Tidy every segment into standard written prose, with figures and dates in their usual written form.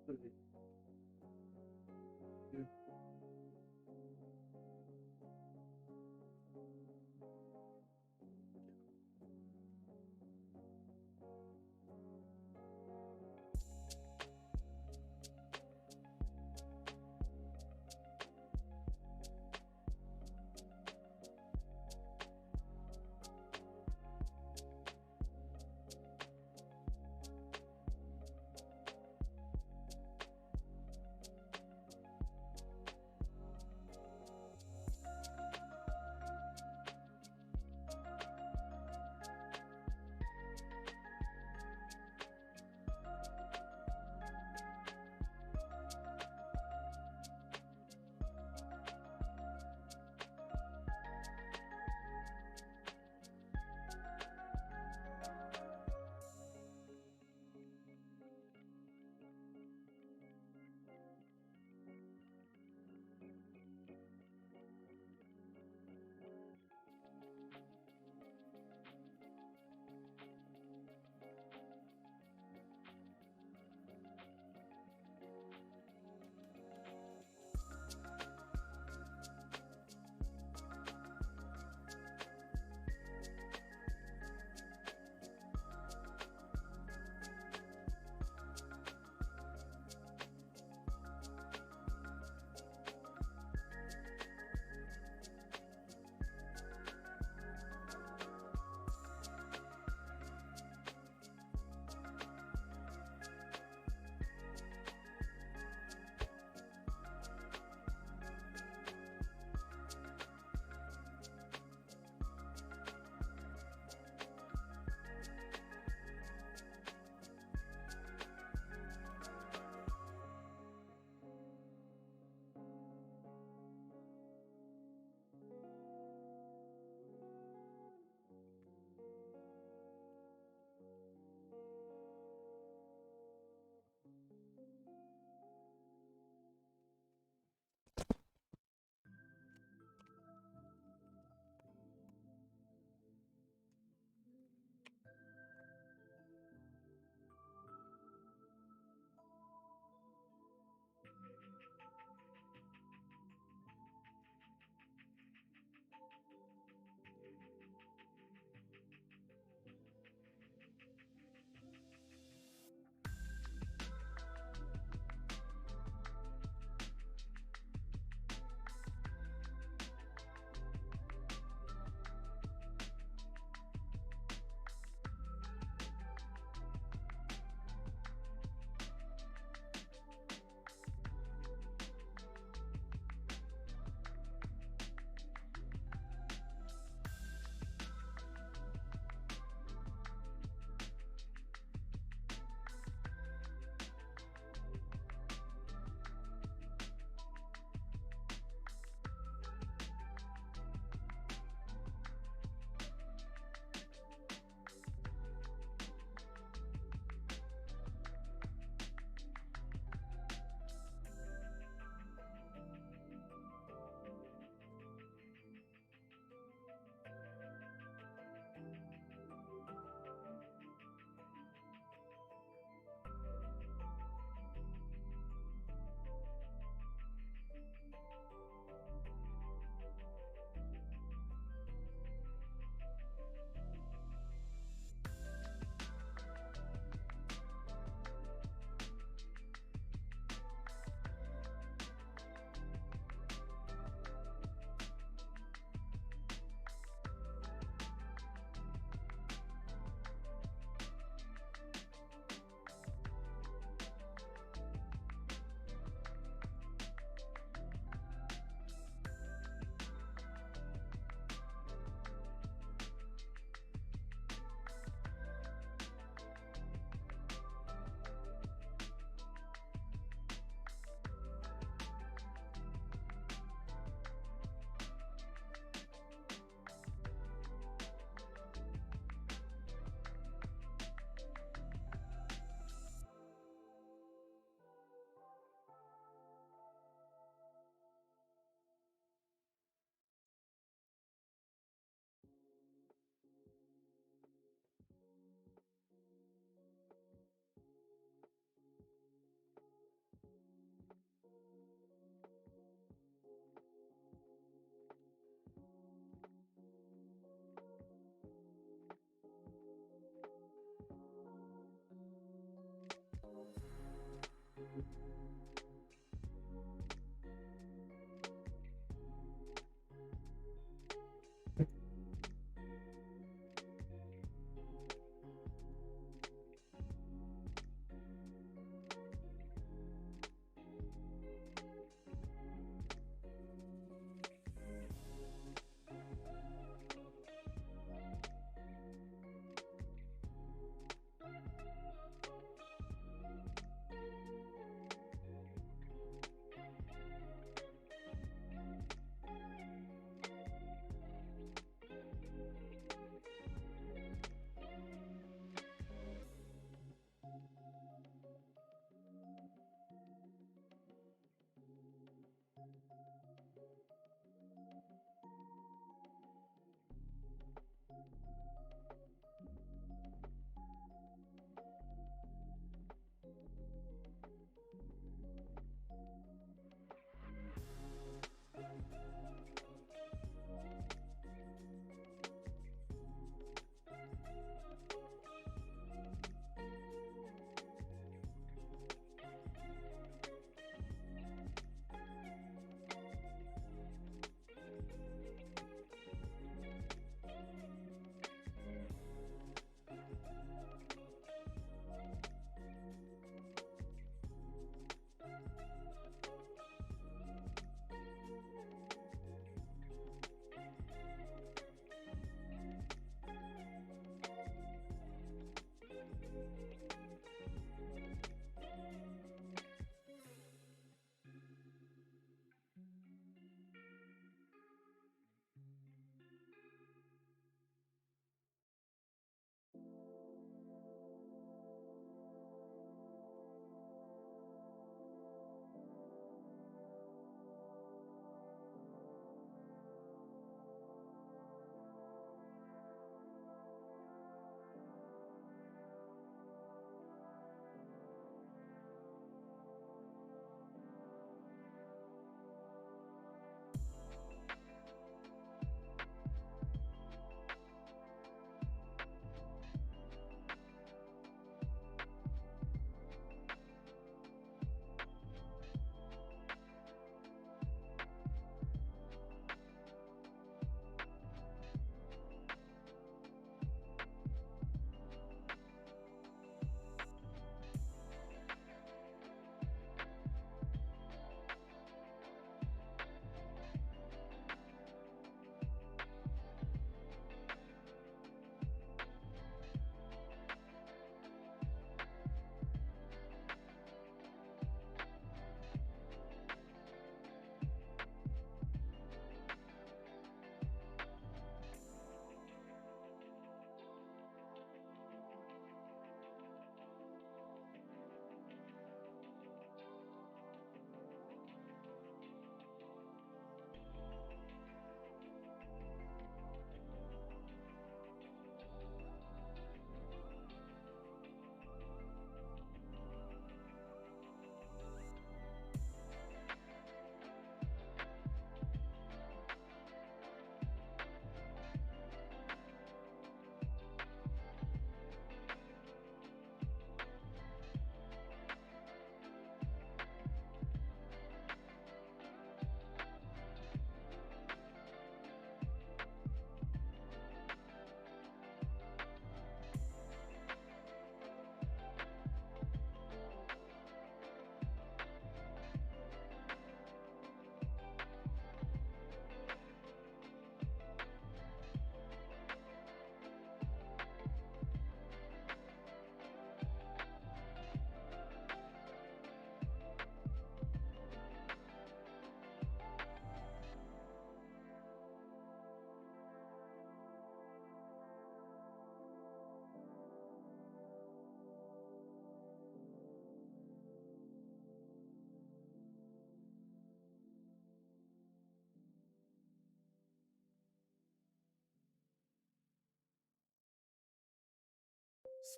それで、うん。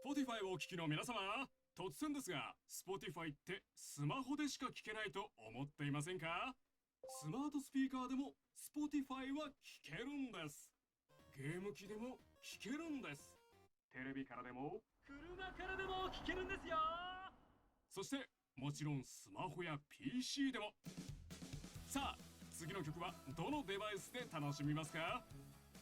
Spotify をお聞きの皆様、突然ですが Spotify ってスマホでしか聞けないと思っていませんか？スマートスピーカーでも Spotify は聞けるんです。ゲーム機でも聞けるんです。テレビからでも車からでも聞けるんですよ。そしてもちろんスマホや PC でも。さあ、次の曲はどのデバイスで楽しみますか？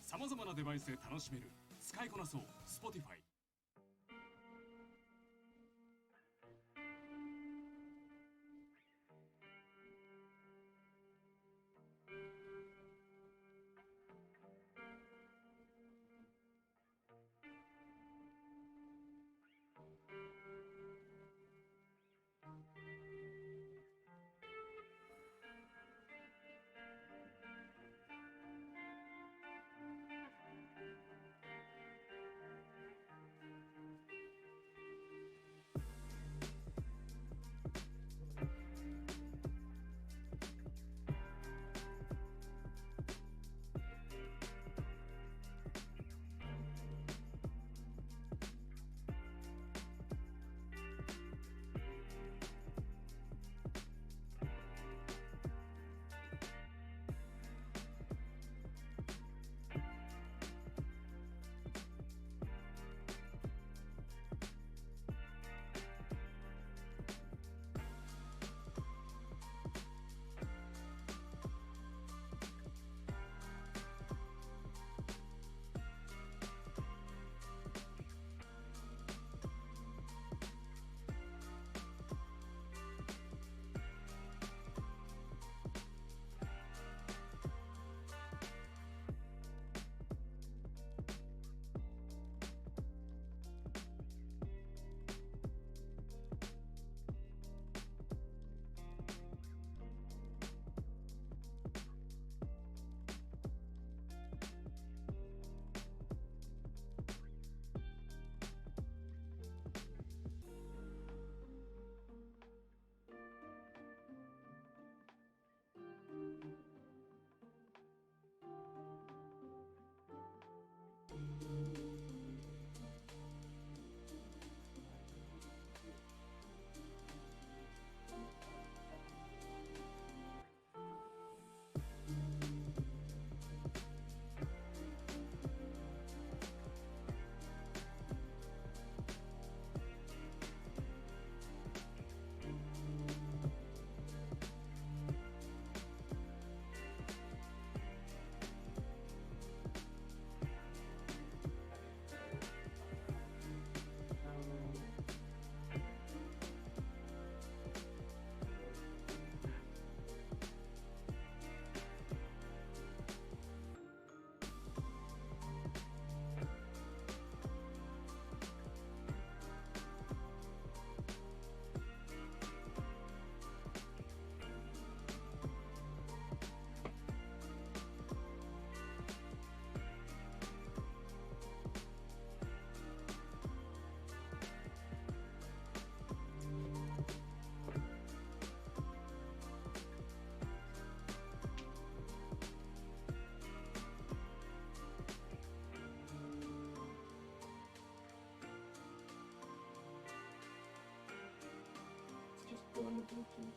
さまざまなデバイスで楽しめる、使いこなそう Spotify。Go on the Bluetooth.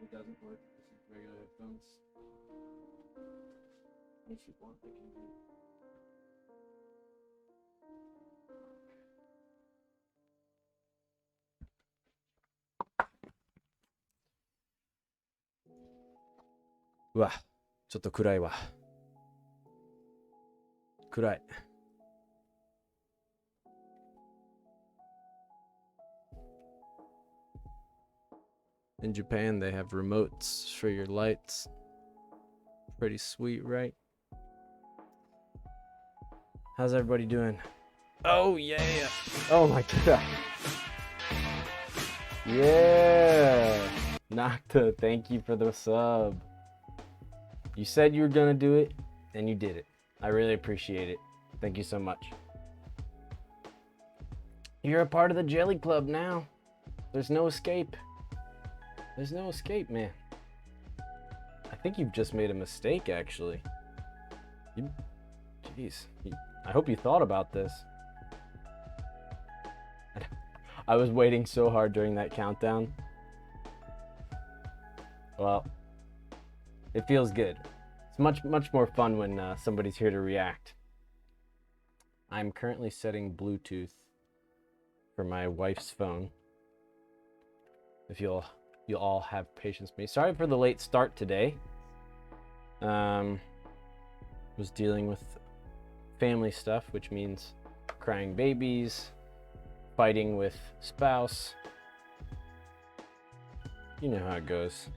It doesn't work. This is regular headphones. If you want, I can do.うわ、ちょっと暗いわ。暗い。In Japan, they have remotes for your lights. Pretty sweet, right? How's everybody doing? Oh, yeah. Oh, my God. Yeah. Nocta, thank you for the sub. You said you were going to do it, and you did it. I really appreciate it. Thank you so much. You're a part of the Jelly Club now. There's no escape. There's no escape, man. I think you've just made a mistake, actually. Jeez. I hope you thought about this. I was waiting so hard during that countdown. Well, it feels good. It's much more fun when somebody's here to react. I'm currently setting Bluetooth for my wife's phone. If you'll all have patience with me. Sorry for the late start today. Was dealing with family stuff, which means crying babies, fighting with spouse. You know how it goes.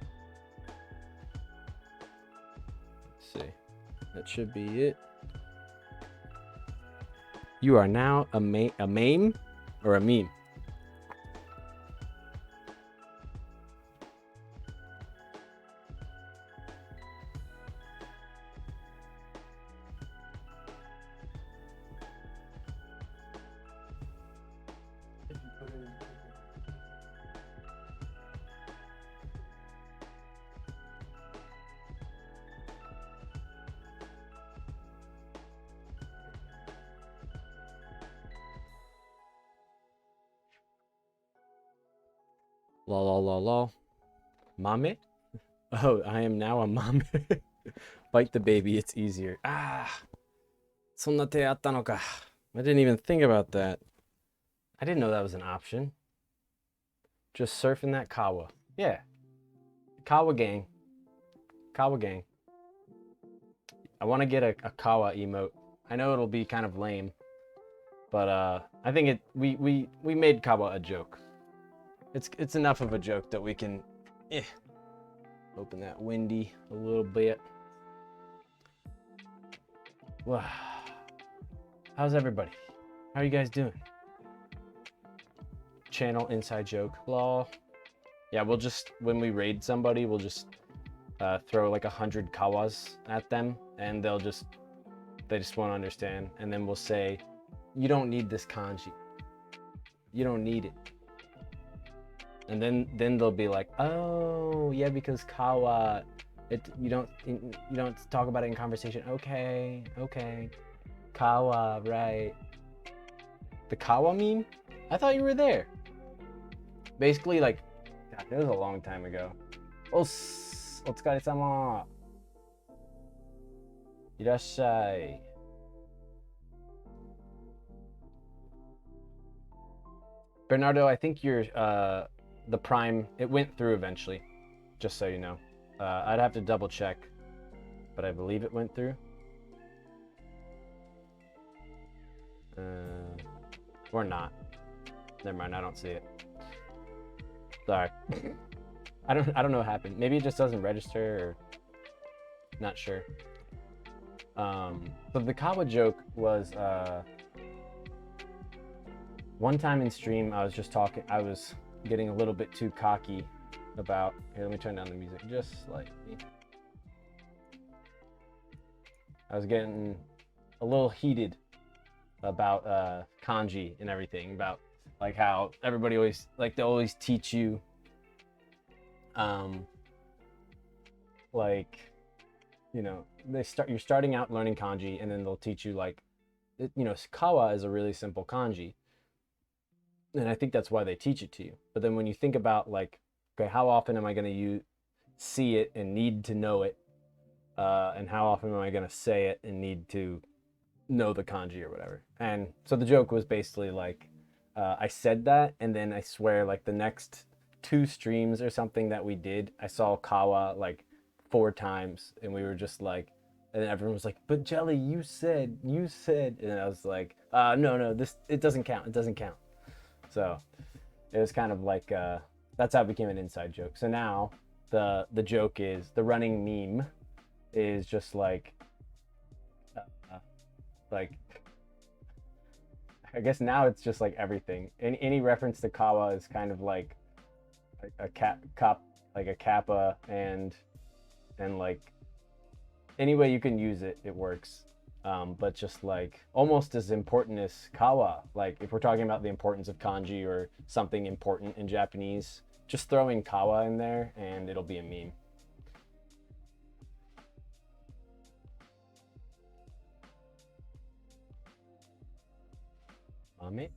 Let's see. That should be it. You are now a meme or a meme? Lol. Mame? Oh, I am now a mame. Bite the baby, it's easier. Ah, そんな手あったのか. I didn't even think about that. I didn't know that was an option. Just surfing that kawa. Yeah. Kawa gang. Kawa gang. I want to get a kawa emote. I know it'll be kind of lame, but I think we made kawa a joke. It's enough of a joke that we can open that windy a little bit. Wow. How's everybody? How are you guys doing? Channel inside joke. Lol. Yeah, we'll just, when we raid somebody, we'll just throw like 100 kawas at them, and they just won't understand. And then we'll say, you don't need this kanji. You don't need it. And then they'll be like, oh yeah, because kawa, you don't talk about it in conversation. Okay. Kawa, right. The kawa meme? I thought you were there. Basically, like, God, it was a long time ago. Otsukaresama. Irashai. Bernardo, I think you're the Prime, it went through eventually, just so you know. I'd have to double check, but I believe it went through. Or not. Never mind, I don't see it. Sorry. I don't know what happened. Maybe it just doesn't register, or not sure. But the kawa joke was one time in stream I was getting a little bit too cocky about, here, let me turn down the music just slightly. I was getting a little heated about kanji and everything, about like how everybody always, like, they always teach you like, you know, you're starting out learning kanji, and then they'll teach you like, you know, kawa is a really simple kanji. And I think that's why they teach it to you. But then when you think about, like, okay, how often am I going to see it and need to know it? And how often am I going to say it and need to know the kanji or whatever? And so the joke was basically like, I said that, and then I swear, like, the next 2 streams or something that we did, I saw kawa like 4 times, and we were just like, and then everyone was like, but Jelly, you said, and I was like, no, it doesn't count. So it was kind of like, that's how it became an inside joke. So now the joke is, the running meme is just like I guess now it's just like everything. Any reference to kawa is kind of like a kappa, and like any way you can use it, it works. But just like almost as important as kawa, like if we're talking about the importance of kanji or something important in Japanese, just throwing kawa in there and it'll be a meme. Mame?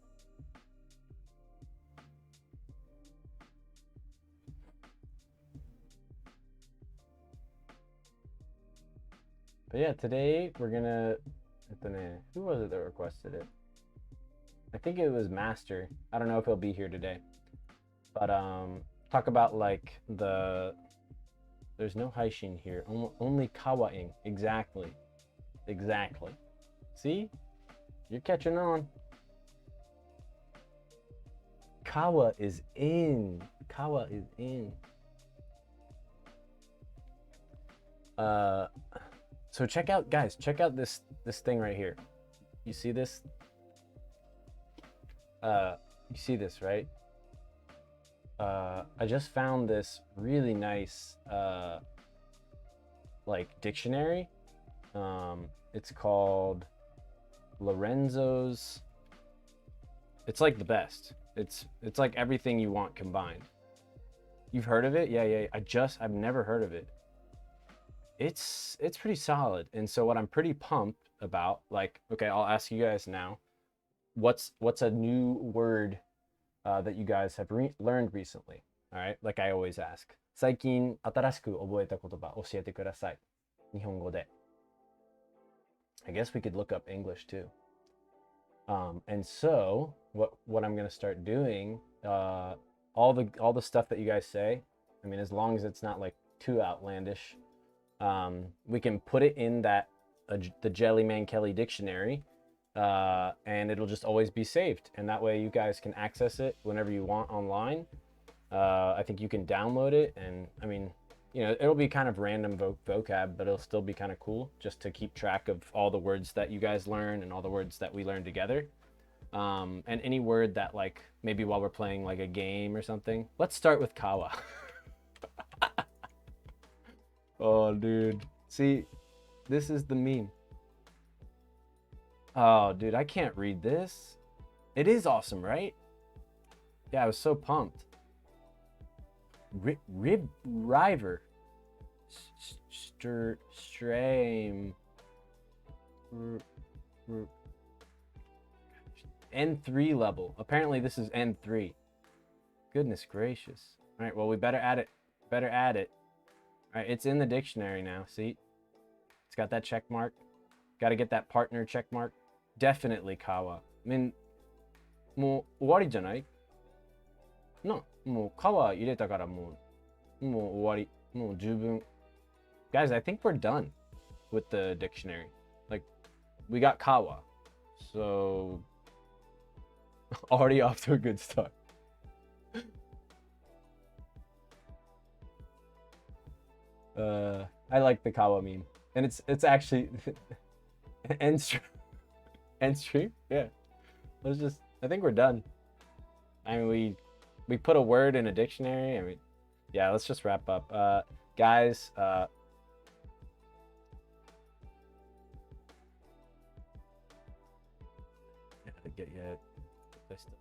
But yeah, today we're gonna, who was it that requested it? I think it was Master. I don't know if he'll be here today. But talk about like there's no Haishin here. Only Kawaing. Exactly. Exactly. See? You're catching on. Kawa is in. Kawa is in. So check out, guys, check out this thing right here. You see this? You see this, right? I just found this really nice like dictionary. It's called Lorenzo's. It's like the best. It's like everything you want combined. You've heard of it? Yeah. I've never heard of it. It's pretty solid. And so what I'm pretty pumped about, like, okay, I'll ask you guys now, what's a new word that you guys have learned recently? All right, like I always ask. 最近新しく覚えた言葉教えてください。日本語で。I guess we could look up English too. And so what I'm gonna start doing, all the stuff that you guys say, I mean, as long as it's not like too outlandish, we can put it in that the Jellyman Kelly dictionary, and it'll just always be saved. And that way you guys can access it whenever you want online. I think you can download it, and I mean, you know, it'll be kind of random vocab, but it'll still be kind of cool just to keep track of all the words that you guys learn and all the words that we learn together. And any word that, like, maybe while we're playing like a game or something. Let's start with kawa. Oh, dude. See, this is the meme. Oh, dude, I can't read this. It is awesome, right? Yeah, I was so pumped. Rib River. Stream. N3 level. Apparently this is N3. Goodness gracious. All right, well, we better add it. Better add it. All right, it's in the dictionary now. See? It's got that check mark. Got to get that partner check mark. Definitely Kawa. I mean, もう終わりじゃない? No, もうKawa入れたからもう終わり。もう十分. Guys, I think we're done with the dictionary. Like, we got Kawa. So, already off to a good start. I like the Kawa meme. And it's actually end stream. Yeah. Let's just, I think we're done. I mean, we put a word in a dictionary. I mean, yeah, let's just wrap up. Guys, get you this stuff.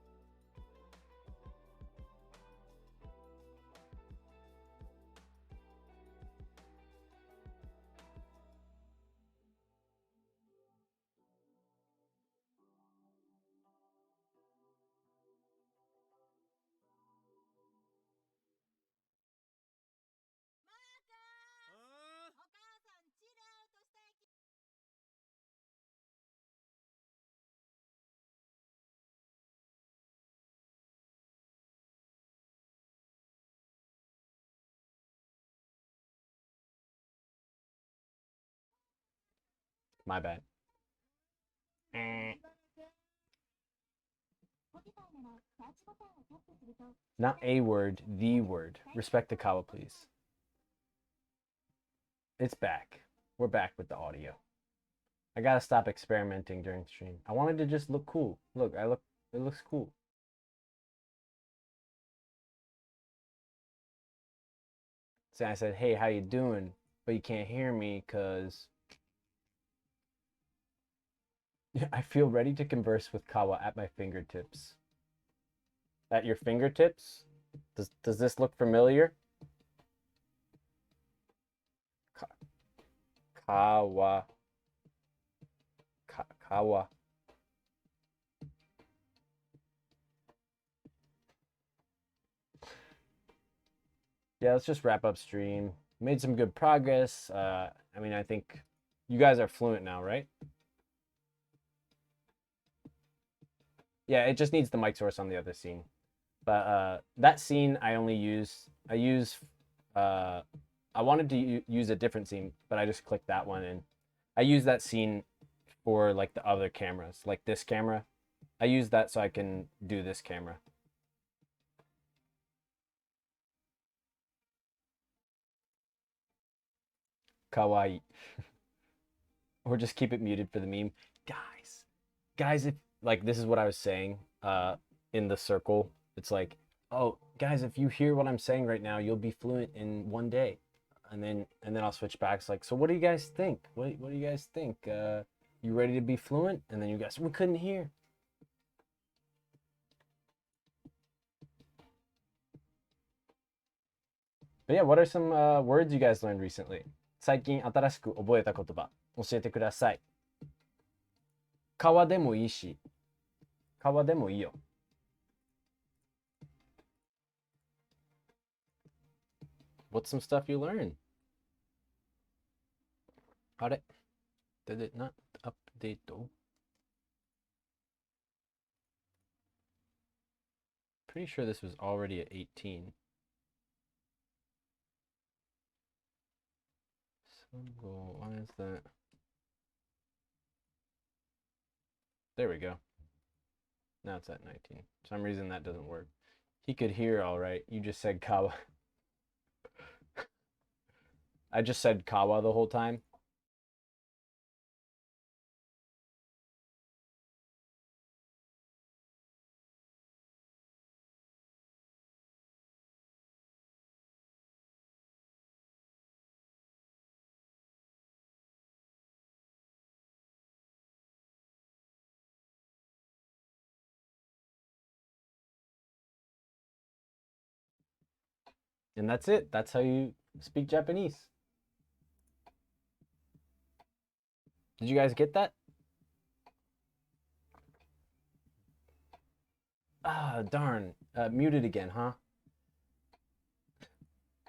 My bad. Not a word, the word. Respect the Kawa, please. It's back. We're back with the audio. I gotta stop experimenting during stream. I wanted to just look cool. Look, it looks cool. So I said, hey, how you doing? But you can't hear me because I feel ready to converse with Kawa at my fingertips. At your fingertips? Does this look familiar? Kawa. Kawa. Yeah, let's just wrap up stream. Made some good progress. I mean, I think you guys are fluent now, right? Yeah, it just needs the mic source on the other scene. But that scene I wanted to use a different scene, but I just clicked that one, and I use that scene for like the other cameras, like this camera. I use that so I can do this camera. Kawaii. Or just keep it muted for the meme. Guys, if like this is what I was saying in the circle. It's like, oh, guys, if you hear what I'm saying right now, you'll be fluent in one day. And then I'll switch back. It's like, so what do you guys think? What do you guys think? You ready to be fluent? And then you guys, we couldn't hear. But yeah, what are some words you guys learned recently? 最近新しく覚えた言葉教えてください。川でもいいし、川でもいいよ。What's some stuff you learned? あれ Did it not update? Pretty sure this was already at 18. Why is that? There we go. Now it's at 19. For some reason that doesn't work. He could hear all right. You just said Kawa. I just said Kawa the whole time. And that's it. That's how you speak Japanese. Did you guys get that? Ah, darn. Muted again, huh?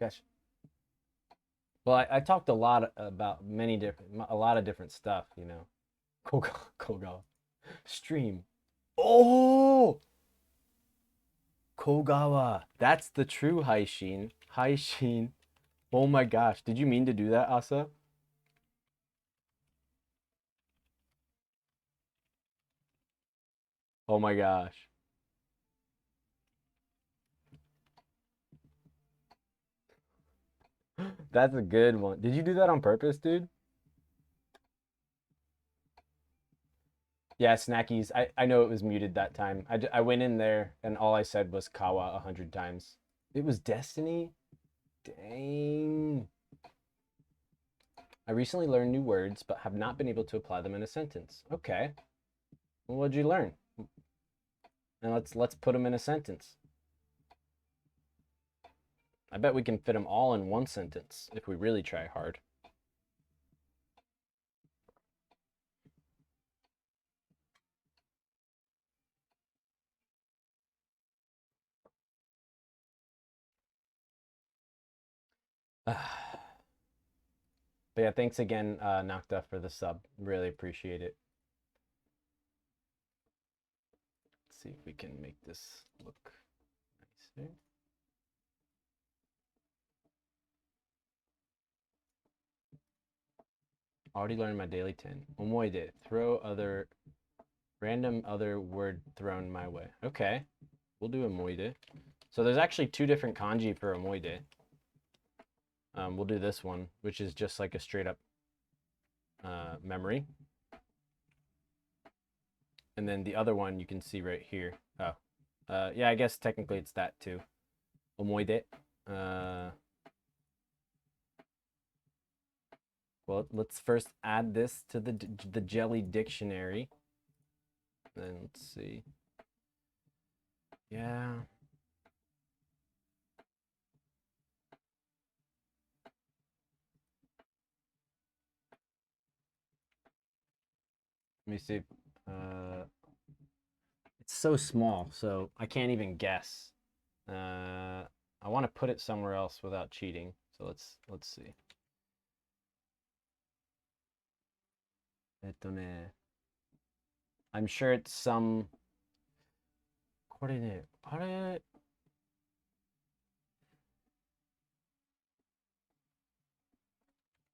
Gosh. Well, I talked a lot about a lot of different stuff, you know. Kogawa. Stream. Oh! Kogawa. That's the true Haishin. Haishin. Oh my gosh. Did you mean to do that, Asa? Oh my gosh. That's a good one. Did you do that on purpose, dude? Yeah, Snackies. I know it was muted that time. I went in there and all I said was Kawa 100 times. It was Destiny? Dang. I recently learned new words, but have not been able to apply them in a sentence. Okay. Well, what'd you learn? And let's put them in a sentence. I bet we can fit them all in one sentence if we really try hard. But yeah, thanks again, Nocta, for the sub. Really appreciate it. Let's see if we can make this look nicer. Already learned my daily 10. Omoide. Random other word thrown my way. Okay. We'll do omoide. So there's actually two different kanji for omoide. We'll do this one, which is just like a straight up memory. And then the other one you can see right here. Oh, yeah, I guess technically it's that too. Omoide. Well, let's first add this to the Jelly dictionary. Then let's see. Yeah. Let me see. It's so small, so I can't even guess. I want to put it somewhere else without cheating. So let's see. I'm sure it's some これね、あれ、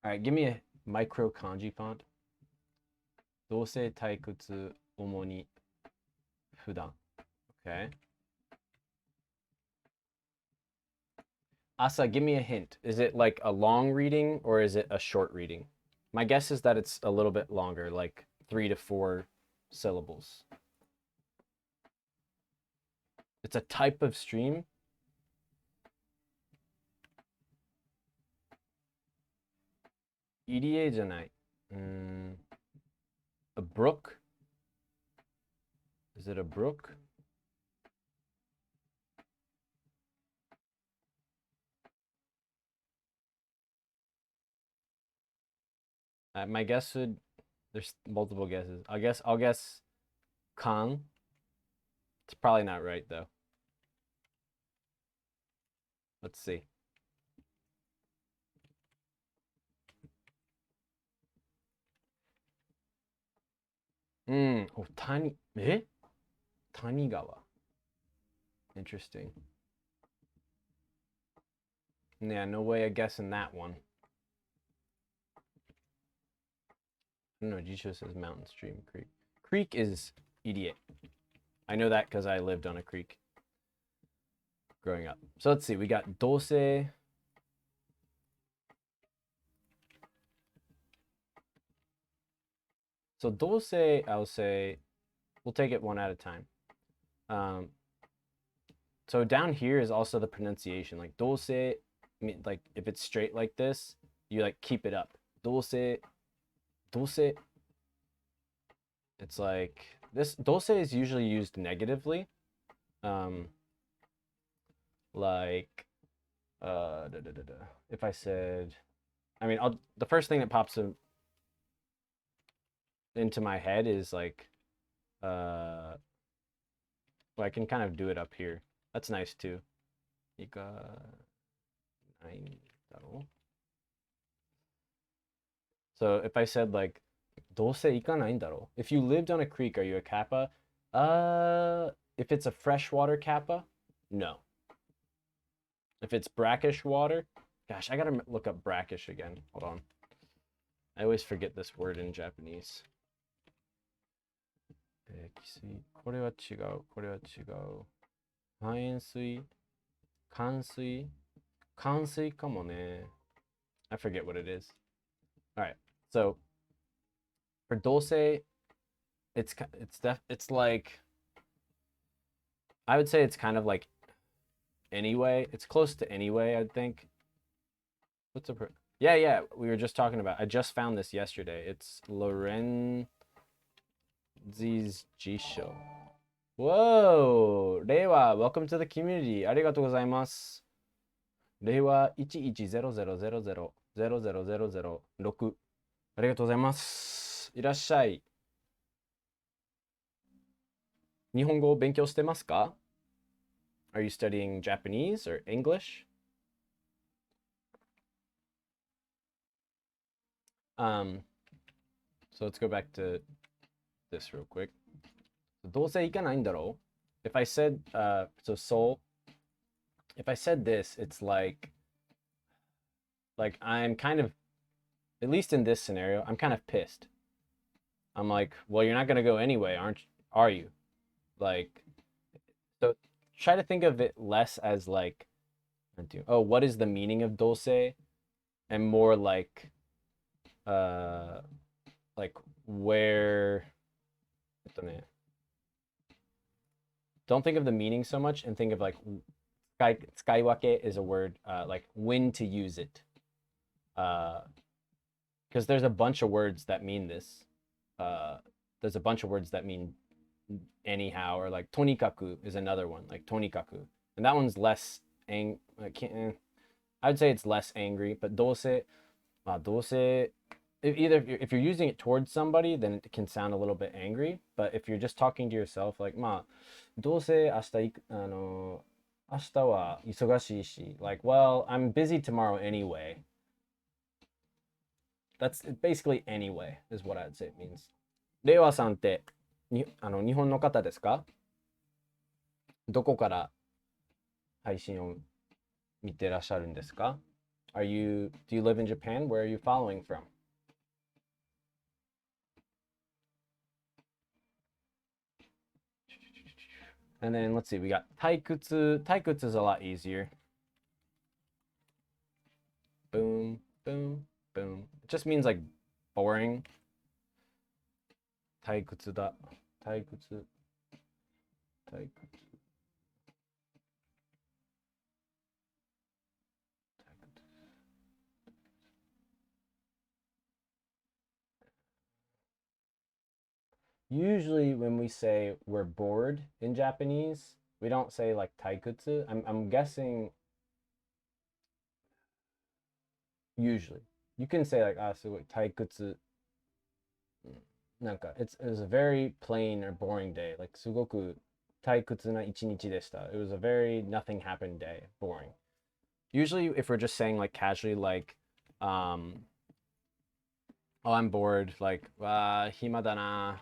Alright, give me a micro kanji font. どうせ退屈、主に、普段。Okay. Asa, give me a hint. Is it like a long reading or is it a short reading? My guess is that it's a little bit longer, like 3 to 4 syllables. It's a type of stream. EDA じゃない。A brook? Is it a brook? My guess would, there's multiple guesses. I'll guess Kang. It's probably not right though. Let's see. Oh, Tanigawa. Interesting. Yeah, no way of guessing that one. I don't know, Jisho says mountain, stream, creek. Creek is idiot. I know that because I lived on a creek growing up. So let's see, we got dose. So dose, I'll say, we'll take it one at a time. So down here is also the pronunciation. Like dose, like if it's straight like this, you like keep it up. Dose. It's like this. Dose is usually used negatively. Like, if I said, I mean, the first thing that pops into my head is like, well, I can kind of do it up here. That's nice too. So if I said like, どうせ行かないんだろ? If you lived on a creek, are you a kappa? If it's a freshwater kappa, no. If it's brackish water, gosh, I gotta look up brackish again. Hold on. I always forget this word in Japanese. これは違う。これは違う。半円水冠水冠水かもね。I forget what it is. All right. So for dose, it's like, I would say it's kind of like anyway. It's close to anyway, I think. What's a yeah, we were just talking about. I just found this yesterday. It's Lorenzi's Jisho. Whoa, Reiwa, welcome to the community. ありがとうございます。令和1100000006。ありがとうございます。いらっしゃい。日本語を勉強してますか? Are you studying Japanese or English? So let's go back to this real quick. どうせ行かないんだろ? If I said, so soul, if I said this, it's like I'm kind of, at least in this scenario, I'm kind of pissed. I'm like, well, you're not going to go anyway, are you? Like, so try to think of it less as like, oh, what is the meaning of dose? And more like where, don't think of the meaning so much and think of like, skywake is a word, like when to use it. Because there's a bunch of words that mean this. There's a bunch of words that mean anyhow, or like tonikaku is another one, like tonikaku. And that one's less I'd say it's less angry, but dose, if you're using it towards somebody, then it can sound a little bit angry. But if you're just talking to yourself, like, どうせ明日明日は忙しいし, like, well, I'm busy tomorrow anyway. That's basically anyway is what I'd say it means. 令和さんって日本の方ですか?どこから配信を見てらっしゃるんですか? Do you live in Japan? Where are you following from? And then let's see, we got 退屈. 退屈 is a lot easier. Boom, boom, boom. It just means like boring. 退屈だ。退屈。退屈。Usually when we say we're bored in Japanese, we don't say like taikutsu. I'm guessing usually. You can say like so taikutsu. It was a very plain or boring day. Like すごく退屈な一日でした. It was a very nothing happened day, boring. Usually if we're just saying like casually like oh I'm bored, like 暇だな.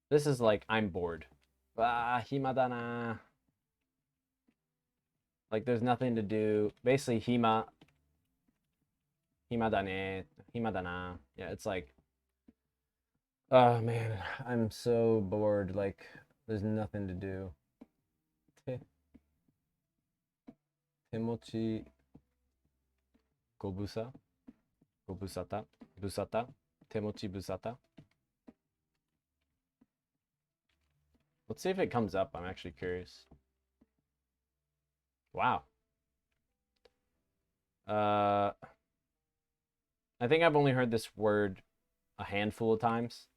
This is like I'm bored. 暇だな. Like there's nothing to do. Basically hima da ne, hima da na. Yeah, it's like oh man, I'm so bored. Like there's nothing to do. Temochi gobusa, busata, temochi busata. Let's see if it comes up. I'm actually curious. Wow. I think I've only heard this word a handful of times.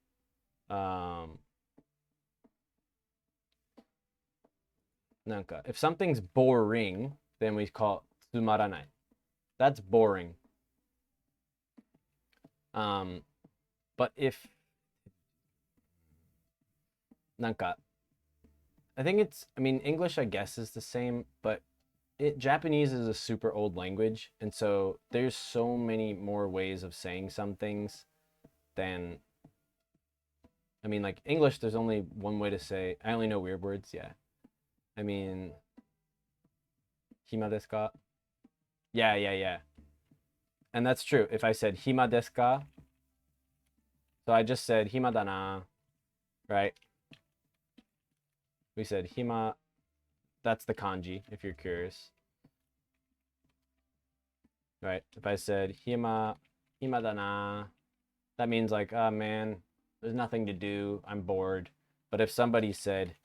If something's boring, then we call it tsumaranai. That's boring. But if I think English I guess is the same, but Japanese is a super old language, and so there's so many more ways of saying some things than like English, there's only one way to say. I only know weird words, yeah. Hima desu ka? Yeah. And that's true. If I said hima desu ka, so I just said hima da na, right? We said hima, that's the kanji, if you're curious. Right? If I said hima da na, that means like, oh man, there's nothing to do, I'm bored. But if somebody said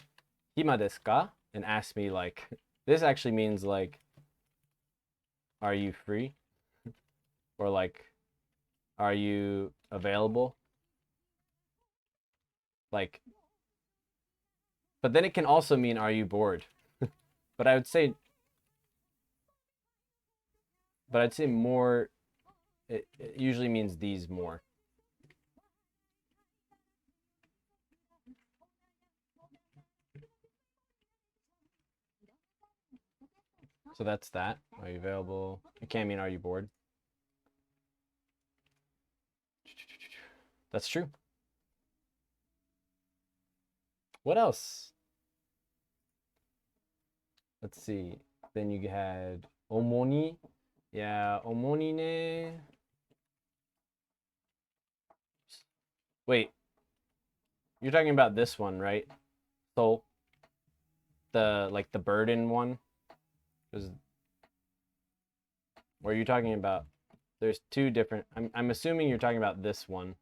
hima desu ka and asked me like, this actually means like, are you free? Or like, are you available? Like, but then it can also mean, are you bored? But I'd say more, it usually means these more. So that's that. Are you available? It can't mean, are you bored? That's true. What else? Let's see. Then you had omoni. Yeah, omoni ne. Wait. You're talking about this one, right? So the burden one? Or are you talking about, there's two different, I'm assuming you're talking about this one,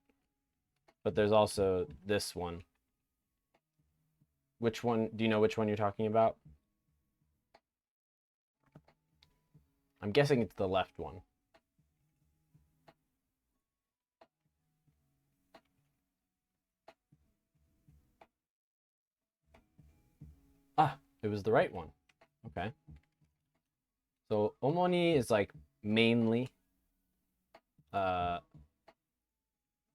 but there's also this one. Which one, do you know which one you're talking about? I'm guessing it's the left one. Ah, it was the right one. Okay. So omoni is like mainly.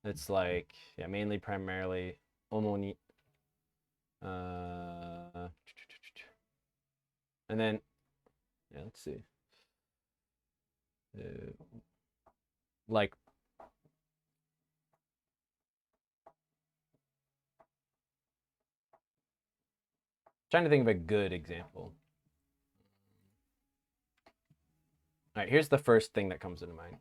It's like, yeah, mainly, primarily, omoni. And then, yeah, let's see. Like, Trying to think of a good example. All right, here's the first thing that comes into mind.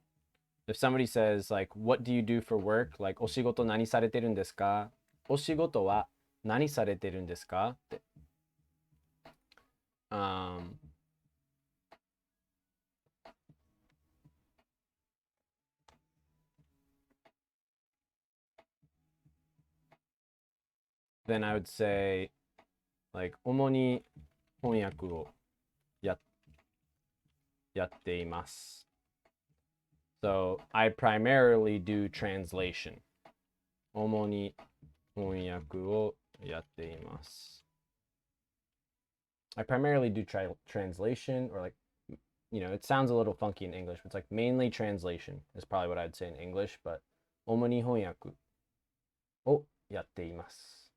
If somebody says, like, what do you do for work? Like, お仕事何されてるんですか? お仕事は何されてるんですか? って。Then I would say, like, 主に翻訳をやっています。So, I primarily do translation. 主に翻訳をやっています。I primarily do translation, or like, you know, it sounds a little funky in English, but it's like mainly translation is probably what I'd say in English, but 主に翻訳をやっています。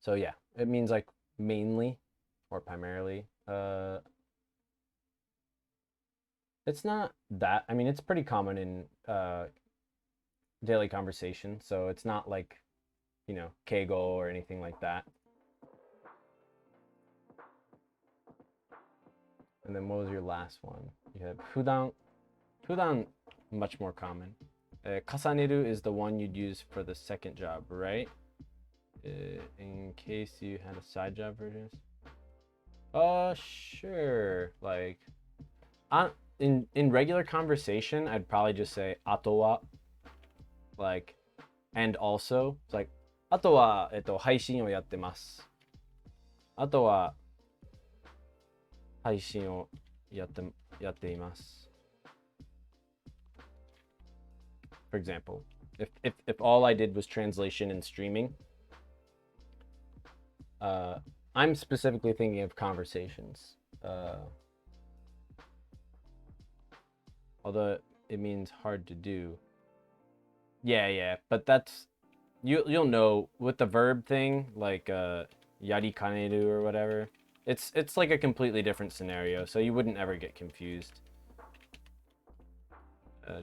So yeah, it means like mainly or primarily. It's not that, I mean, it's pretty common in daily conversation, so it's not like, you know, keigo or anything like that. And then what was your last one? You had fudan, much more common. Kasaneru is the one you'd use for the second job, right? In case you had a side job version. Sure. Like, in regular conversation, I'd probably just say ato wa, like, and also. It's like, ato wa, 配信をやってます。あとは配信をやっています。For example, if all I did was translation and streaming, I'm specifically thinking of conversations. Although it means hard to do. Yeah, but that's you'll know with the verb thing, like yari kaneru or whatever. It's like a completely different scenario, so you wouldn't ever get confused.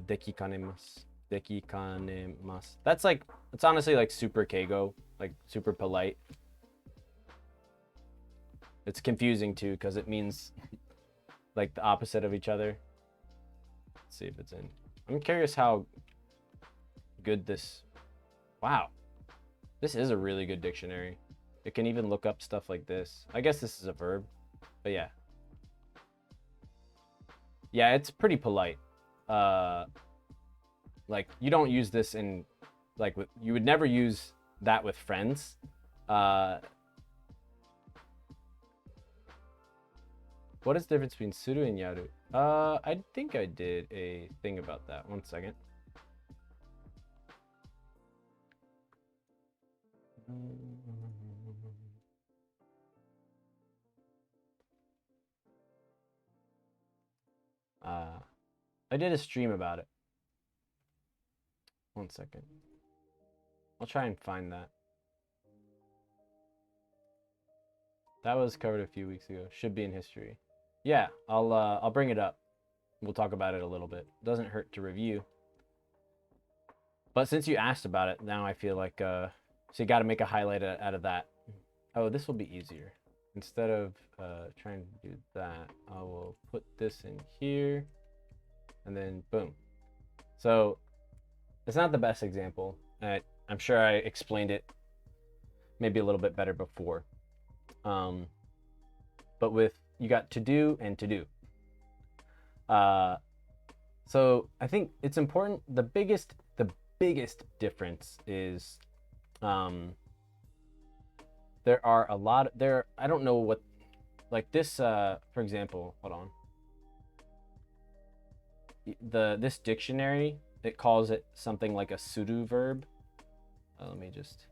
Deki kanemasu. That's like, it's honestly like super keigo, like super polite. It's confusing too because it means like the opposite of each other. Let's see if it's in. I'm curious how good this. Wow, this is a really good dictionary. It can even look up stuff like this. I guess this is a verb, but yeah. Yeah, it's pretty polite. Like, you don't use this in, like, you would never use that with friends. What is the difference between suru and yaru? I think I did a thing about that. One second. I did a stream about it. One second. I'll try and find that. That was covered a few weeks ago. Should be in history. Yeah, I'll bring it up. We'll talk about it a little bit. Doesn't hurt to review. But since you asked about it, now I feel like so you got to make a highlight out of that. Oh, this will be easier. Instead of trying to do that, I will put this in here, and then boom. So it's not the best example. I'm sure I explained it maybe a little bit better before. But with, you got to do and to do. So I think it's important. The biggest difference is there are a lot there. I don't know what, like this, for example, hold on. This dictionary, it calls it something like a suru verb. Let me just,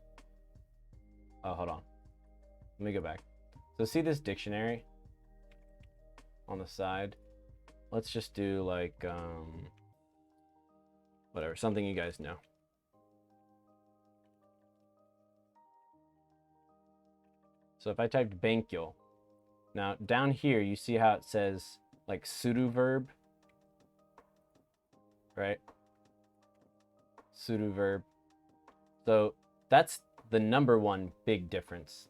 hold on. Let me go back. So see this dictionary on the side? Let's just do like, whatever, something you guys know. So if I typed benkyo, now down here, you see how it says like suru verb, right? Suru verb. So that's the number one big difference.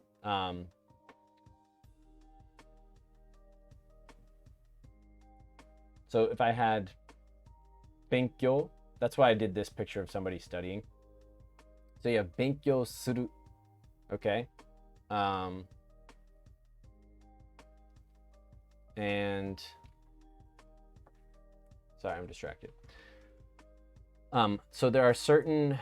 So if I had 勉強, that's why I did this picture of somebody studying. So you have 勉強する, okay? And sorry, I'm distracted. So there are certain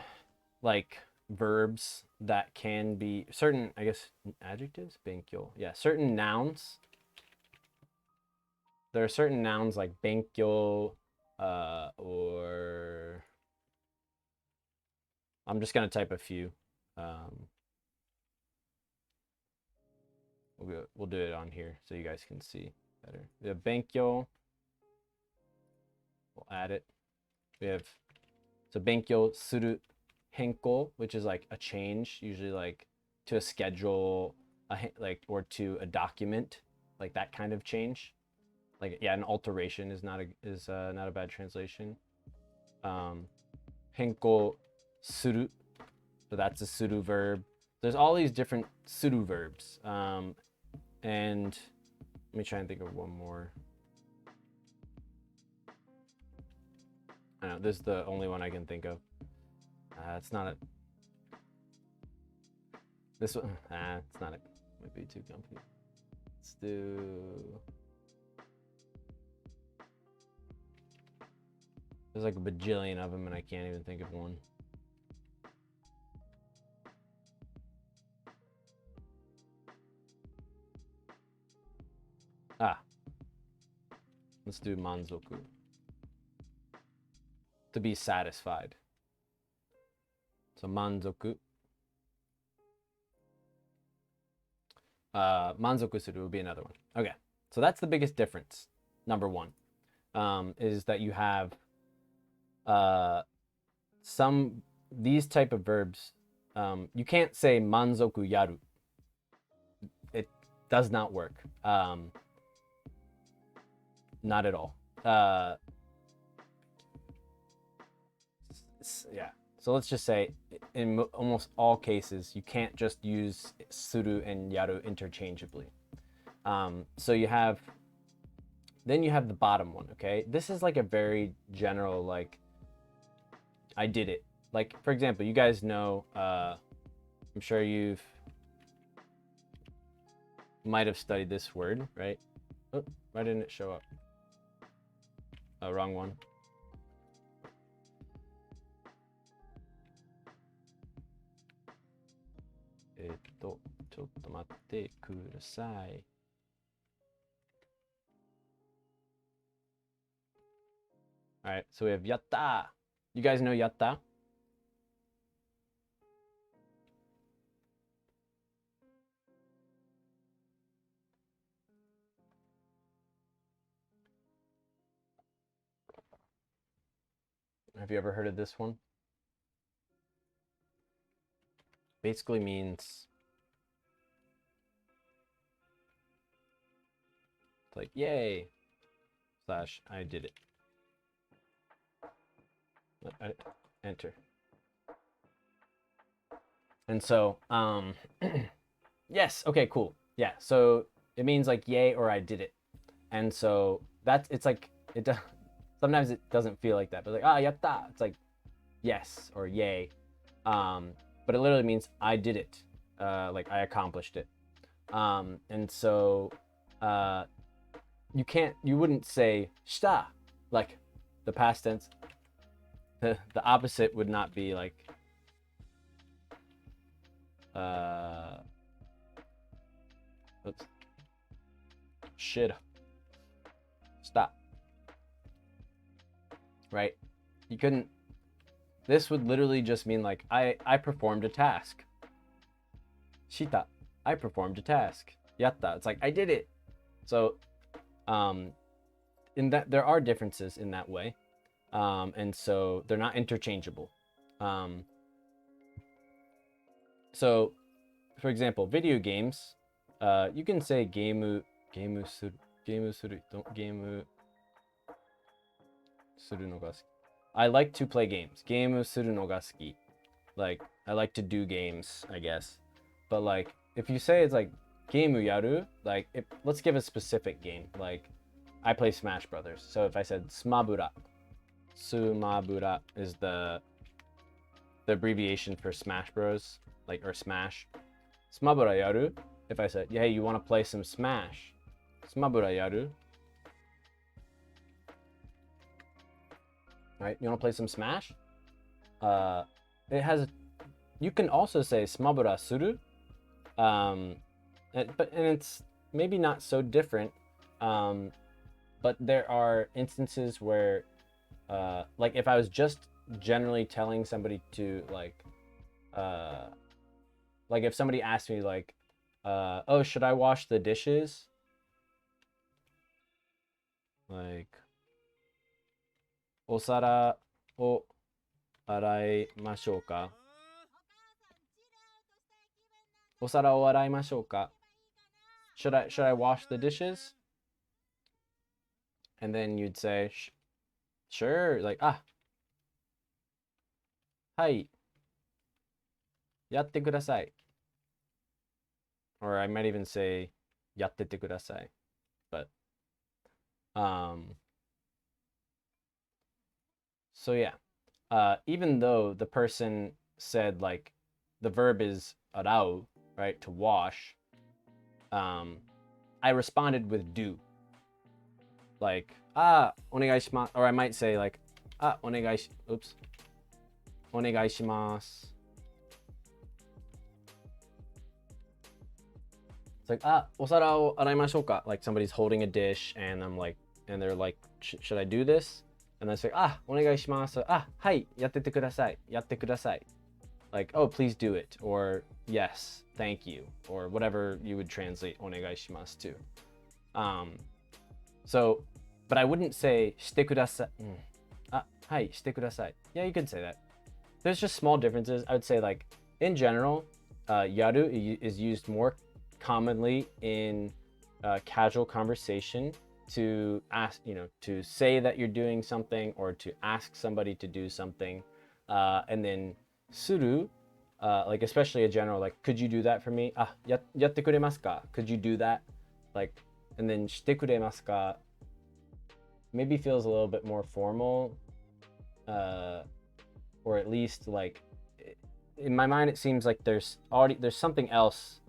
like verbs that can be certain, I guess, adjectives, 勉強. Yeah, certain nouns. There are certain nouns like 勉強, or I'm just gonna type a few. We'll do it on here so you guys can see better. We have 勉強. We'll add it. We have, so 勉強する, 変更, which is like a change, usually like to a schedule, like, or to a document, like that kind of change. Like, yeah, an alteration is not a bad translation. 変更する, so that's a する verb. There's all these different する verbs. And let me try and think of one more. I know, this is the only one I can think of. It's not it. This one, it's not it. Might be too complicated. Let's do. There's like a bajillion of them and I can't even think of one. Let's do 満足. To be satisfied. So 満足. 満足する would be another one. Okay, so that's the biggest difference. Number one, is that you have these type of verbs. You can't say 満足やる. It does not work. Not at all. Yeah. So let's just say in almost all cases, you can't just use suru and yaru interchangeably. So then you have the bottom one, okay? This is like a very general, like, I did it. Like, for example, you guys know, I'm sure might have studied this word, right? Oh, why didn't it show up? Oh, wrong one. All right, so we have yatta. You guys know yatta? Have you ever heard of this one? Basically means it's like yay / I did it. Enter. And so yes, okay, cool. Yeah, so it means like yay or I did it. And so it's like it does. Sometimes it doesn't feel like that, but like yatta, it's like yes or yay. But it literally means I did it, like I accomplished it. And so you wouldn't say shita, like the past tense. The opposite would not be like oops, shit, stop. Right? You couldn't. This would literally just mean like I performed a task. Shita, I performed a task. Yatta, it's like I did it. So in that there are differences in that way. And so they're not interchangeable. So for example, video games, you can say game suru no ga suki. I like to play games. Game suru no ga suki. Like I like to do games, I guess. But like if you say it's like game yaru, like let's give a specific game. Like I play Smash Brothers. So if I said Smabura, Sumabura is the abbreviation for Smash Bros, like, or Smash. Smabura yaru. If I said, hey, you want to play some Smash? Smabura yaru. Right? You want to play some Smash? It has. You can also say Smabura suru. And it's maybe not so different. But there are instances where, like, if I was just generally telling somebody to, like if somebody asked me, like, oh, should I wash the dishes? Like, お皿を洗いましょうか? お皿を洗いましょうか? Should I wash the dishes? And then you'd say, sure, like, はい、やってください. Or I might even say, やっててください. But, so yeah, even though the person said, like, the verb is 洗う, right, to wash, I responded with do. Like, お願いします. Or I might say, like, お願いします. It's like, お皿を洗いましょうか? Like, somebody's holding a dish and I'm like, and they're like, should I do this? And I say, お願いします. はい、やっててください. やってください. Like, oh, please do it. Or, yes, thank you. Or whatever you would translate お願いします to. So, but I wouldn't say してください. はい、してください. Yeah, you could say that. There's just small differences. I would say, like, in general, yaru is used more commonly in casual conversation to ask, to say that you're doing something or to ask somebody to do something. And then suru, like, especially a general, like, could you do that for me? やってくれますか? Could you do that? Like, and then してくれますか? Maybe feels a little bit more formal, or at least, like, in my mind it seems like there's something else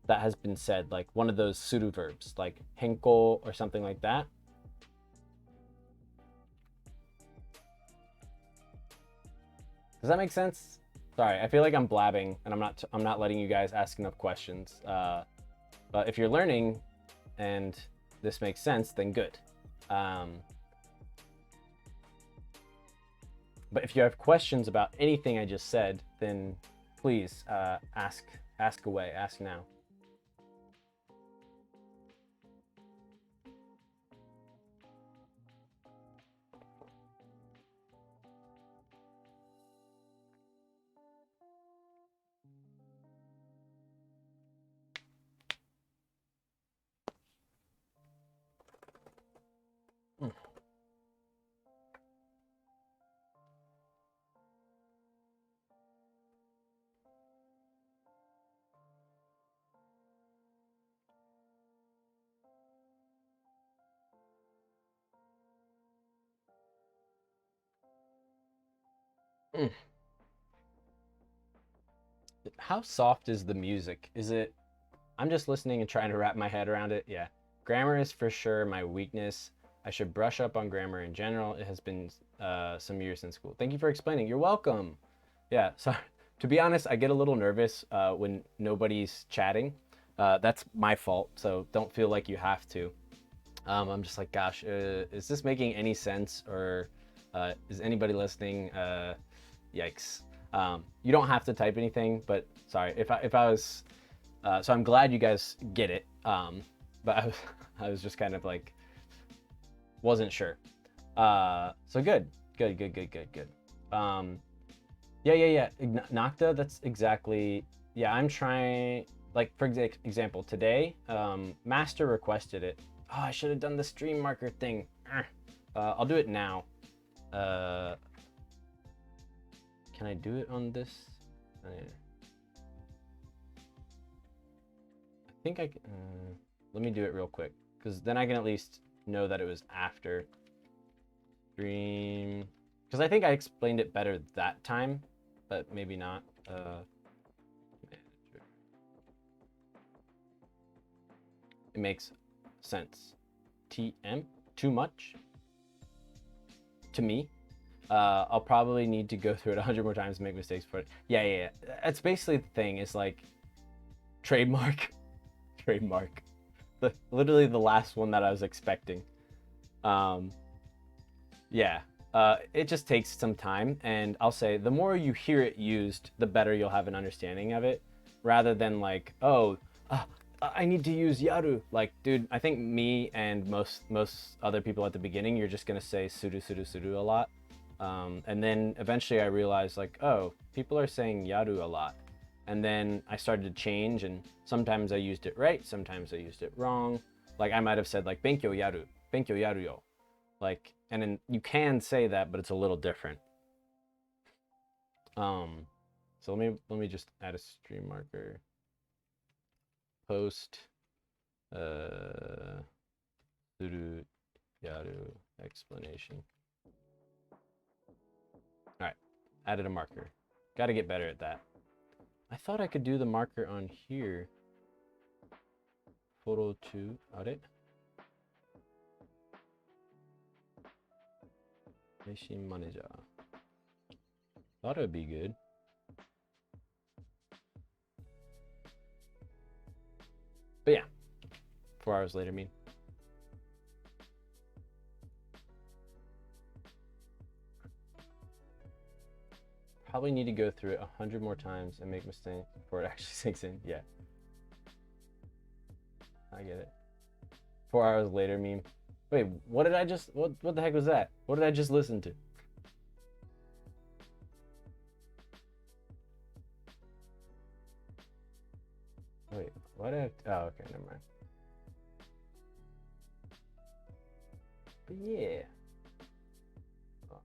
that has been said, like one of those suru verbs, like henko or something like that. Does that make sense? Sorry, I feel like I'm blabbing and I'm not letting you guys ask enough questions. But if you're learning and this makes sense, then good. But if you have questions about anything I just said, then please ask away, ask now. How soft is the music? Is it... I'm just listening and trying to wrap my head around it. Yeah. Grammar is for sure my weakness. I should brush up on grammar in general. It has been some years in school. Thank you for explaining. You're welcome. Yeah, so to be honest, I get a little nervous when nobody's chatting. That's my fault, so don't feel like you have to. I'm just like, gosh, is this making any sense? Or is anybody listening? Yikes. You don't have to type anything, but sorry, if I was... so I'm glad you guys get it, but I was just kind of like, wasn't sure. So good. Yeah. Nocta, that's exactly... Yeah, I'm trying... Like, for example, today, Master requested it. Oh, I should have done the stream marker thing. I'll do it now. Can I do it on this? I think I can... let me do it real quick, because then I can at least know that it was after stream, because I think I explained it better that time, but maybe not. Manager. It makes sense. TM, too much to me. I'll probably need to go through it 100 more times to make mistakes for it. Yeah. That's basically the thing. Is like trademark. Literally the last one that I was expecting. Yeah. It just takes some time, and I'll say the more you hear it used, the better you'll have an understanding of it, rather than like, oh, I need to use yaru. Like, dude, I think me and most other people at the beginning, you're just gonna say suru a lot. And then eventually I realized like, oh, people are saying yaru a lot. And then I started to change, and sometimes I used it right, sometimes I used it wrong. Like I might have said like benkyo yaru yo. Like, and then you can say that, but it's a little different. So let me just add a stream marker. Post suru yaru explanation. All right, added a marker. Got to get better at that. I thought I could do the marker on here. Photo 2, audit. Machine manager. Thought it would be good. But yeah, 4 hours later, mean. Probably need to go through it 100 more times and make mistakes before it actually sinks in. Yeah. I get it. 4 hours later meme. Wait, what did I just, what the heck was that? What did I just listen to? Wait, what did I, oh, okay, never mind. But yeah. Oh.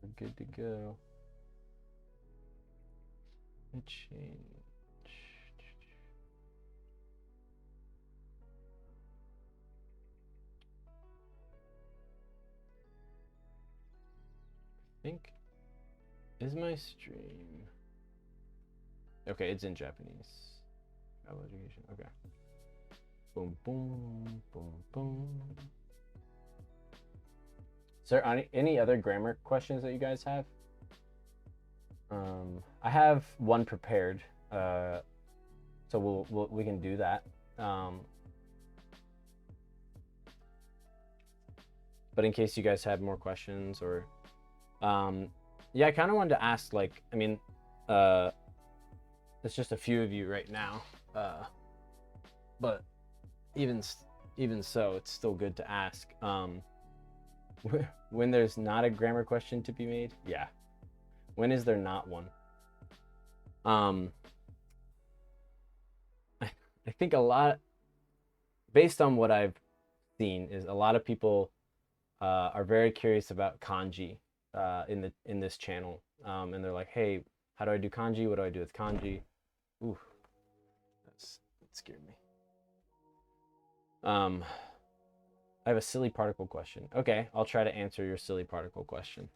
We're good to go. Let's change. I think, is my stream, okay, it's in Japanese. Travel education, okay. Boom, boom, boom, boom. Is there any other grammar questions that you guys have? I have one prepared, so we can do that. But in case you guys have more questions, or yeah, I kind of wanted to ask, like, I mean, there's just a few of you right now, but even so, it's still good to ask. When there's not a grammar question to be made, yeah. When is there not one? I think a lot, based on what I've seen, is a lot of people are very curious about kanji in this channel, and they're like, hey, how do I do kanji? What do I do with kanji? Ooh, that scared me. I have a silly particle question. Okay, I'll try to answer your silly particle question.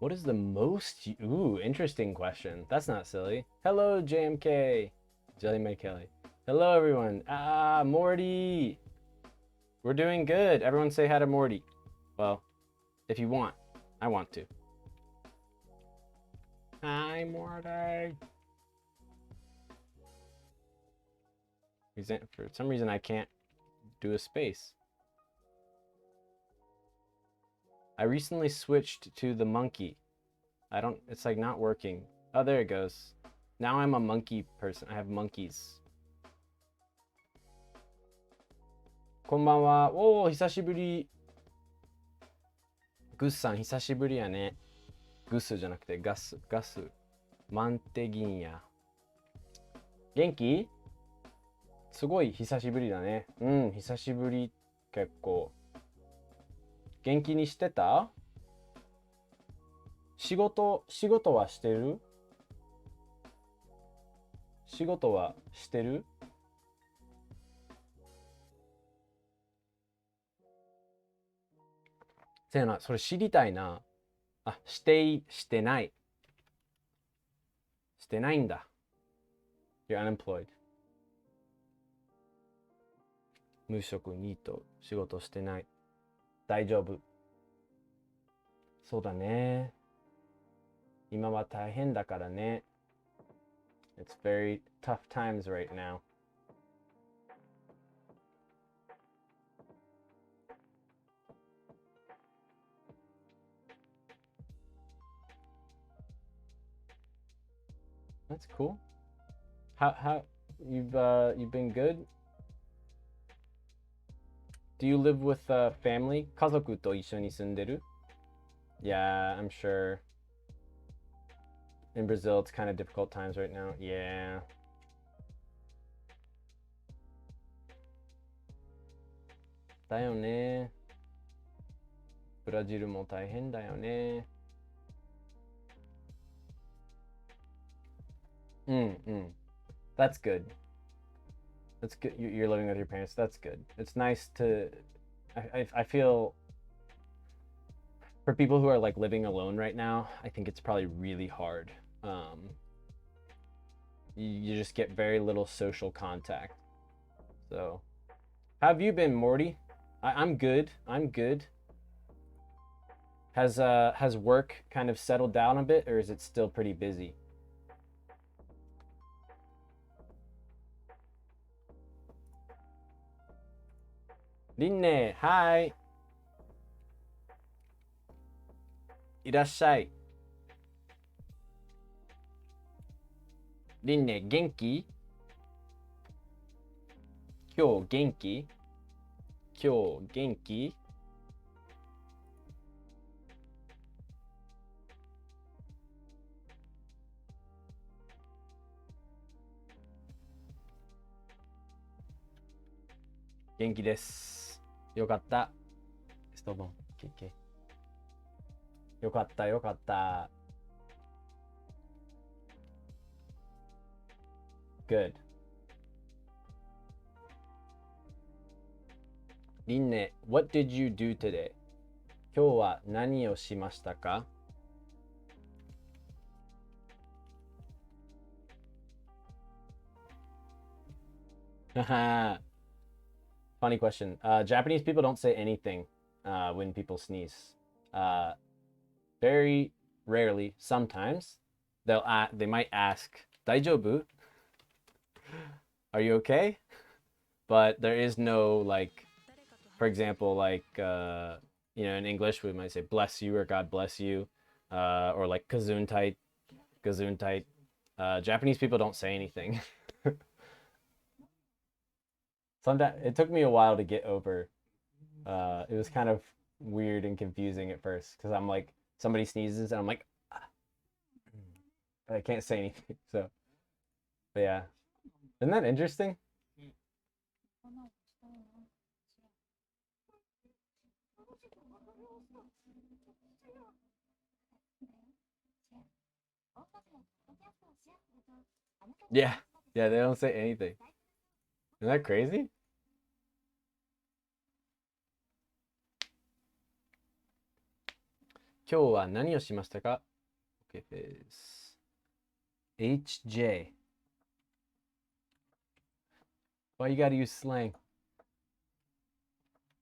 What is the most, ooh, interesting question. That's not silly. Hello, JMK. Jelly May Kelly. Hello, everyone. Ah, Morty. We're doing good. Everyone say hi to Morty. Well, if you want. I want to. Hi, Morty. For some reason, I can't do a space. I recently switched to the monkey. It's like not working. Oh, there it goes. Now I'm a monkey person. I have monkeys. こんばんは。おー、久しぶり。グッさん、久しぶりやね。グスじゃなくてガス。マンテギンや。元気？すごい久しぶりだね。うん、久しぶり。結構。元気にしてた？仕事はしてる？仕事はしてる？せやな、それ知りたいな。あ、してない。してないんだ。You're unemployed. 無職ニート。仕事してない。大丈夫。そうだね。今は大変だからね。It's very tough times right now. 'That's cool. How you've been good? Do you live with family? 家族と一緒に住んでる? Yeah, I'm sure. In Brazil, it's kind of difficult times right now. Yeah. だよね。ブラジルも大変だよね。That's good. That's good. You're living with your parents. That's good. It's nice to. I feel for people who are like living alone right now, I think it's probably really hard. You just get very little social contact. So, how have you been, Morty? I'm good. I'm good. Has work kind of settled down a bit, or is it still pretty busy? Rinne, hi. いらっしゃい。リンネ、元気？今日元気？今日元気？元気です。よかった。ストボン、KK。よかった、よかった。Good. リンネ、What did you do today? 今日は何をしましたか? Funny question. Japanese people don't say anything when people sneeze. Very rarely, sometimes, they might ask, 大丈夫? Are you okay? But there is no like, for example, like in English we might say bless you or God bless you, or like gesundheit. Japanese people don't say anything. Sometimes it took me a while to get over. It was kind of weird and confusing at first because I'm like, somebody sneezes and I'm like, I can't say anything. So, but yeah, isn't that interesting? Yeah, they don't say anything. Isn't that crazy?今日は何をしましたか? Okay, face. HJ. Why you gotta use slang?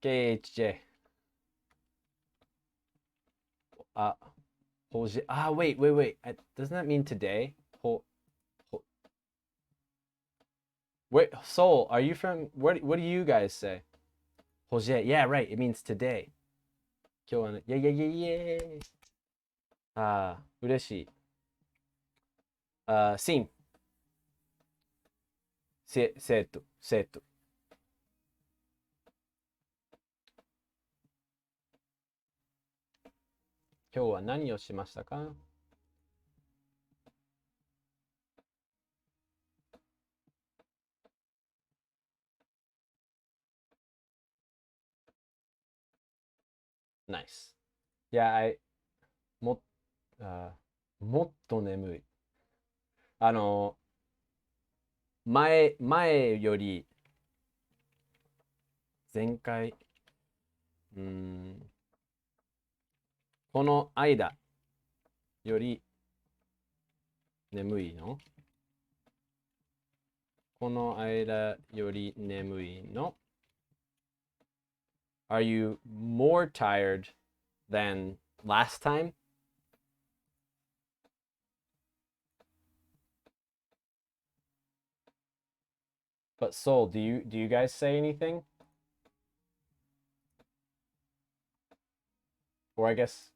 KHJ. Wait. Doesn't that mean today? Wait, Seoul, are you from, what do you guys say? Hoje, yeah, right, it means today. 今日はね、イェイイェイイェイイェイ。ああ、嬉しい。sim. 生徒。今日は何をしましたか？Nice. Yeah, も、もっと眠い。あの、前より、前回、この間より眠いの？この間より眠いの？ Are you more tired than last time? But Soul, do you guys say anything? Or I guess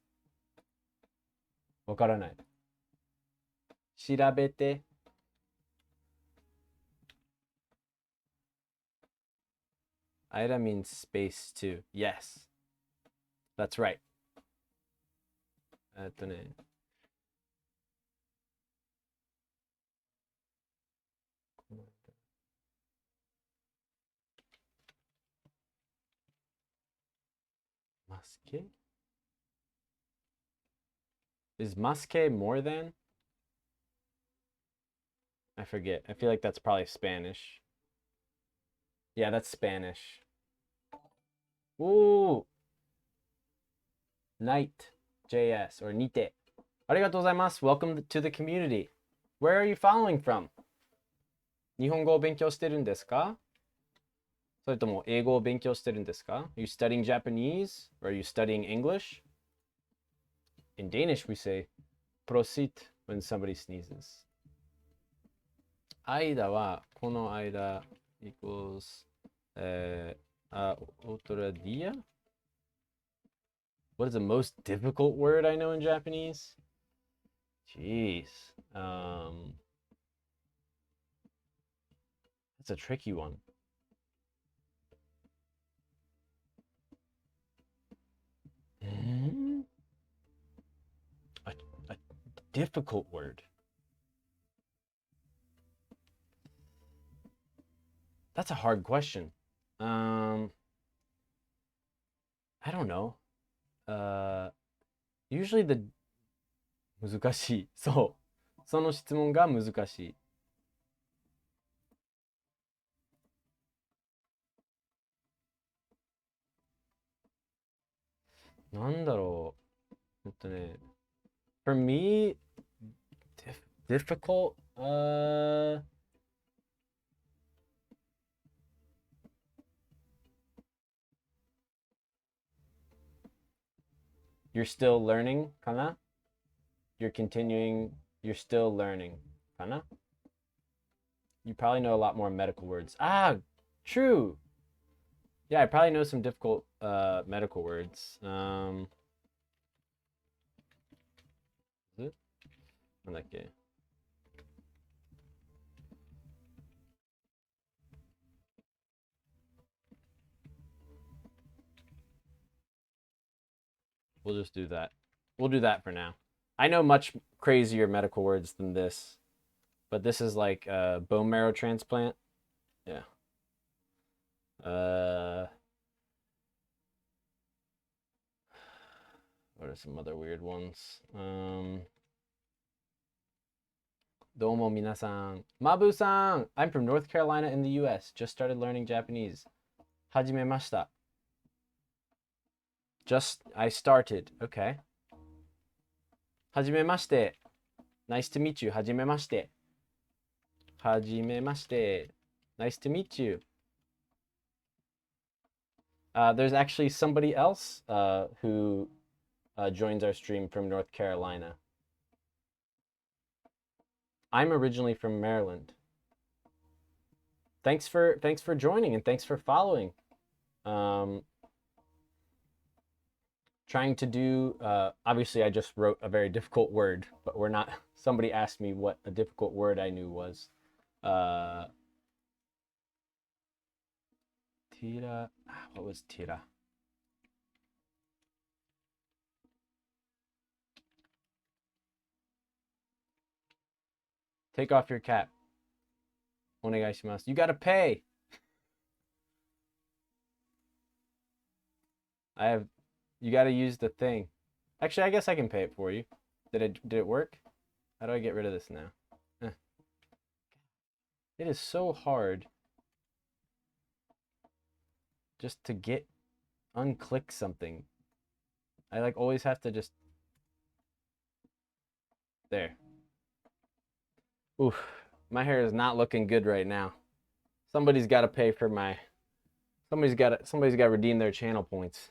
わからない。調べて。Ida means space too. Yes. That's right. ね。Maske? Is maske more than? I forget. I feel like that's probably Spanish. Yeah, that's Spanish. Ooh. Night JS or Nite. ありがとうございます。Welcome to the community. Where are you following from? 日本語を勉強してるんですか？それとも英語を勉強してるんですか？ Are you studying Japanese? Or are you studying English? In Danish we say prosit when somebody sneezes. 間はこの間 equals otro día? What is the most difficult word I know in Japanese? Jeez. That's a tricky one. A difficult word. That's a hard question. I don't know. Usually the 難しい。そう。その質問が難しい。なんだろう。For me, difficult. You're still learning, かな? You're continuing, you're still learning, かな? You probably know a lot more medical words. Ah, true. Yeah, I probably know some difficult medical words. Is it? なんだっけ? We'll just do that. We'll do that for now. I know much crazier medical words than this, but this is like bone marrow transplant. Yeah. What are some other weird ones? どうも皆さん。Mabu san! I'm from North Carolina in the US. Just started learning Japanese. 始めました。I started. Okay. はじめまして。Nice to meet you. はじめまして。はじめまして。Nice to meet you. There's actually somebody else who joins our stream from North Carolina. I'm originally from Maryland. Thanks for joining and thanks for following. trying to do, obviously I just wrote a very difficult word, but we're not, somebody asked me what a difficult word I knew was. Tira, what was tira? Take off your cap. Onegaishimasu. You gotta pay. You gotta use the thing. Actually, I guess I can pay it for you. Did it work? How do I get rid of this now? It is so hard just to unclick something. I like always have to just, there. Oof, my hair is not looking good right now. Somebody's got to pay for somebody's got to redeem their channel points.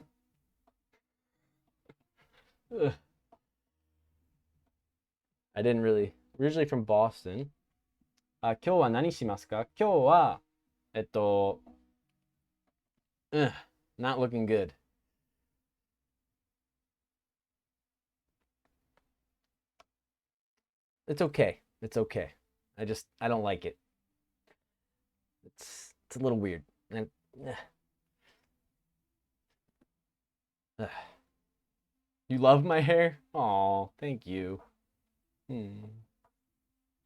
Ugh. I didn't really, originally from Boston. 今日は何しますか？今日はnot looking good. It's okay. It's okay. I don't like it. It's a little weird. And you love my hair? Aw, thank you.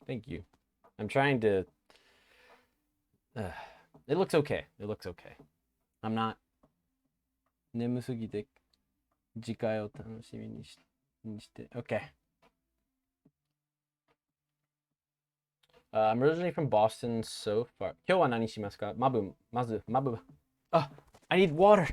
Thank you. I'm trying to. It looks okay. It looks okay. I'm not. 眠すぎて次回を楽しみにして。Okay. I'm originally from Boston so far. 今日は何しますか？まず、I need water.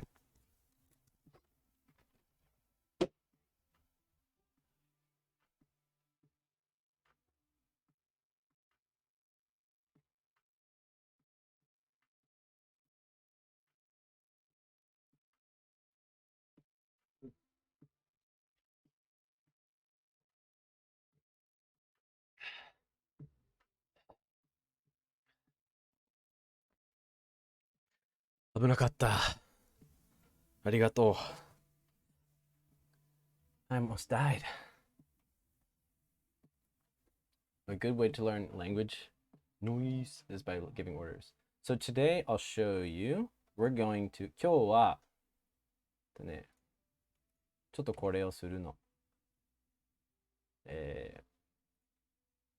I almost died. A good way to learn language noise is by giving orders. So today I'll show you. We're going to 今日はちょっとこれをするの。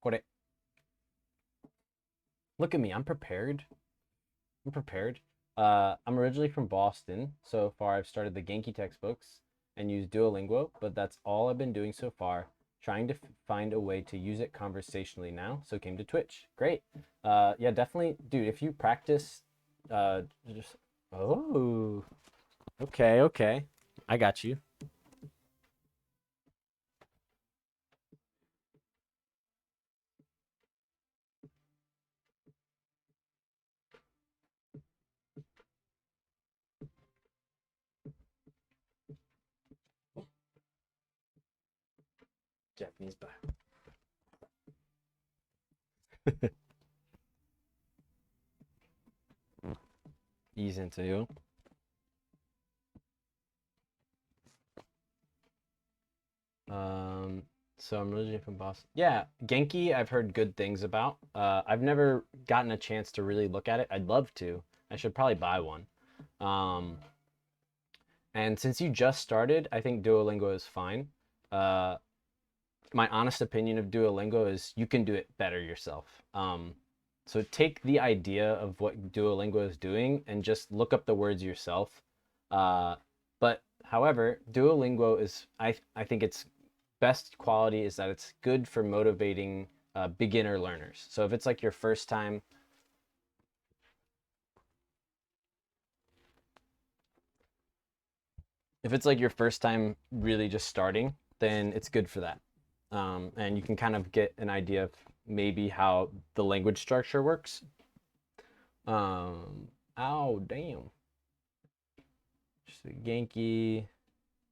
これ。Look at me. I'm prepared. I'm originally from Boston. So far, I've started the Genki textbooks and used Duolingo, but that's all I've been doing so far. Trying to find a way to use it conversationally now. So came to Twitch. Great. Yeah, definitely, dude. If you practice, just okay. I got you. Japanese Bible. いい先生よ。So I'm originally from Boston. Yeah, Genki I've heard good things about. I've never gotten a chance to really look at it. I'd love to. I should probably buy one. And since you just started, I think Duolingo is fine. My honest opinion of Duolingo is you can do it better yourself. So take the idea of what Duolingo is doing and just look up the words yourself. But however, Duolingo is, I think its best quality is that it's good for motivating beginner learners. So if it's like your first time, really just starting, then it's good for that. And you can kind of get an idea of maybe how the language structure works. Ow, damn. Just a Genki.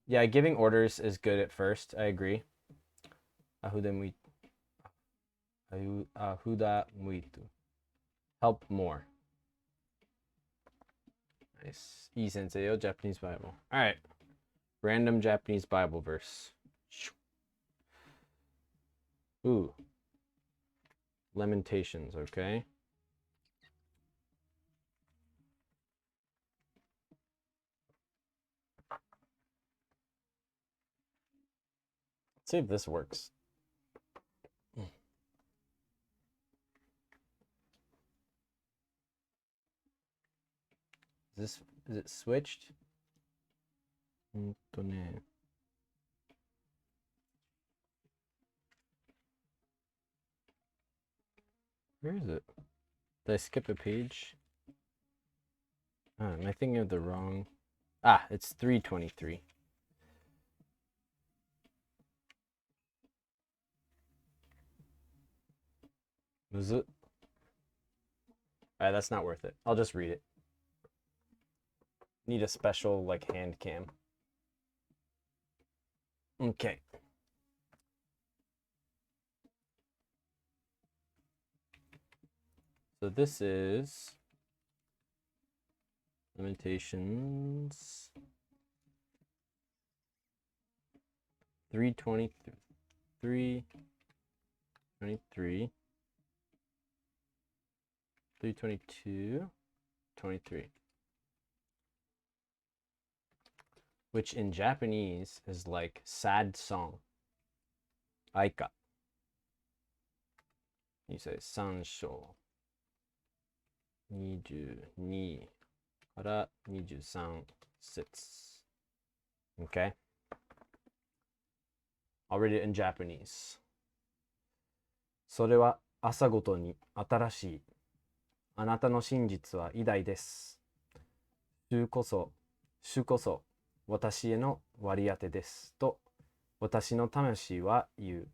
Yeah, giving orders is good at first. I agree. Ahuda muitu. Help more. Nice. Ii sensei yo, Japanese Bible. All right. Random Japanese Bible verse. Ooh. Lamentations, okay. Let's see if this works. Is it switched? Where is it? Did I skip a page? Am I thinking of the wrong? Ah, it's 323. Was it? Alright, that's not worth it. I'll just read it. Need a special, like, hand cam. Okay. So this is Lamentations 323, 322, 23. Which in Japanese is like sad song. Aika. You say sansho. 22から23節. Okay? I'll read it in Japanese. それは朝ごとに新しい。あなたの真実は偉大です。主こそ私への割り当てです。と私の魂は言う。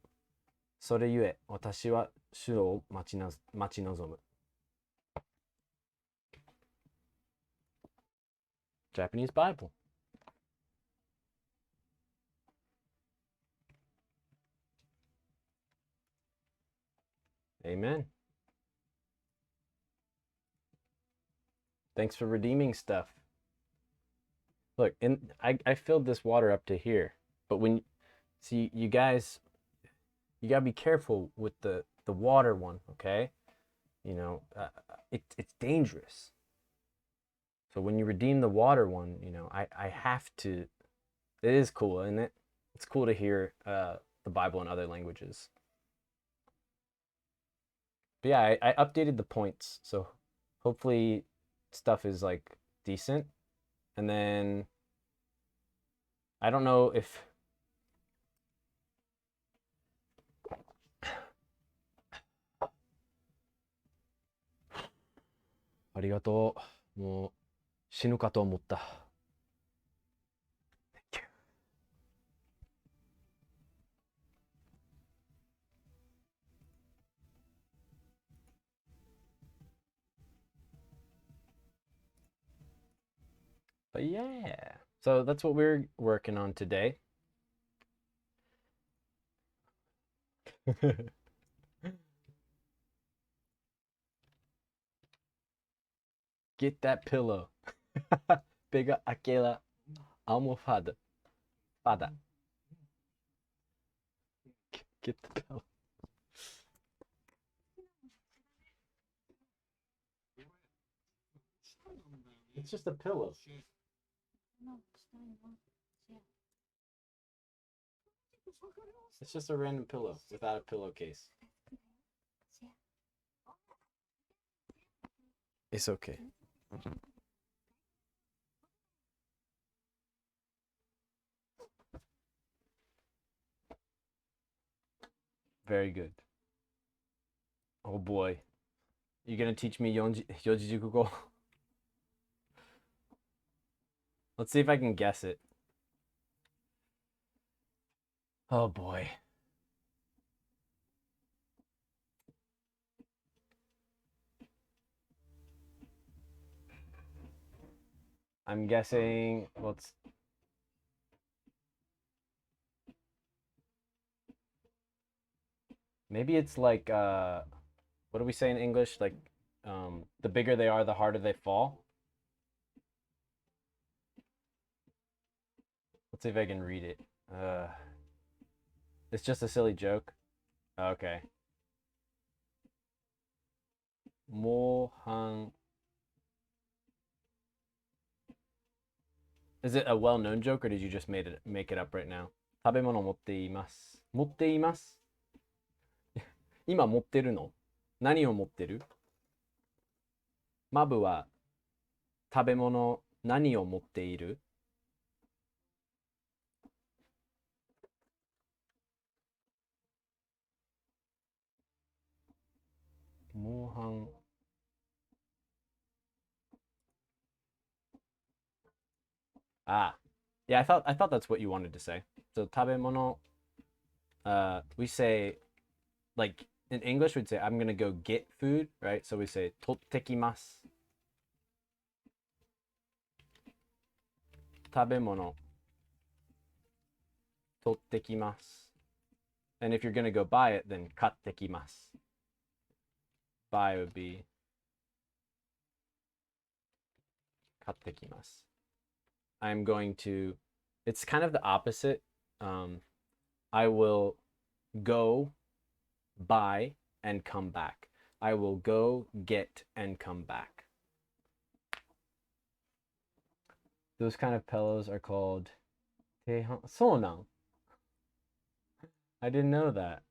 それゆえ私は主を待ち望む。Japanese Bible. Amen. Thanks for redeeming stuff. Look, I filled this water up to here, but when see you guys, you gotta be careful with the water one, okay? You know, it's dangerous. So when you redeem the water one, you know, I have to. It is cool, isn't it? It's cool to hear the Bible in other languages. But yeah, I updated the points, so hopefully stuff is like decent. And then I don't know if arigato. もう死ぬかと思った。Thank you. But yeah, so that's what we're working on today. Get that pillow. Pega aquela almofada. Fada. Get the pillow. It's just a pillow. It's just a random pillow without a pillowcase. It's okay. Very good. Oh boy. You gonna teach me Yojijikugo? Let's see if I can guess it. Oh boy. I'm guessing, maybe it's like, what do we say in English? Like, the bigger they are, the harder they fall. Let's see if I can read it. It's just a silly joke. Okay. Mohan. Is it a well-known joke or did you just make it up right now? 食べ物持っています。持っています。今持ってるの？何を持ってる？マブは食べ物何を持っている？モハン。Ah, yeah, I thought that's what you wanted to say. So 食べ物, we say, like in English we'd say I'm gonna go get food, right? So we say 取ってきます。食べ物取ってきます。And if you're gonna go buy it, then 買ってきます。Buy would be 買ってきます。I'm going to, it's kind of the opposite. I will go, buy, and come back. I will go, get, and come back. Those kind of pillows are called teihan. Sonan. I didn't know that.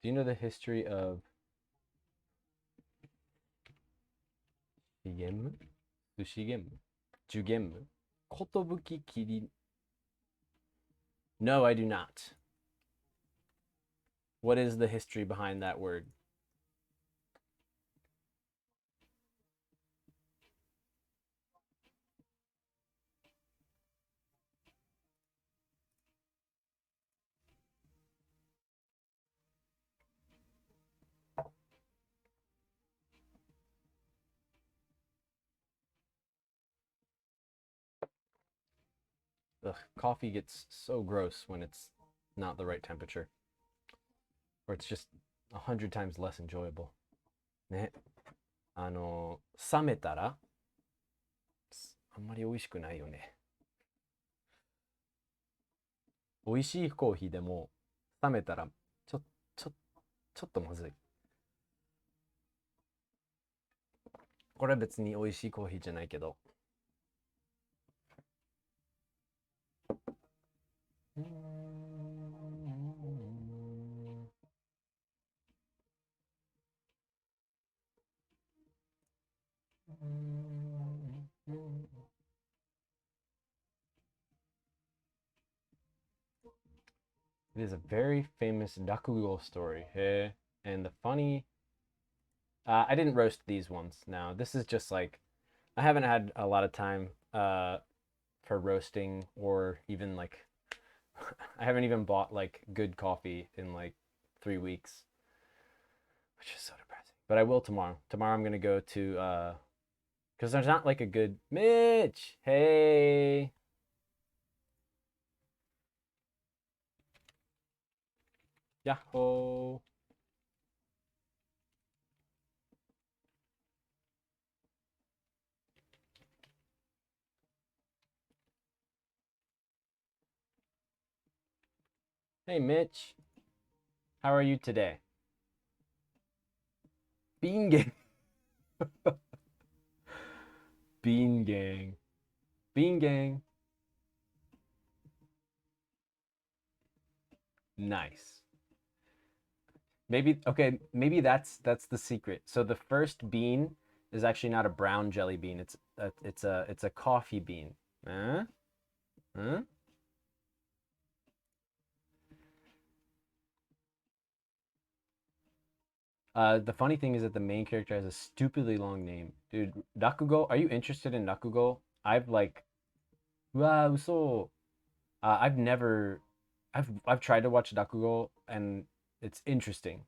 Do you know the history of Shigemu? Sushigemu? Jugemu? Kotobuki kiri? No, I do not. What is the history behind that word? Ugh, coffee gets so gross when it's not the right temperature. Or it's just 100 times less enjoyable. ね。冷めたらあんまり美味しくないよね。美味しいコーヒーでも冷めたらちょっとまずい。これは別に美味しいコーヒーじゃないけど。It is a very famous rakugo story. And the funny, I didn't roast these ones. Now this is just like, I haven't had a lot of time for roasting or even like, I haven't even bought like good coffee in like 3 weeks, which is so depressing. But I will tomorrow. Tomorrow I'm gonna go to because there's not like a good Mitch. Hey. Yahoo. Hey Mitch. How are you today? Bean Gang. Bean Gang. Bean Gang. Nice. Maybe okay, maybe that's the secret. So the first bean is actually not a brown jelly bean. It's a coffee bean. Huh? Huh? The funny thing is that the main character has a stupidly long name. Dude, Rakugo, are you interested in Rakugo? I've like, wow, so I've never, I've tried to watch Rakugo and it's interesting.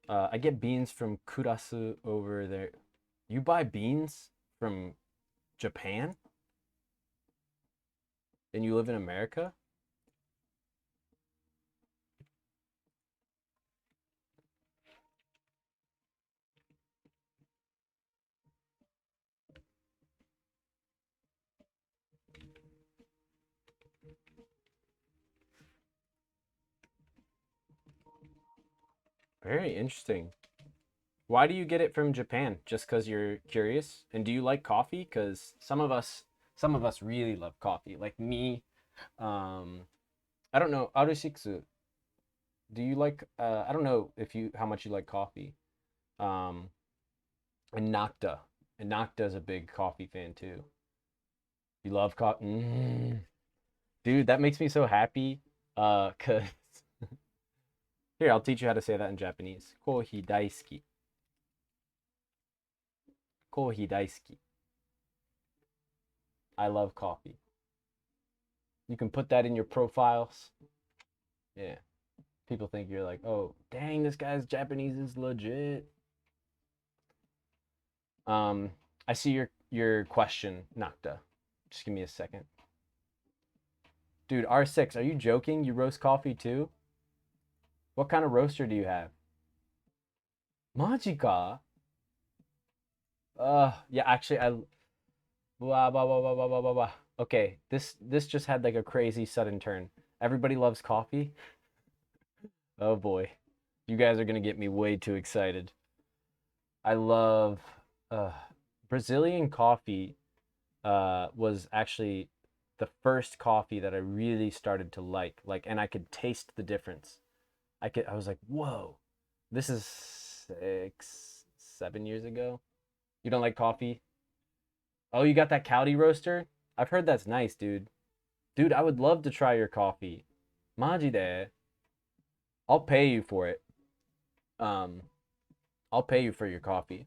I get beans from Kurasu over there. You buy beans from Japan? And you live in America? Very interesting. Why do you get it from Japan? Just because you're curious? And do you like coffee? Because some of us really love coffee. Like me, I don't know. R6, do you like? I don't know if you how much you like coffee. Um, and Nocta is a big coffee fan too. You love coffee, dude. That makes me so happy. Cause here I'll teach you how to say that in Japanese. コーヒー大好き。コーヒー大好き。I love coffee. You can put that in your profiles. Yeah. People think you're like, oh, dang, this guy's Japanese is legit. I see your question, Nocta. Just give me a second. Dude, R6, are you joking? You roast coffee too? What kind of roaster do you have? Majika? Yeah, actually, blah, blah, blah, blah, blah, blah, blah, blah. Okay, this just had like a crazy sudden turn. Everybody loves coffee. Oh boy. You guys are gonna get me way too excited. I love Brazilian coffee was actually the first coffee that I really started to like, and I could taste the difference. I was like, whoa, this is 7 years ago. You don't like coffee? Oh, you got that Cowdy roaster? I've heard that's nice, dude. Dude, I would love to try your coffee. Maji de. I'll pay you for it. Um, I'll pay you for your coffee.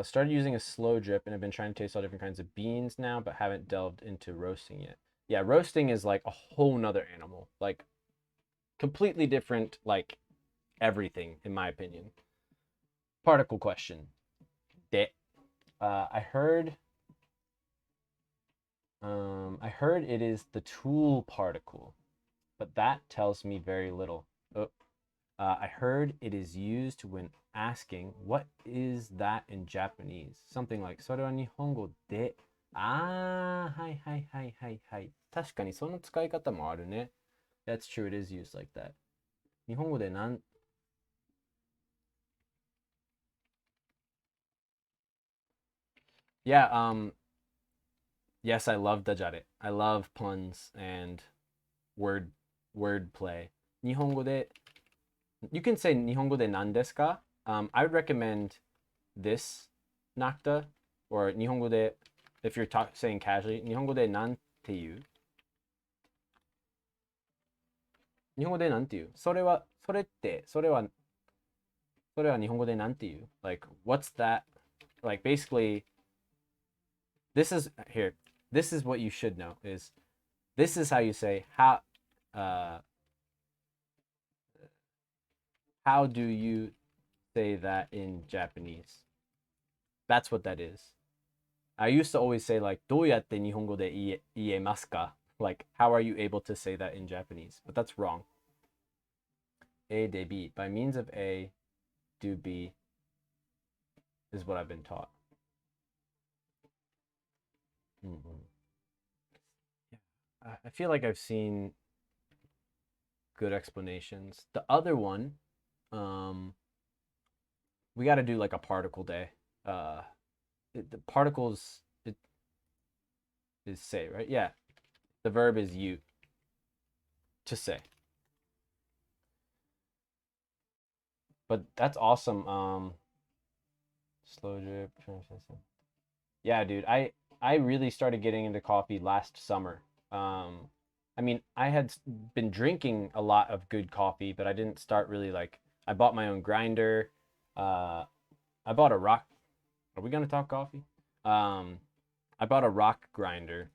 Started using a slow drip and have been trying to taste all different kinds of beans now, but haven't delved into roasting yet. Yeah, roasting is like a whole nother animal. Like completely different, like everything, in my opinion. Particle question. De. I heard it is the tool particle, but that tells me very little. Oh, I heard it is used when asking what is that in Japanese. Something like それは日本語で。はいはいはいはいはい。確かにその使い方もあるね。That's true, it is used like that. 日本語でなん Yeah, yes, I love dajare. I love puns and word play. 日本語で You can say 日本語で何ですか? I would recommend this Nocta or 日本語で if you're saying casually 日本語でなんていう日本語でなんていうそれってそれは日本語でなんていう like what's that like basically this is here this is what you should know is this is how you say uh how do you say that in Japanese? That's what that is. I used to always say like どうやって日本語で言えますか? Like how are you able to say that in Japanese? But that's wrong. A de B. By means of A, do B is what I've been taught. Mm-hmm. Yeah. I feel like I've seen good explanations. The other one, we got to do like a particle day. The particles it is say, right? Yeah. The verb is you. To say. But that's awesome. Slow drip. Yeah, dude. I really started getting into coffee last summer. I mean, I had been drinking a lot of good coffee, but I didn't start really like. I bought my own grinder. I bought a rock. Are we gonna talk coffee? I bought a rock grinder.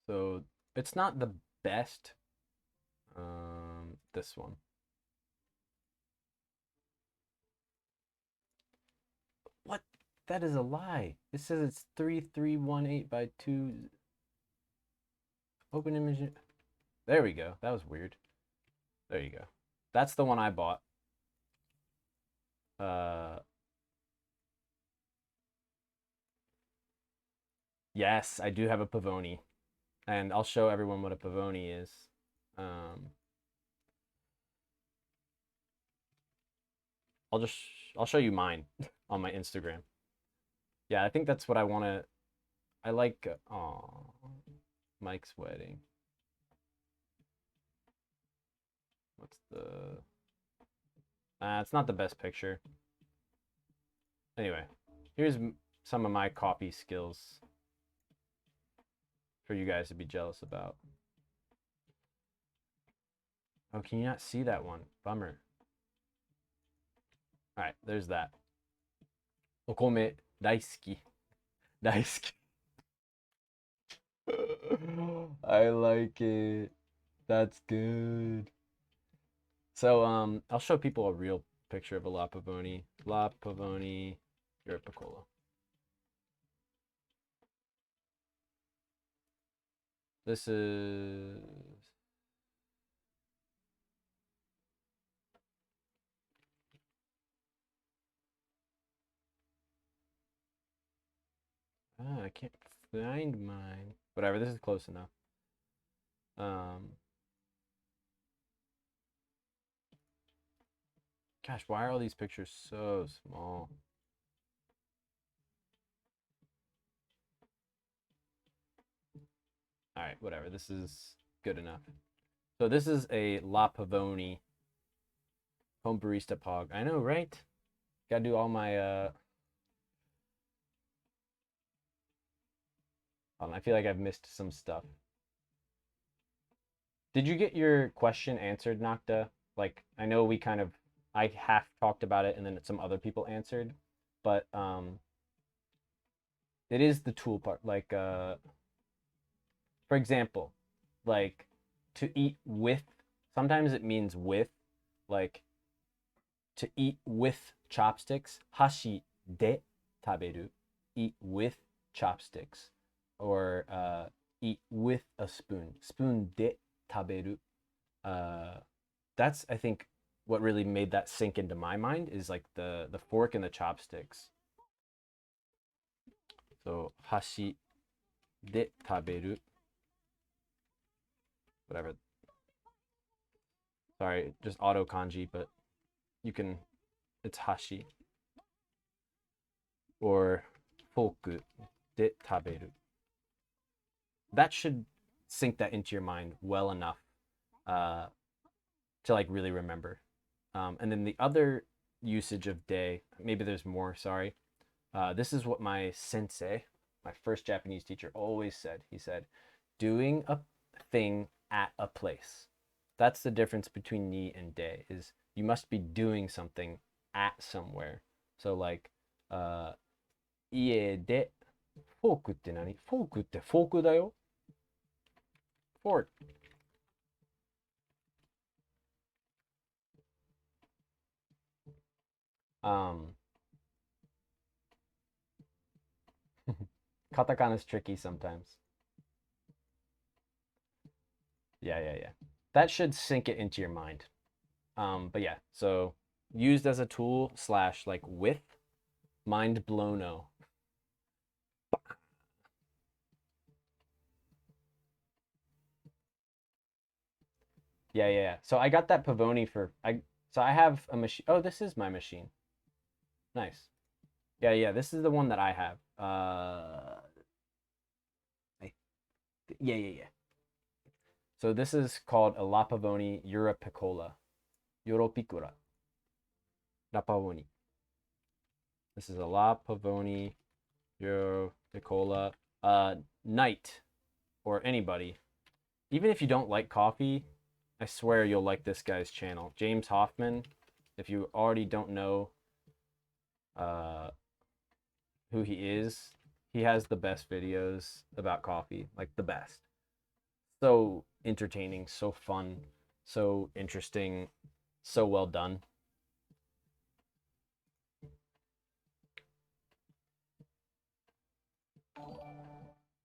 So it's not the best. This one. What? That is a lie. It says it's 3318 by 2. Open image. There we go. That was weird. There you go. That's the one I bought. Yes, I do have a Pavoni. And I'll show everyone what a Pavoni is. I'll show you mine on my Instagram. Yeah, I think that's what I want to. I like. Mike's wedding. What's the? It's not the best picture. Anyway, here's some of my copy skills for you guys to be jealous about. Oh, can you not see that one? Bummer. All right, there's that. Okome daisuki. Daisuki. I like it. That's good. So I'll show people a real picture of a La Pavoni. La Pavoni Europicola. This is I can't find mine. Whatever, this is close enough. Gosh, why are all these pictures so small? All right, whatever. This is good enough. So this is a La Pavoni home barista pog. I know, right? Gotta do all my I feel like I've missed some stuff. Did you get your question answered, Nocta? Like, I know I half talked about it and then some other people answered, but it is the tool part. Like, for example, like to eat with, sometimes it means with, like to eat with chopsticks. Hashi de taberu, eat with chopsticks, or eat with a spoon. Spoon de taberu. That's, I think, what really made that sink into my mind is like the fork and the chopsticks. So hashi de taberu. Whatever. Sorry, just auto kanji, but you can. It's hashi or forku de taberu. That should sink that into your mind well enough to like really remember. And then the other usage of de, maybe there's more, sorry. This is what my sensei, my first Japanese teacher, always said. He said, doing a thing at a place. That's the difference between ni and de, is you must be doing something at somewhere. So like, ie de, フォークって何？フォークってフォークだよ。Fork. Katakana is tricky sometimes. Yeah. That should sink it into your mind. But yeah, so used as a tool / like with, mind blowno. Yeah. So I got that Pavoni so I have a machine. Oh, this is my machine. Nice. Yeah. This is the one that I have. Yeah. So this is called a La Pavoni Europiccola. Europiccola. La Pavoni. This is a La Pavoni Europiccola. Knight or anybody, even if you don't like coffee, I swear you'll like this guy's channel. James Hoffman. If you already don't know who he is, he has the best videos about coffee, like the best. So entertaining, so fun, so interesting, so well done.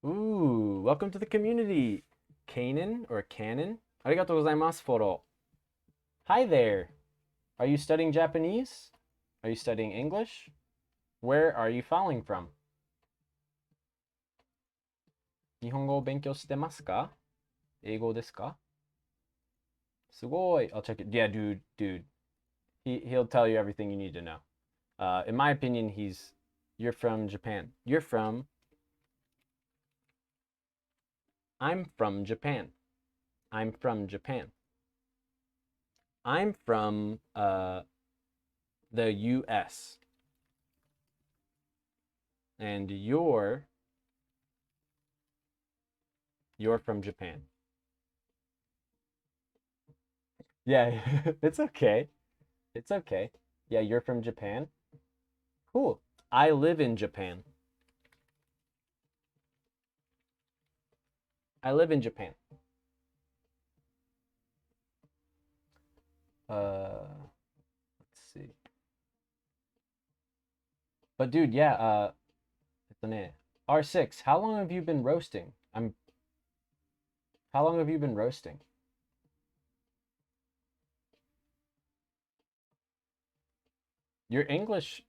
Ooh, welcome to the community. Kanan or Canon. ありがとうございます、フォロー。Hi there. Are you studying Japanese? Are you studying English? Where are you filing from? 日本語を勉強してますか？英語ですか？すごい。I'll check it. Yeah, dude. He'll tell you everything you need to know. In my opinion, you're from Japan. I'm from Japan. I'm from Japan. I'm from the US. And you're from Japan. Yeah, it's okay. It's okay. Yeah, you're from Japan. Cool. I live in Japan. I live in Japan. Let's see. But dude, yeah, R6, how long have you been roasting? How long have you been roasting? Your English,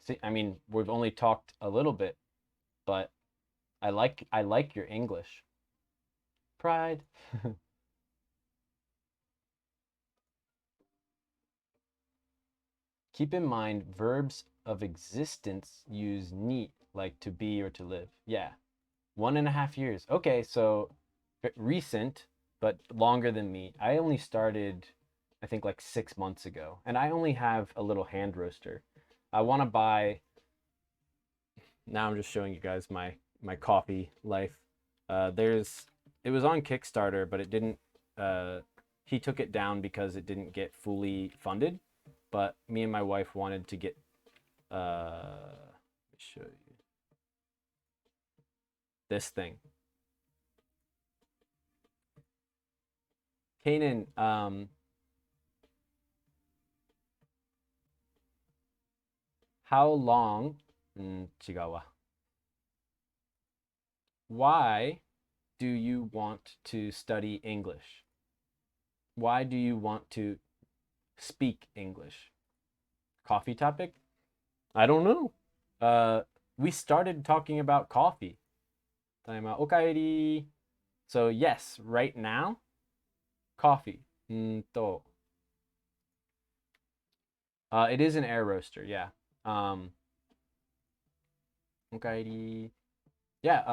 see, I mean, we've only talked a little bit, but I like your English. Pride. Keep in mind, verbs of existence use ni, like to be or to live. Yeah. 1.5 years. Okay, so recent, but longer than me. I only started, I think, like 6 months ago, and I only have a little hand roaster. I want to buy. Now I'm just showing you guys my coffee life. It was on Kickstarter, but it didn't. He took it down because it didn't get fully funded. But me and my wife wanted to get. Let me show you this thing. Kanan, how long? 違うわ. Why do you want to study English? Why do you want to speak English? Coffee topic? I don't know. We started talking about coffee. ただいまおかえり. So yes, right now, coffee. It is an air roaster, yeah. おかえり. Yeah,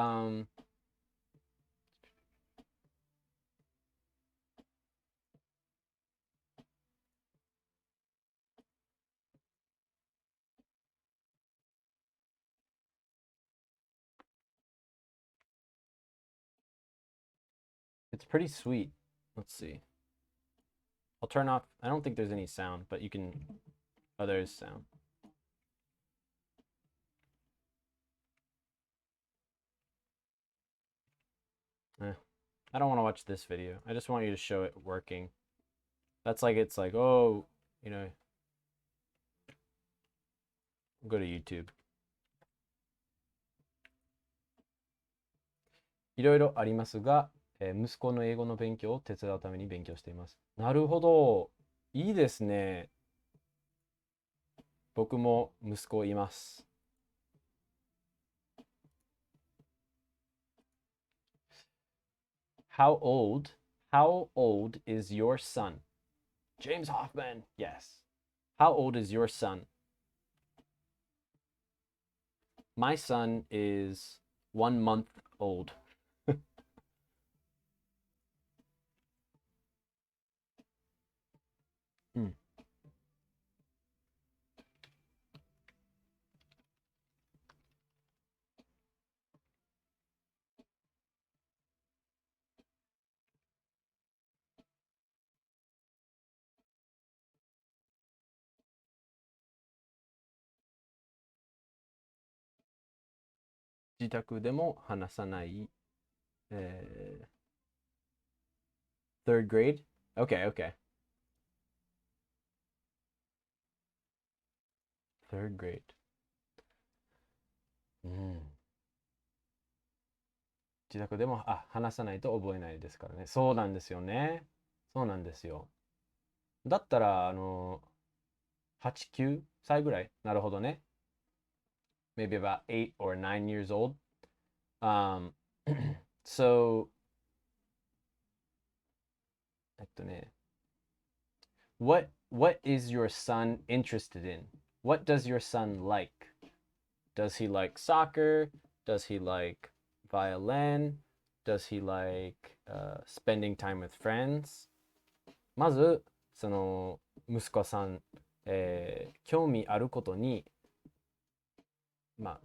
it's pretty sweet. Let's see. I'll turn off. I don't think there's any sound, but you can. Oh, there's sound. I don't want to watch this video. I just want you to show it working. That's like, it's like, oh, you know, go to YouTube. いろいろありますが、息子の英語の勉強を手伝うために勉強しています。なるほど。いいですね。僕も息子います。How old is your son? James Hoffman. Yes. How old is your son? My son is 1 month old. 自宅でも話さない。Third grade? Okay. Third grade. 自宅でも話さないと覚えないですからね。そうなんですよね。そうなんですよ。だったら、8、9歳ぐらい。なるほどね。Maybe about 8 or 9 years old. So, ね。What is your son interested in? What does your son like? Does he like soccer? Does he like violin? Does he like spending time with friends? まず、その息子さん、興味あることに、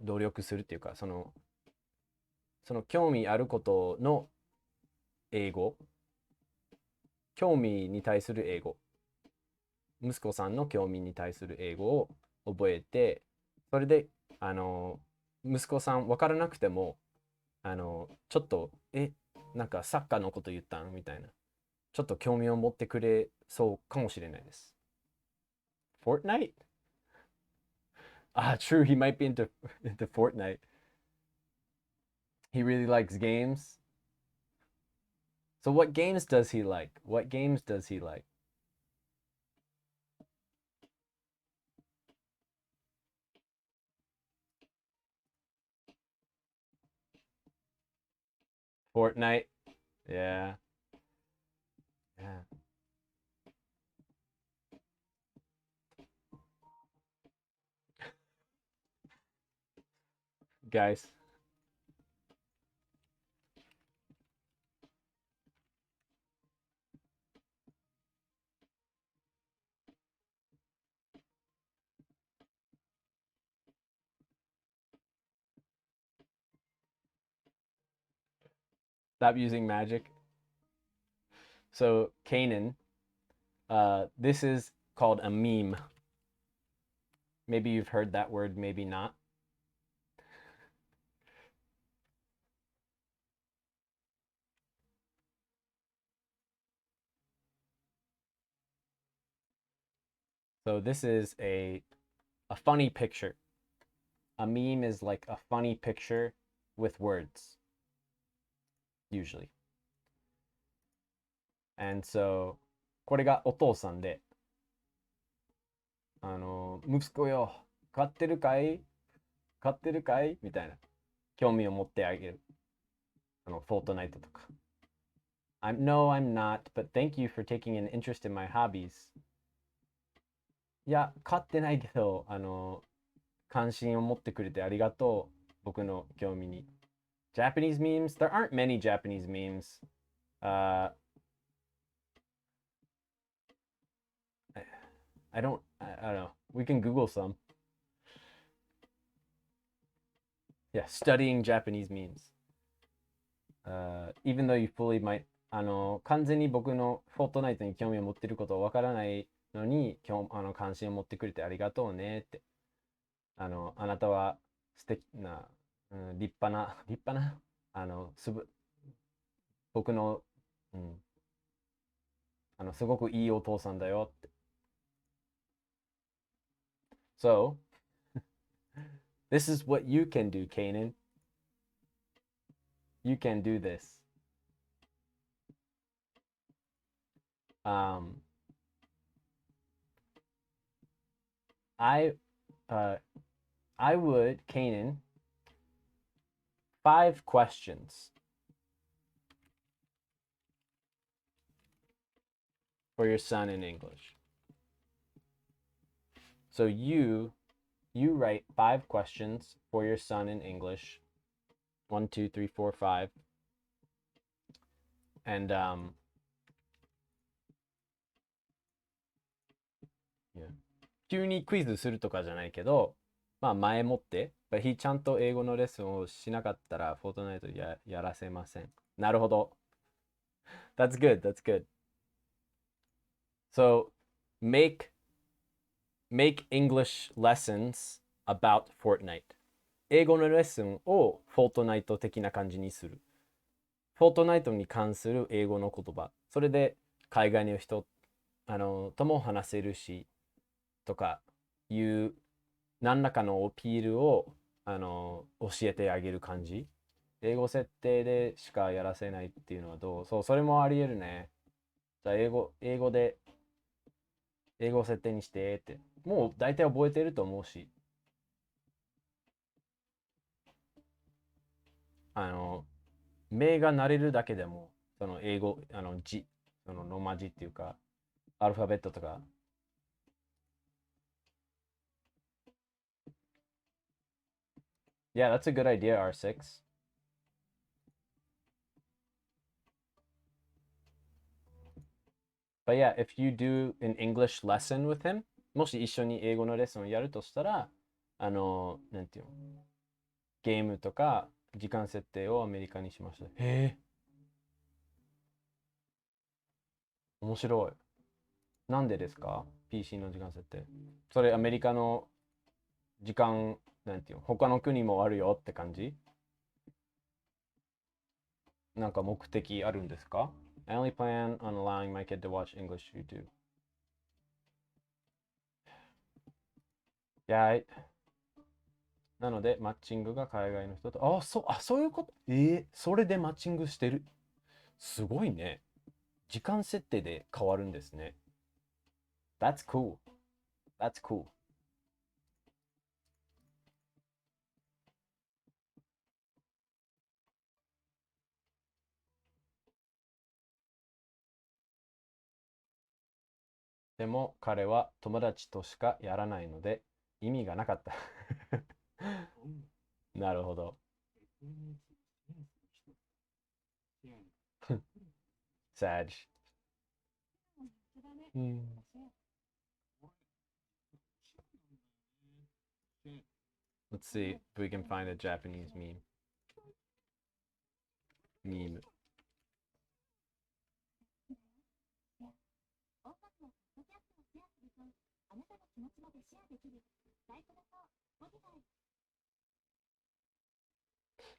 努力するっていうか、その興味あることの英語、興味に対する英語、息子さんの興味に対する英語を覚えて、それで、息子さん分からなくても、ちょっと、なんかサッカーのこと言ったんみたいな。ちょっと興味を持ってくれそうかもしれないです。Fortnite? True, he might be into Fortnite. He really likes games. So what games does he like? What games does he like? Fortnite? Yeah. Yeah. Guys. Stop using magic. So, Kanan, this is called a meme. Maybe you've heard that word, maybe not. So, this is a funny picture. A meme is like a funny picture with words, usually. And so, これがお父さんで、息子よ、買ってるかい買ってるかいみたいな。興味を持ってあげる。フォートナイトとか。No, I'm not, but thank you for taking an interest in my hobbies. いや、買ってないけど、関心を持ってくれてありがとう。僕の興味に。Japanese memes? There aren't many Japanese memes. I don't know. We can Google some. Yeah, studying Japanese memes. Even though you fully might 完全に僕のフォートナイトに興味を持っていることはわからないのに関心を持ってくれてありがとうねってあなたは素敵な、立派な僕の、うん、すごくいいお父さんだよって。So, this is what you can do, Kanan. You can do this. I would, Kanan, 5 questions for your son in English. So you write 5 questions for your son in English. 1, 2, 3, 4, 5. And yeah. 急にクイズするとかじゃないけど、前もって、ちゃんと英語のレッスンをしなかったら、フォートナイトやらせません。なるほど。That's good, that's good. So, make English lessons about Fortnite. 英語のレッスンをフォートナイト的な感じにする。フォートナイトに関する英語の言葉。それで海外の人とも話せるし、とかいう何らかのアピールを教えてあげる感じ。英語設定でしかやらせないっていうのはどう？そう、それもあり得るね。じゃあ英語で、英語設定にしてって。もう大体覚えてると思うし。名が慣れるだけでも、その英語、そのローマ字っていうか、アルファベットとか。Yeah, that's a good idea, R6. But yeah, if you do an English lesson with him, もし一緒に英語のレッスンをやるとしたら、なんていうの、ゲームとか時間設定をアメリカにしました。へえ、面白い。なんでですか？ PC の時間設定。それアメリカの時間、なんていうの、他の国もあるよって感じ？なんか目的あるんですか？ I only plan on allowing my kid to watch English YouTube. Yeah, なので、マッチングが海外の人と、そういうこと。それでマッチングしてる。すごいね。時間設定で変わるんですね。That's cool. That's cool. でも彼は友達としかやらないので意味がなかった。なるほど。Sag. うん。Let's see if we can find a Japanese meme. Meme.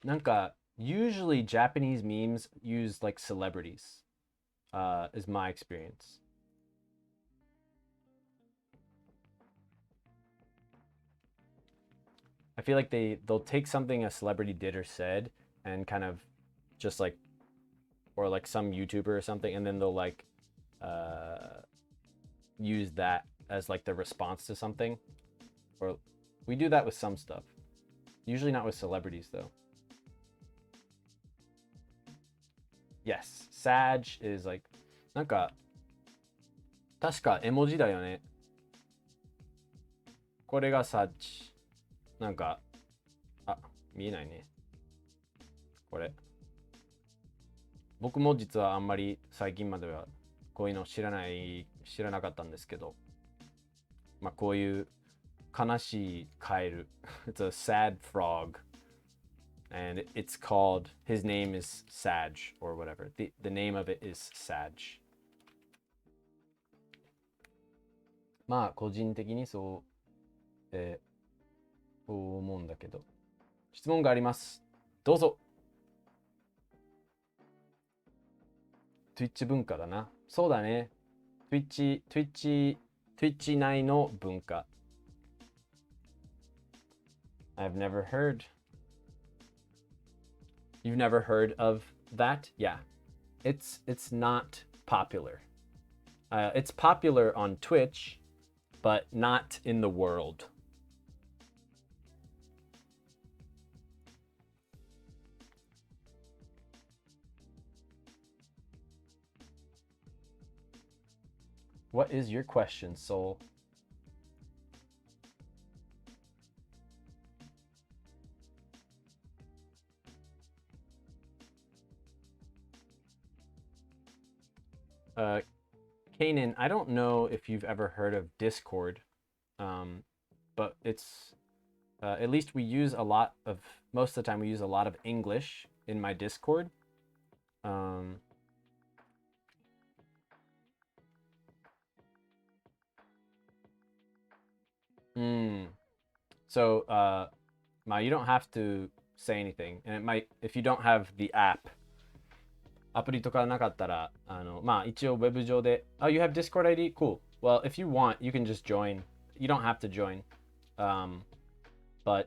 なんか usually Japanese memes use like celebrities, is my experience. I feel like they'll take something a celebrity did or said and kind of just like, or like some YouTuber or something, and then they'll like use that as like the response to something. Or we do that with some stuff. Usually not with celebrities though. Yes, Sag is like なんか確か絵文字だよね。これが Sag。なんか見えないね。これ。僕も実はあんまり最近まではこういうの知らなかったんですけど、まあこういう悲しいカエル。It's a sad frog. And it's called, his name is Sag or whatever. The name of it is Sag. まあ個人的にそう思うんだけど。質問があります。どうぞ。Twitch 文化だな。そうだね。Twitch 内の文化。I've never heard. You've never heard of that? Yeah. It's not popular. It's popular on Twitch, but not in the world. What is your question, Soul? Kanan, I don't know if you've ever heard of Discord, but it's at least most of the time we use a lot of English in my Discord. So you don't have to say anything, and it might, if you don't have the app, アプリとかなかったら、一応ウェブ上で、you have Discord ID? Cool. Well, if you want, you can just join. You don't have to join. But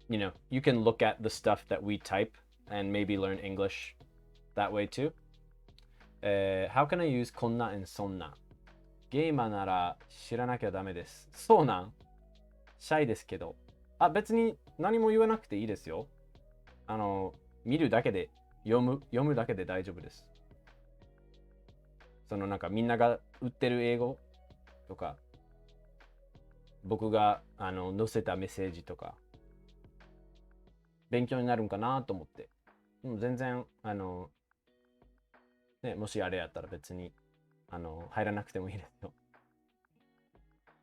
you know, you can look at the stuff that we type and maybe learn English that way too. How can I use こんな and そんなゲーマーなら知らなきゃダメです。そうなんシャイですけど。あ、別に何も言わなくていいですよ。見るだけで、読むだけで大丈夫です。そのなんかみんなが売ってる英語とか、僕が載せたメッセージとか、勉強になるんかなと思って。全然、ね、もしあれやったら別に、入らなくてもいいですよ。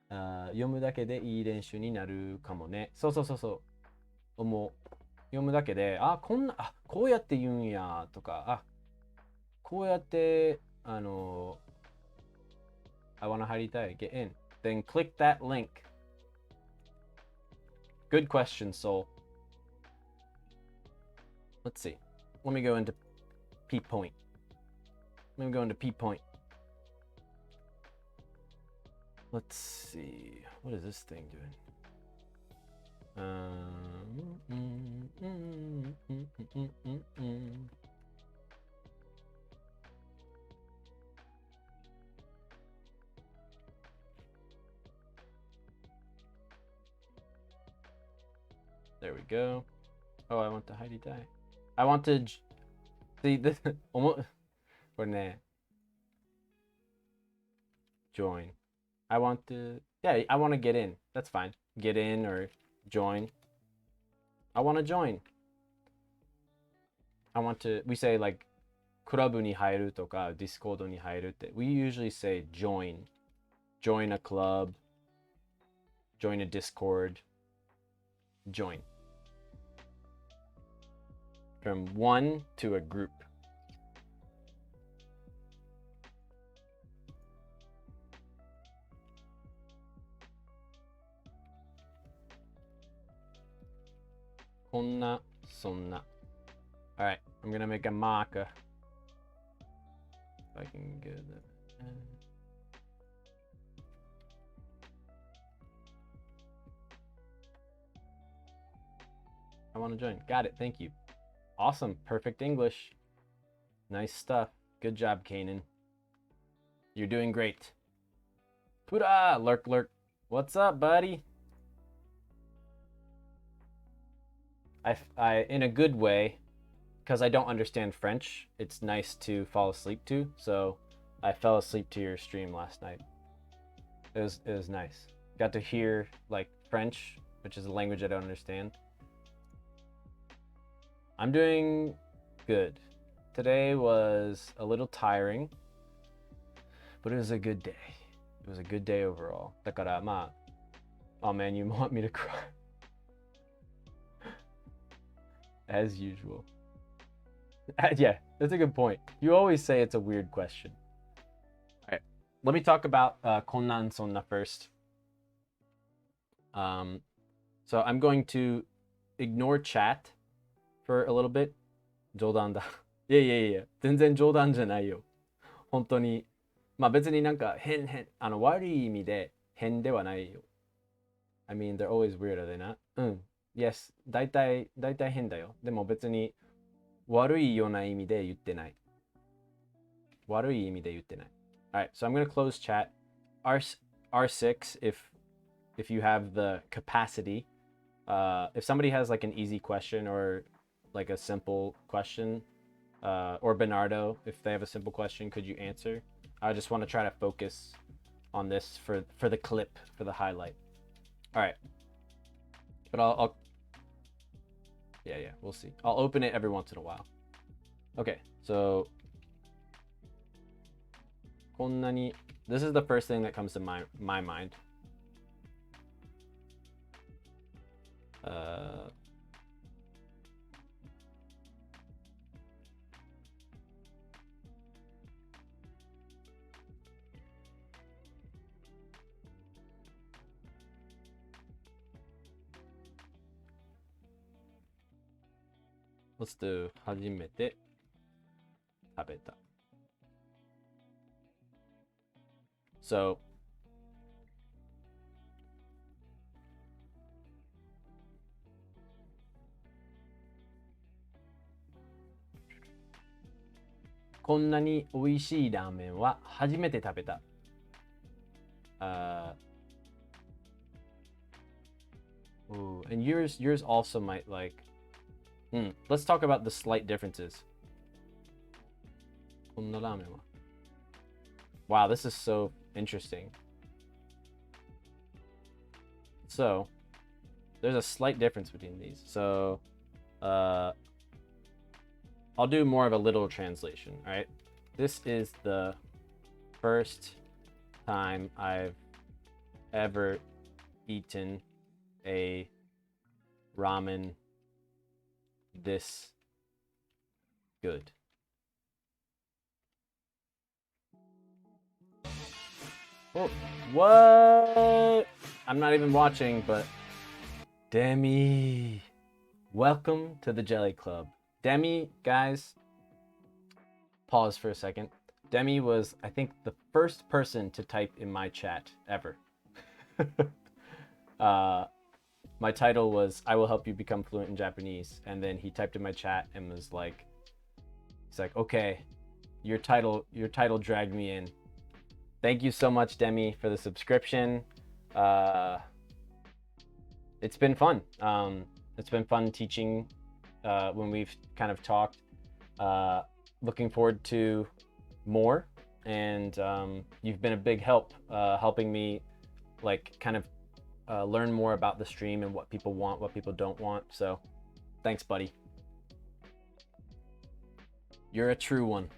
読むだけでいい練習になるかもね。そうそうそうそう。思う。読むだけで、こうやって言うんやとか、こうやって、I wanna 入りたい。Get in. Then click that link. Good question, Soul. Let's see. Let me go into P point. Let me go into P point. Let's see. What is this thing doing? There we go. Oh, I want to Heidi die. I want to see this. Or nah. Join. I want to. Yeah, I want to get in. That's fine. Get in or join. I want to join. I want to. We say like クラブに入るとか Discord に入るって We usually say join. Join a club. Join a Discord. Join. From one to a group. Konna, sonna. All right, I'm gonna make a marker. If I can get it. I want to join. Got it. Thank you. Awesome. Perfect English. Nice stuff. Good job, Kanan. You're doing great. Pura! Lurk, lurk. What's up, buddy? I in a good way, because I don't understand French, it's nice to fall asleep to. So I fell asleep to your stream last night. It was nice. Got to hear like French, which is a language I don't understand. I'm doing good. Today was a little tiring, but it was a good day. It was a good day overall. だからまあ oh man, you want me to cry. As usual. Yeah, that's a good point. You always say it's a weird question. All right, let me talk about こんなんそんな first. So I'm going to ignore chat for a little bit. 冗談だ。いや、全然冗談じゃないよ。本当に。まあ別になんか悪い意味で変ではないよ。I mean, they're always weird, are they not? Yes, 大体変だよ。でも別に悪いような意味で言ってない。悪い意味で言ってない。Alright, so I'm going to close chat. R6 if you have the capacity. If somebody has like an easy question or like a simple question, or Bernardo, if they have a simple question, could you answer? I just want to try to focus on this for the clip, for the highlight. All right. But I'll yeah, we'll see. I'll open it every once in a while. Okay, so こんなに this is the first thing that comes to my mind. Let's do 初めて食べた。So こんなに美味しいラーメンは初めて食べた。Ooh, and yours also might like. Let's talk about the slight differences. こんなラーメンは。Wow, this is so interesting. So, there's a slight difference between these. So, I'll do more of a literal translation, all right? This is the first time I've ever eaten a ramen this good. Oh, what? I'm not even watching, but Demi, welcome to the Jelly Club. Demi, guys, pause for a second. Demi was, I think, the first person to type in my chat ever. My title was, I will help you become fluent in Japanese. And then he typed in my chat and was like, he's like, okay, your title dragged me in. Thank you so much, Demi, for the subscription. It's been fun. It's been fun teaching when we've kind of talked. Looking forward to more. And you've been a big help helping me like kind of learn more about the stream and what people want, what people don't want. So thanks, buddy. You're a true one.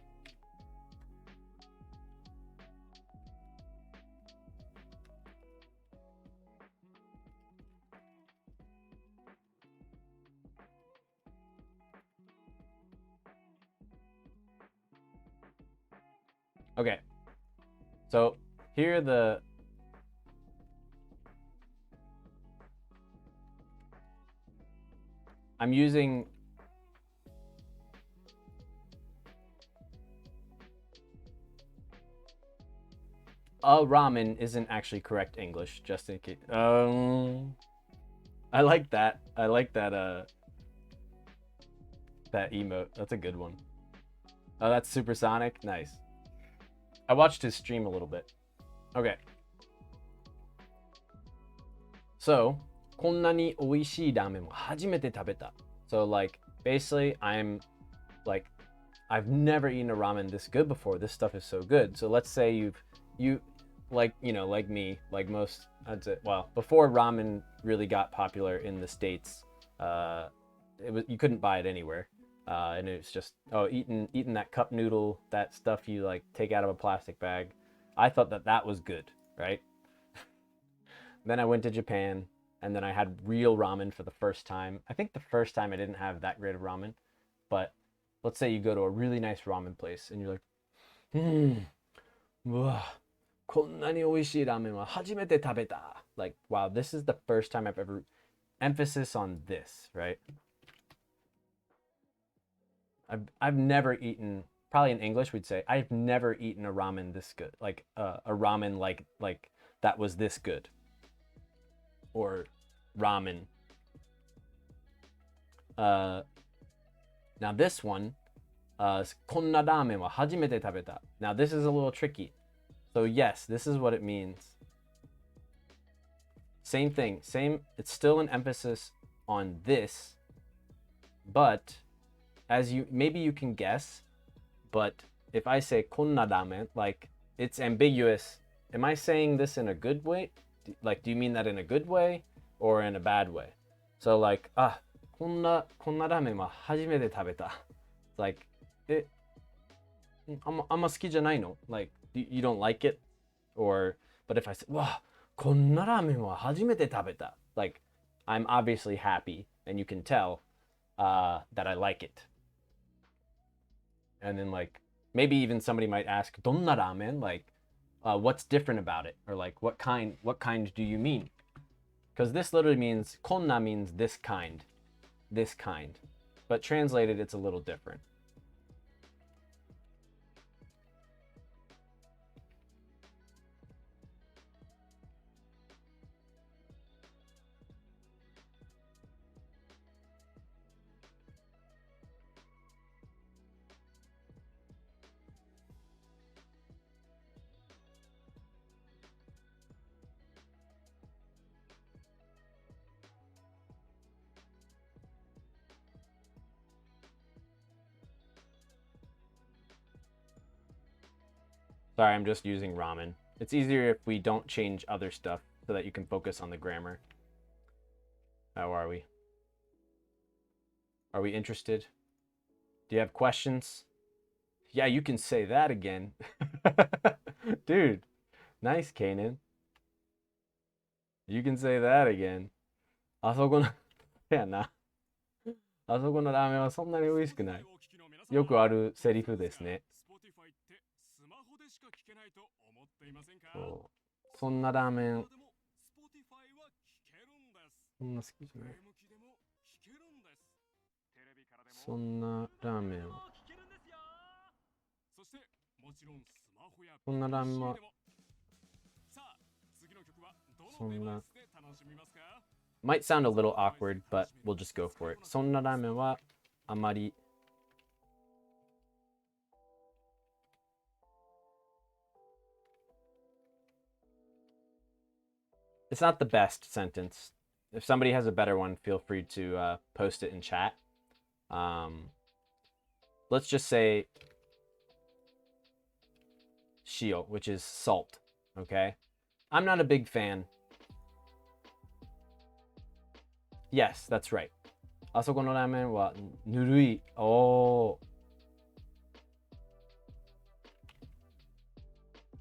Okay, so here are the I'm using a ramen isn't actually correct English, just in case. I like that. I like that that emote. That's a good one. Oh, that's Supersonic. Nice. I watched his stream a little bit. Okay. So, こんなに美味しいラーメンを初めて食べた. So like basically I'm like I've never eaten a ramen this good before. This stuff is so good. So let's say you like, you know, like me, like most, I'd say, well, before ramen really got popular in the States, you couldn't buy it anywhere. And it's just, eating that cup noodle, that stuff you like take out of a plastic bag. I thought that was good, right? Then I went to Japan, and then I had real ramen for the first time. I think the first time I didn't have that great of ramen, but let's say you go to a really nice ramen place, and you're like, こんなに美味しいラーメンは初めて食べた. Like, wow, this is the first time I've ever, emphasis on this, right? I've never eaten, probably in English we'd say, I've never eaten a ramen this good. Like a ramen like that was this good. Or ramen. Now this one, こんなラーメンは初めて食べた. Now this is a little tricky. So yes, this is what it means. Same thing, it's still an emphasis on this, but as maybe you can guess, but if I say こんなラーメン, like it's ambiguous. Am I saying this in a good way? Like, do you mean that in a good way or in a bad way? So like, こんなラーメンは初めて食べた. It's like, あんま好きじゃないの? Like, you don't like it? Or, but if I say, わ、こんなラーメンは初めて食べた. Like, I'm obviously happy, and you can tell that I like it. And then like, maybe even somebody might ask, どんなラーメン? Like, what's different about it? Or like, what kind do you mean? Because this literally means, こんな means this kind. But translated, it's a little different. Sorry, I'm just using ramen. It's easier if we don't change other stuff so that you can focus on the grammar. How are we? Are we interested? Do you have questions? Yeah, you can say that again. Dude, nice, Kanan. You can say that again. あそこの、やな。あそこのラーメンはそんなに美味しくない。よくあるセリフですね。そう。そんなラーメン、そんな好きじゃない。そんなラーメンは。そんなラーメンは。そんな。Might sound a little awkward, but we'll just go for it. そんなラーメンはあまり。It's not the best sentence. If somebody has a better one, feel free to post it in chat. Let's just say shio, which is salt. Okay? I'm not a big fan. Yes, that's right. あそこのラーメンはぬるい。Oh.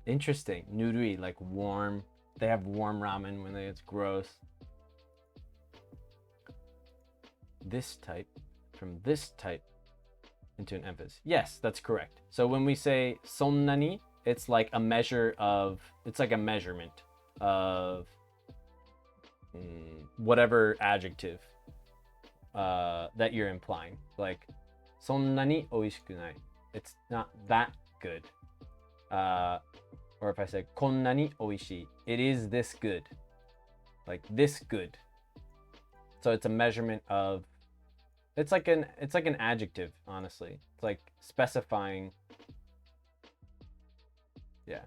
Interesting. ぬるい, like warm. They have warm ramen when it's gross. This type from this type into an emphasis. Yes, that's correct. So when we say そんなに, it's like a measure of, it's like a measurement of whatever adjective that you're implying. Like そんなに美味しくない. It's not that good. Or if I say こんなに美味しい, it is this good. Like this good. So it's a measurement of, it's like an adjective, honestly. It's like specifying. Yeah.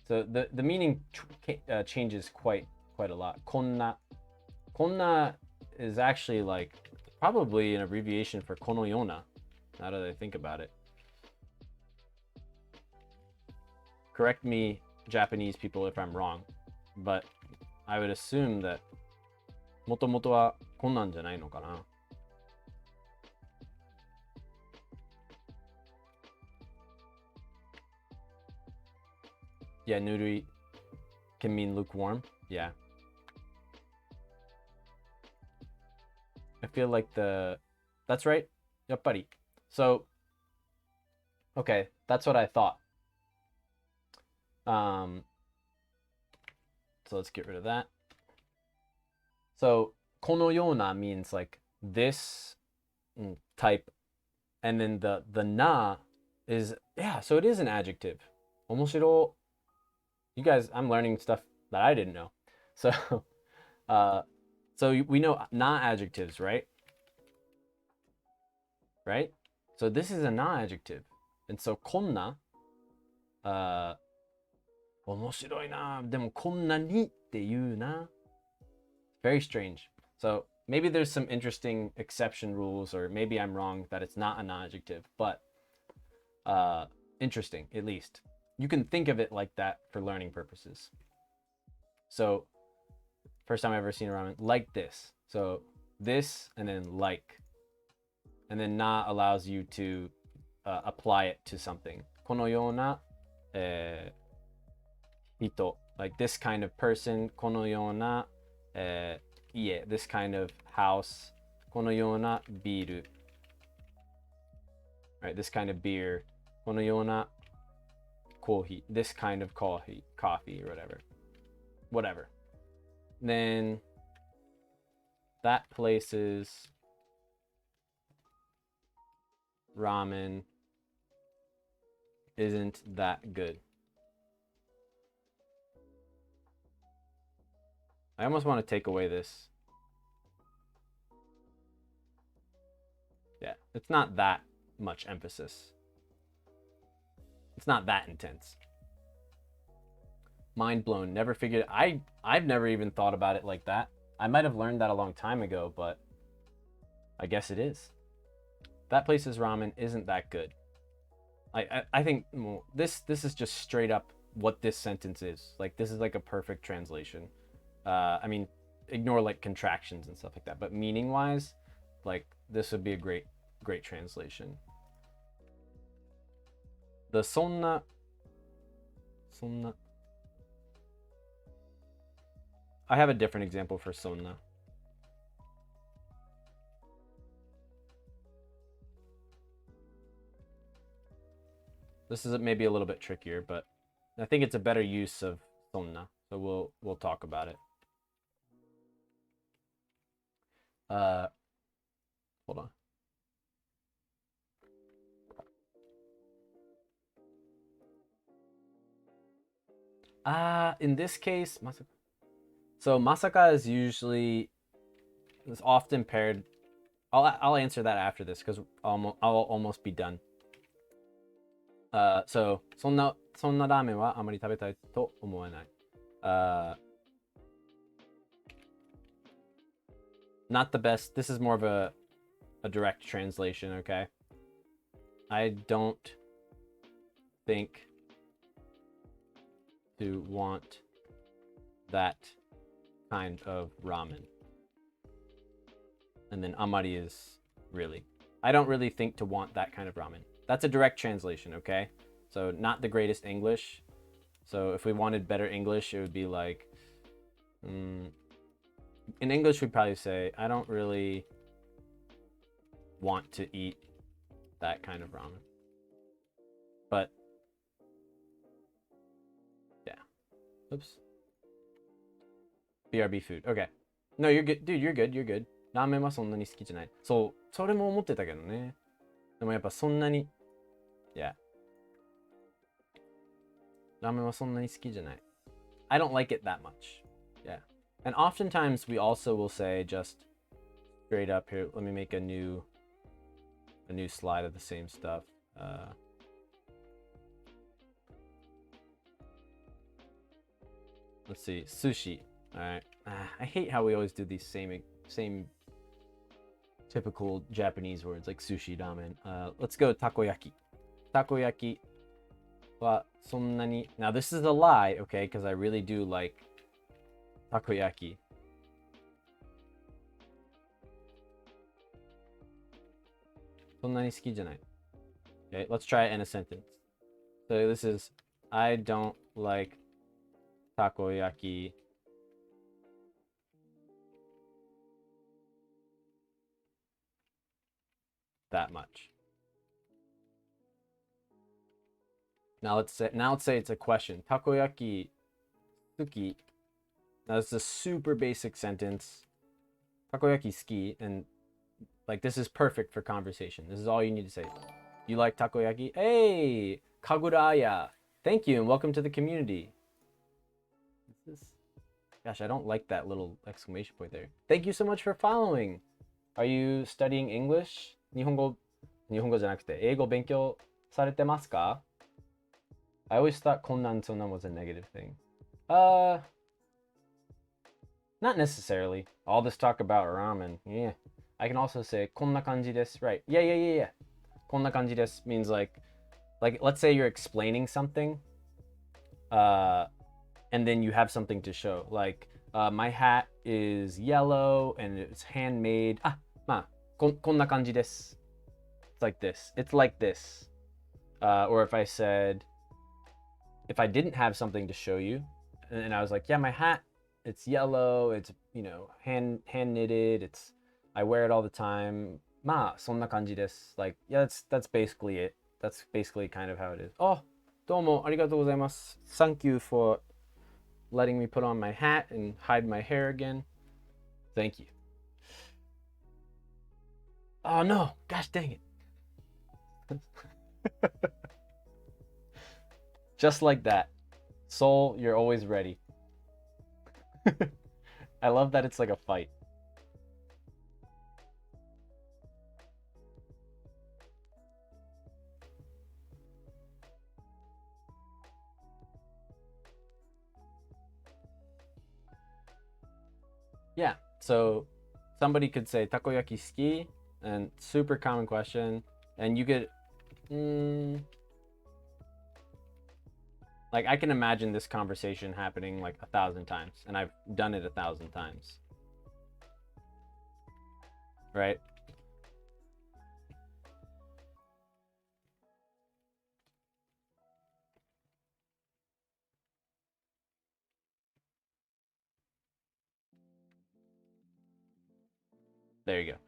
So the meaning changes quite a lot. こんな is actually like probably an abbreviation for このような, now that I think about it. Correct me, Japanese people, if I'm wrong, but I would assume that もともとはこんなんじゃないのかな. Yeah, ぬるい can mean lukewarm. Yeah. I feel like that's right. やっぱり. So, okay, that's what I thought. So let's get rid of that. So このような means like this type, and then the na is, yeah, so it is an adjective. 面白. You guys, I'm learning stuff that I didn't know. So so we know na adjectives, right? Right? So this is a na adjective. And so こんな 面白いな。でもこんなにって言うな。Very strange. So maybe there's some interesting exception rules, or maybe I'm wrong that it's not an adjective, but interesting at least. You can think of it like that for learning purposes. So first time I've ever seen a ramen like this. So this and then like. And then na allows you to apply it to something. このような人, like this kind of person. このような家, this kind of house. このようなビール. Right, this kind of beer. このようなcoffee, this kind of coffee, or whatever. Then that place's ramen isn't that good. I almost want to take away this. Yeah, it's not that much emphasis. It's not that intense. Mind blown. Never figured. I've never even thought about it like that. I might have learned that a long time ago, but I guess it is. That place's ramen isn't that good. I think this is just straight up what this sentence is. Like this is like a perfect translation. I mean, ignore like contractions and stuff like that, but meaning wise, like this would be a great translation. The sonna I have a different example for sonna. This is maybe a little bit trickier, but I think it's a better use of sonna. So we'll talk about it. Hold on. In this case, so masaka is often paired. I'll answer that after this because I'll almost be done. So そんなラーメンはあまり食べたいと思わない。Not the best. This is more of a direct translation, okay? I don't think to want that kind of ramen. And then amari is really. I don't really think to want that kind of ramen. That's a direct translation, okay? So not the greatest English. So if we wanted better English, it would be like, in English, we'd probably say, I don't really want to eat that kind of ramen. But, yeah. Oops. BRB food. Okay. No, you're good. Dude, you're good. You're good. ラーメンはそんなに好きじゃない。そう、それも思ってたけどね。でもやっぱそんなに、yeah. ラーメンはそんなに好きじゃない。I don't like it that much. Yeah. And oftentimes we also will say just straight up here, let me make a new slide of the same stuff. Let's see, sushi. All right. I hate how we always do these same typical Japanese words like sushi, ramen. Let's go takoyaki. Takoyaki wa sonnani. Now this is a lie, okay? Because I really do like takoyaki. Sonnani suki janai. Okay, let's try it in a sentence. So this is, I don't like takoyaki that much. Now let's say it's a question. Takoyaki suki. Now this is a super basic sentence. Takoyaki suki, and like this is perfect for conversation. This is all you need to say. You like takoyaki? Hey, Kaguraya. Thank you and welcome to the community. Gosh, I don't like that little exclamation point there. Thank you so much for following. Are you studying English? 日本語じゃなくて英語勉強されてますか? I always thought こんなんそんなん was a negative thing. Not necessarily. All this talk about ramen. Yeah. I can also say こんな感じです. Right. Yeah. こんな感じです means like let's say you're explaining something and then you have something to show. Like my hat is yellow and it's handmade. こんな感じです. It's like this. It's like this. Or if I didn't have something to show you, and I was like, yeah, my hat, it's yellow. It's hand knitted. I wear it all the time. そんな感じです. Like, yeah, that's basically it. That's basically kind of how it is. Oh, どうもありがとうございます. Thank you for letting me put on my hat and hide my hair again. Thank you. Oh no, gosh dang it. Just like that. Soul, you're always ready. I love that it's like a fight. Yeah, so somebody could say takoyaki suki, and super common question, and you could Like, I can imagine this conversation happening like 1,000 times, and I've done it 1,000 times. Right? There you go.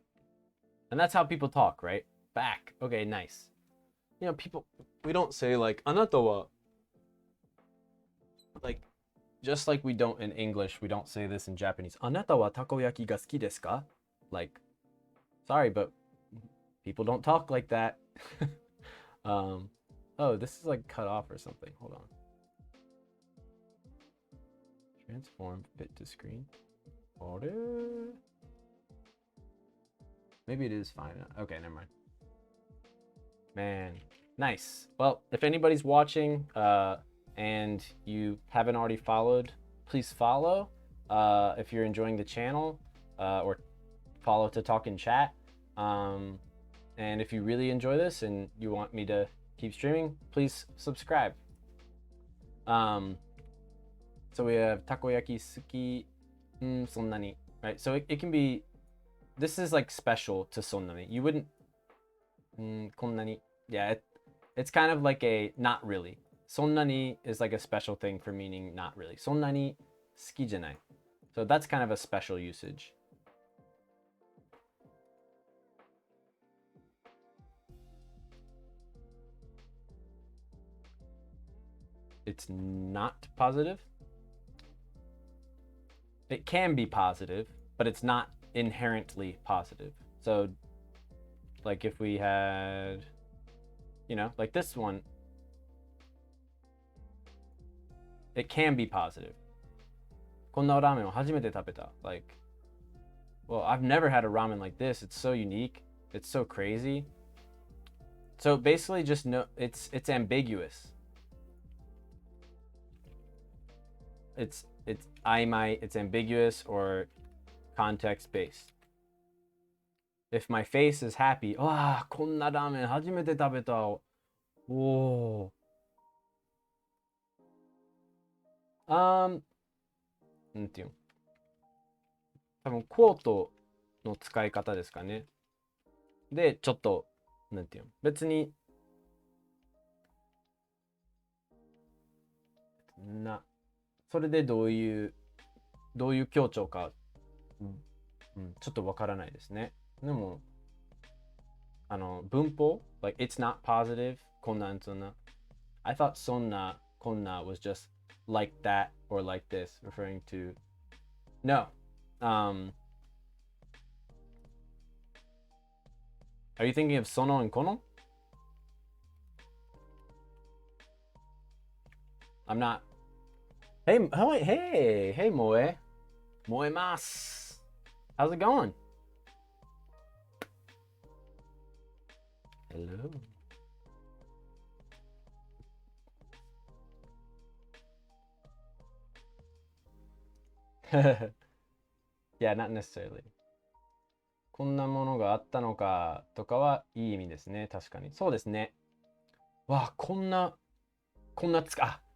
And that's how people talk, right? Back. Okay, nice. You know, people, we don't say like, あなたは, like, just like we don't in English, we don't say this in Japanese. あなたはたこ焼きが好きですか? Like, sorry, but people don't talk like that. Oh, this is like cut off or something. Hold on. Transform fit to screen. Maybe it is fine. Okay, never mind. Man, nice. Well, if anybody's watching and you haven't already followed, please follow. If you're enjoying the channel, or follow to talk in chat. And if you really enjoy this and you want me to keep streaming, please subscribe. So we have takoyaki suki sonnani, right? So it can be, this is like special to sonnani. You wouldn't konnani. Yeah, it's kind of like a not really. Sonnani is like a special thing for meaning not really. Sonnani suki janai. So that's kind of a special usage. It's not positive. It can be positive, but it's not inherently positive. So like if we had, you know, like this one, it can be positive. こんなラーメンを初めて食べた. Like, well, I've never had a ramen like this. It's so unique. It's so crazy. So basically just know it's ambiguous. It's aimai, it's ambiguous or context based. If my face is happy, わあ、こんなラーメン初めて食べた. Whoa. なんていうの、多分コートの使い方ですかね。で、ちょっと、なんていうの、別にそれでどういう強調か、ちょっとわからないですね。でも、文法 like it's not positive こんなそんな I thought そんなこんな was just like that or like this referring to no are you thinking of sono and kono? I'm not. Hey Moe mas. How's it going? Hello. Yeah, not necessarily. こんなものがあったのかとかはいい意味ですね。確かに。そうですね。わあ、こんな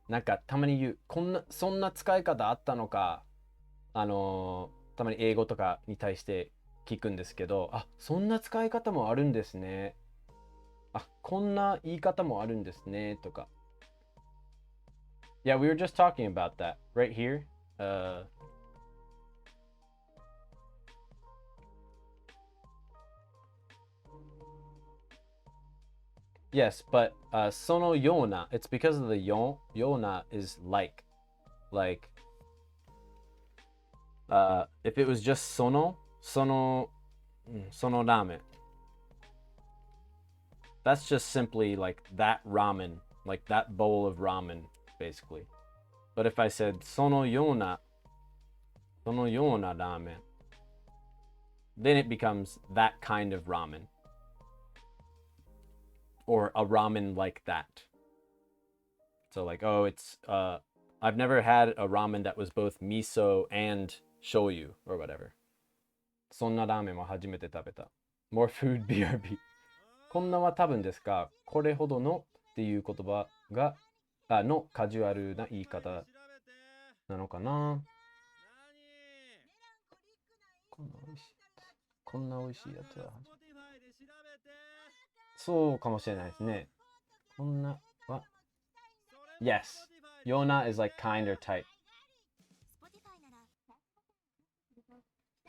なんかたまに言う。そんな使い方あったのか。たまに英語とかに対して聞くんですけど、あ、そんな使い方もあるんですね。あ、こんな言い方もあるんですね。とか。Yeah, we were just talking about that right here. Yes, but sono yona, it's because of the yona is like if it was just sono ramen, that's just simply like that ramen, like that bowl of ramen basically. But if I said sono yona ramen, then it becomes that kind of ramen. Or a ramen like that. So like, oh, it's I've never had a ramen that was both miso and shoyu or whatever. そんなラーメンは初めて食べた. More food BRB. こんなは多分ですが、これほどのっていう言葉がのカジュアルな言い方なのかな。こんな美味しいやつ。こんな美味しいやつは。そうかもしれないですね。こんなは。Yes. Yona is like kind or type.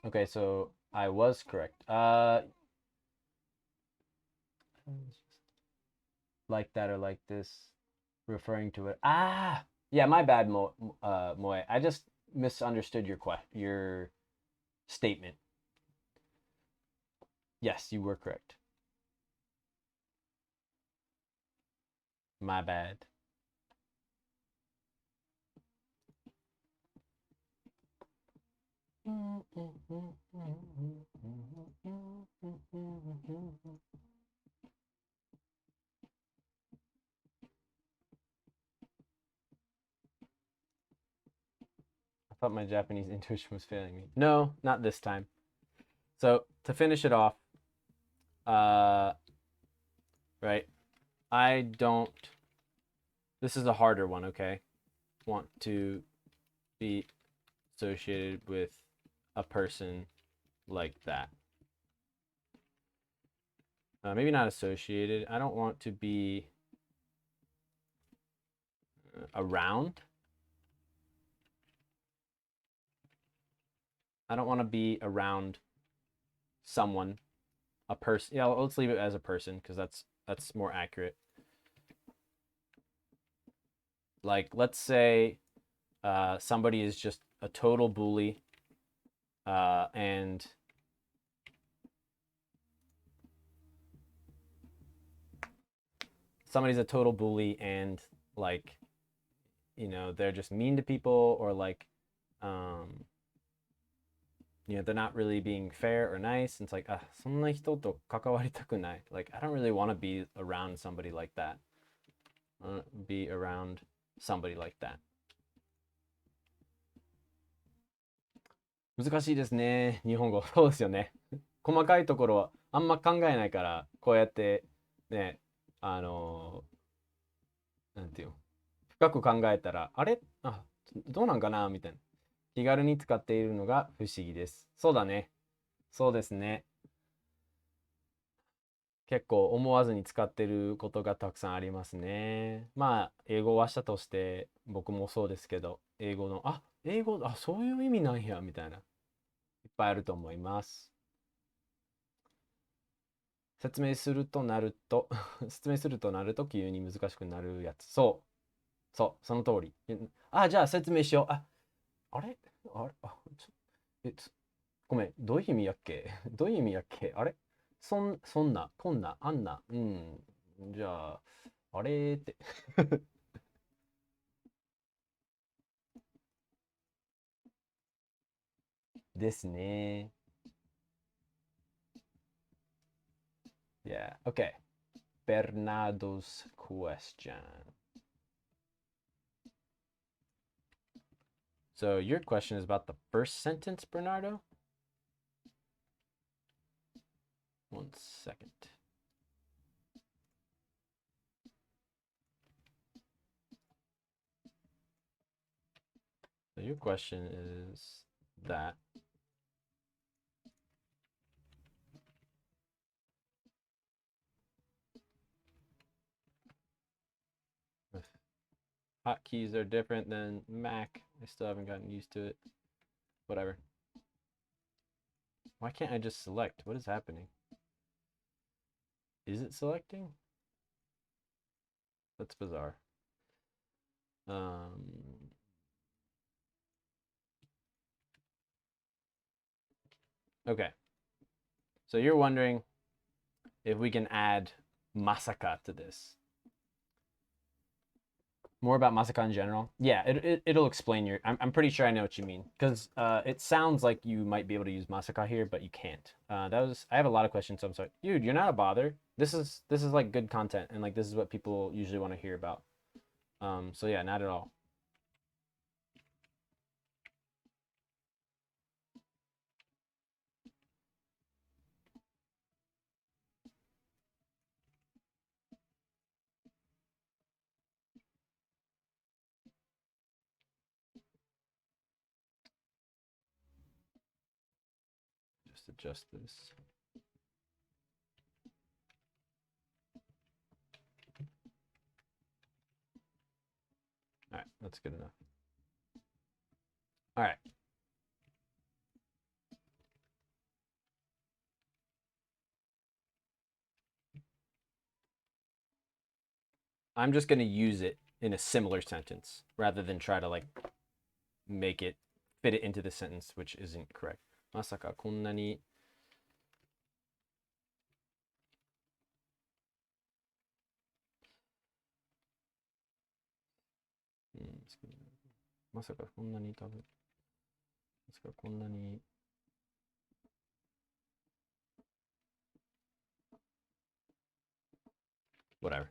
Okay, so I was correct. Like that or like this, referring to it. Ah, yeah, my bad, Moe. I just misunderstood your statement. Yes, you were correct. My bad. I thought my Japanese intuition was failing me. No, not this time. So to finish it off, right? I don't. This is a harder one, okay? Want to be associated with a person like that. Maybe not associated. I don't want to be around. I don't want to be around someone, a person. Yeah, let's leave it as a person because that's more accurate. Like, let's say somebody is just a total bully, and somebody's a total bully, and like, they're just mean to people, or like, they're not really being fair or nice. And it's like, そんな人と関わりたくない. Like, I don't really want to be around somebody like that. I want to be around somebody like that. 難しいですね、日本語。そうですよね。細かいところはあんま考えないから、こうやってね、なんていうの、深く考えたら、あれどうなんかなみたいな。気軽に使っているのが不思議です。そうだね。そうですね。結構思わずに使ってることがたくさんありますね。まあ、英語はしたとして、僕もそうですけど、英語、そういう意味なんや、みたいな。いっぱいあると思います。説明するとなると説明するとなると急に難しくなるやつ。そう。そう。その通り。じゃあ説明しよう。あれあれごめん。どういう意味やっけどういう意味やっけそんな、こんな、あんな。うん。じゃあ、あれってですね。Yeah. Okay. Bernardo's question. So your question is about the first sentence, Bernardo? 1 second. So your question is that if hotkeys are different than Mac, I still haven't gotten used to it. Whatever. Why can't I just select? What is happening? Is it selecting? That's bizarre. Okay. So you're wondering if we can add masaka to this. More about masaka in general? Yeah, it'll explain I'm pretty sure I know what you mean. Because it sounds like you might be able to use masaka here, but you can't. I have a lot of questions, so I'm sorry. Dude, you're not a bother. This is like good content, and like this is what people usually want to hear about. So yeah, not at all. adjust this. All right, that's good enough. All right. I'm just going to use it in a similar sentence rather than try to like make it fit it into the sentence, which isn't correct. まさかこんなにまさかこんなに食べまさかこんなに whatever.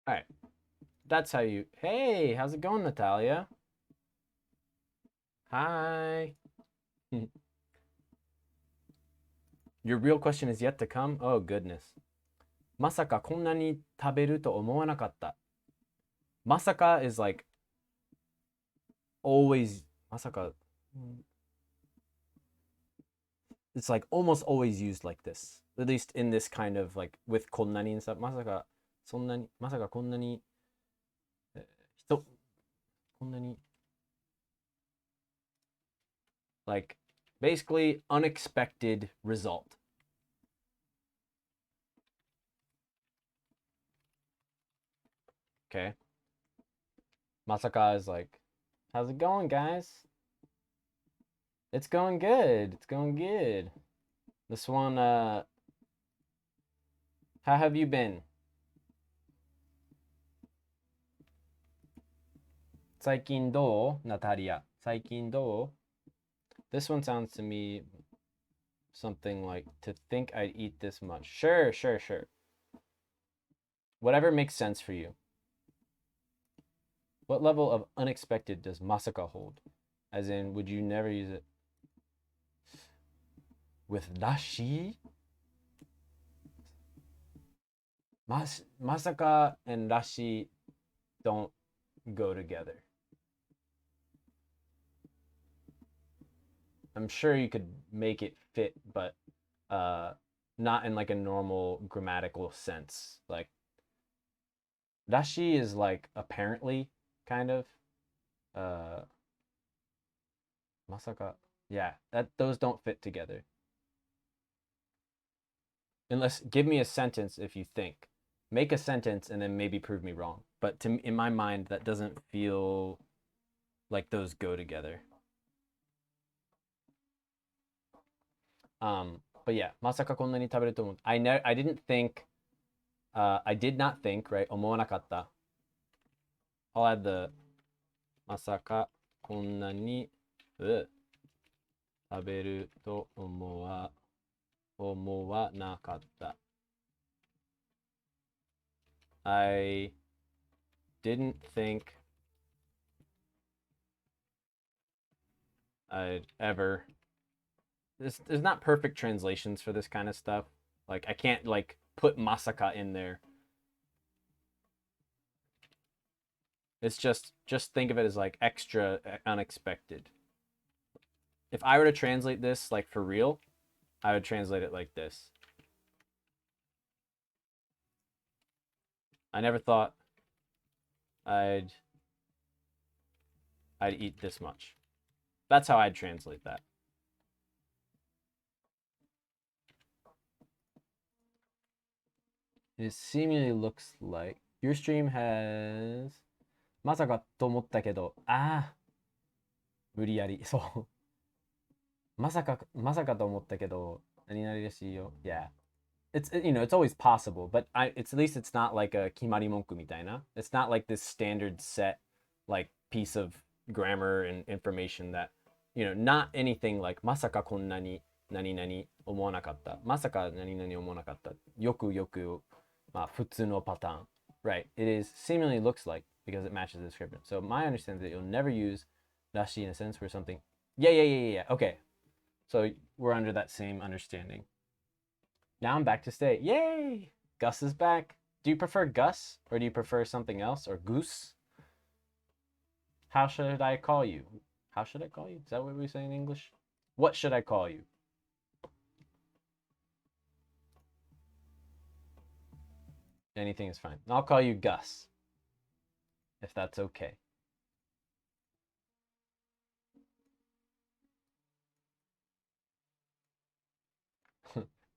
All right. That's how you. Hey, how's it going, Natalia? Hi. Your real question is yet to come? Oh, goodness. まさかこんなに食べると思わなかった。まさか is like always. まさか it's like almost always used like this. At least in this kind of like with こんなに and stuff. まさかそんなにまさかこんなに人こんなに like basically unexpected result. Okay. Masaka is like, how's it going, guys? It's going good. It's going good. This one, how have you been? 最近どう Natalia? 最近どう This one sounds to me something like to think I'd eat this much. Sure, sure, sure. Whatever makes sense for you. What level of unexpected does masaka hold? As in, would you never use it with dashi? Masaka and dashi don't go together. I'm sure you could make it fit, but not in like a normal grammatical sense. Like dashi is like apparently kind of masaka. Yeah, those don't fit together. Unless give me a sentence if you think. Make a sentence and then maybe prove me wrong. But in my mind, that doesn't feel like those go together. But yeah, まさかこんなに食べると思う. I didn't think, I did not think, right? 思わなかった. I'll add the まさかこんなに食べると思わなかった. I didn't think I'd ever. There's not perfect translations for this kind of stuff. Like I can't like put masaka in there. It's just think of it as like extra unexpected. If I were to translate this like for real, I would translate it like this. I never thought I'd eat this much. That's how I'd translate that. It seemingly looks like your stream has まさかと思ったけど、無理やり。そう。まさかと思ったけど、何々らしいよ。Yeah. It's it's always possible, but it's at least it's not like a 決まり文句みたいな. It's not like this standard set like piece of grammar and information that not anything like まさかこんなに何々思わなかった。まさか何々思わなかった。よくよく、まあ、普通のパターン。Right. It is seemingly looks like because it matches the description. So my understanding is that you'll never use rashi in a sentence for something. Yeah. Okay. So we're under that same understanding. Now I'm back to stay. Yay! Gus is back. Do you prefer Gus or do you prefer something else or Goose? How should I call you? How should I call you? Is that what we say in English? What should I call you? Anything is fine. I'll call you Gus, if that's okay.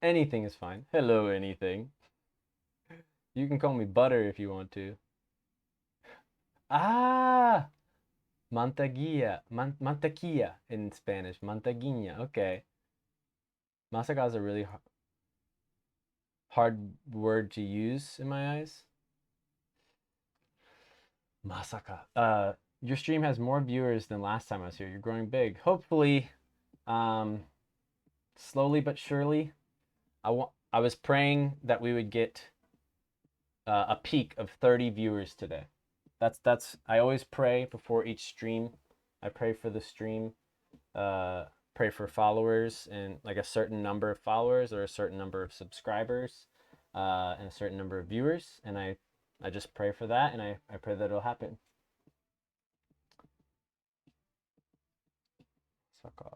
Anything is fine. Hello, anything. You can call me Butter if you want to. Ah! Mantequilla in Spanish. Mantequilla. Okay. Masaka is a really hard word to use in my eyes. Masaka. Your stream has more viewers than last time I was here. You're growing big. Hopefully, slowly but surely. I was praying that we would get a peak of 30 viewers today. That's I always pray before each stream. I pray for the stream, pray for followers and like a certain number of followers or a certain number of subscribers, and a certain number of viewers, and I just pray for that, and I pray that it'll happen. Masaka.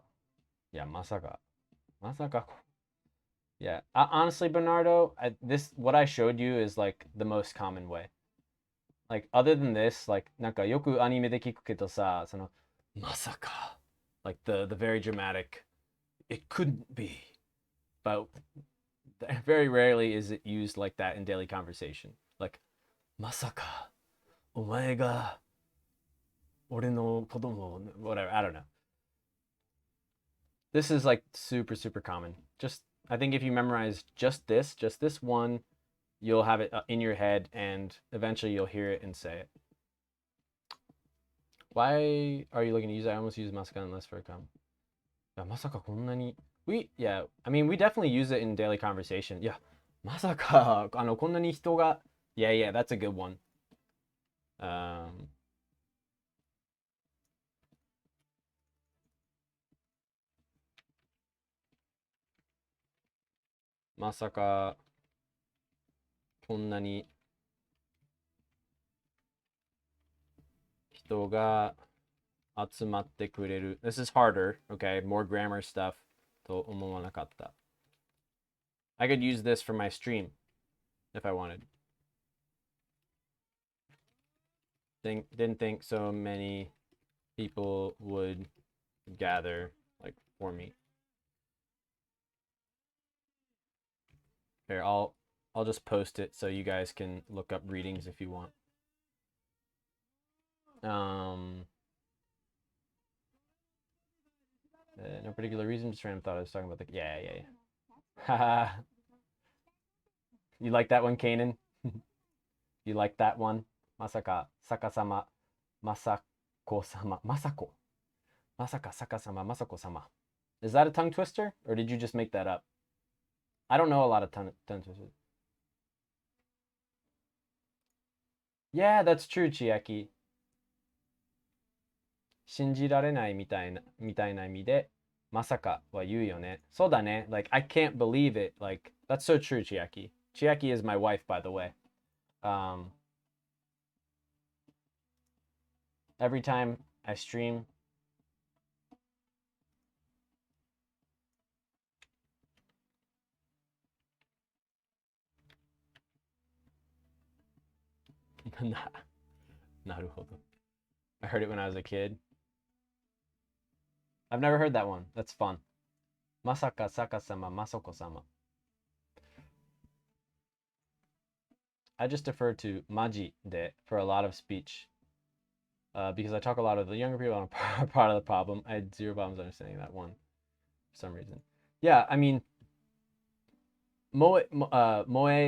Yeah, masaka. Yeah, honestly, Bernardo, what I showed you is like the most common way. Like other than this, like なんかよくアニメで聞くけどさ、そのまさか like the very dramatic, it couldn't be, but very rarely is it used like that in daily conversation. Like まさかお前が俺の子供 whatever, I don't know. This is like super common. Just I think if you memorize just this one, you'll have it in your head and eventually you'll hear it and say it. Why are you looking to use it? I almost use masaka unless for a comment. Masaka こんなに yeah, I mean we definitely use it in daily conversation. Yeah, まさかこんなに人が yeah, that's a good one. Masaka こんなに人が集まってくれる This is harder, okay? More grammar stuff と思わなかった I could use this for my stream if I wanted. Didn't think so many people would gather like for me. Here, I'll just post it so you guys can look up readings if you want. No particular reason, just random thought I was talking about the yeah. Haha. You like that one, Kanan? You like that one? Masaka Sakasama Masako-sama. Masaka Sakasama Masako-sama. Is that a tongue twister? Or did you just make that up? I don't know a lot of tongue twisters. Yeah, that's true, Chiaki. 信じられないみたいな意味で、まさかは言うよね。そうだね。Like, I can't believe it. Like, that's so true, Chiaki. Chiaki is my wife, by the way. Every time I stream, Naruhodo. I heard it when I was a kid. I've never heard that one. That's fun. Masaka Sakasama Masako-sama. I just defer to Maji de for a lot of speech. Because I talk a lot of the younger people, I'm part of the problem. I had zero problems understanding that one for some reason. Yeah, I mean, Moe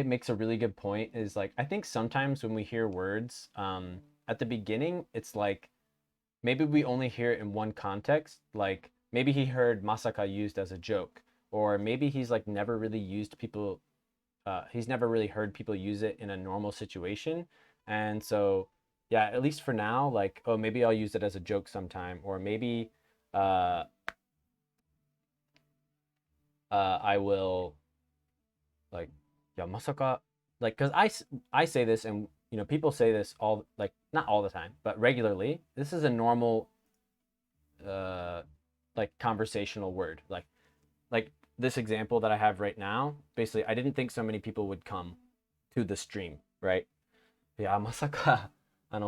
makes a really good point. Is like I think sometimes when we hear words at the beginning, it's like maybe we only hear it in one context. Like maybe he heard masaka used as a joke, or maybe he's like never really used people. He's never really heard people use it in a normal situation, and so yeah, at least for now, like, oh, maybe I'll use it as a joke sometime, or maybe uh, I will like, yeah, masaka, like, because I say this, and people say this all, like, not all the time, but regularly. This is a normal like conversational word, like this example that I have right now. Basically, I didn't think so many people would come to the stream, right? いや、まさか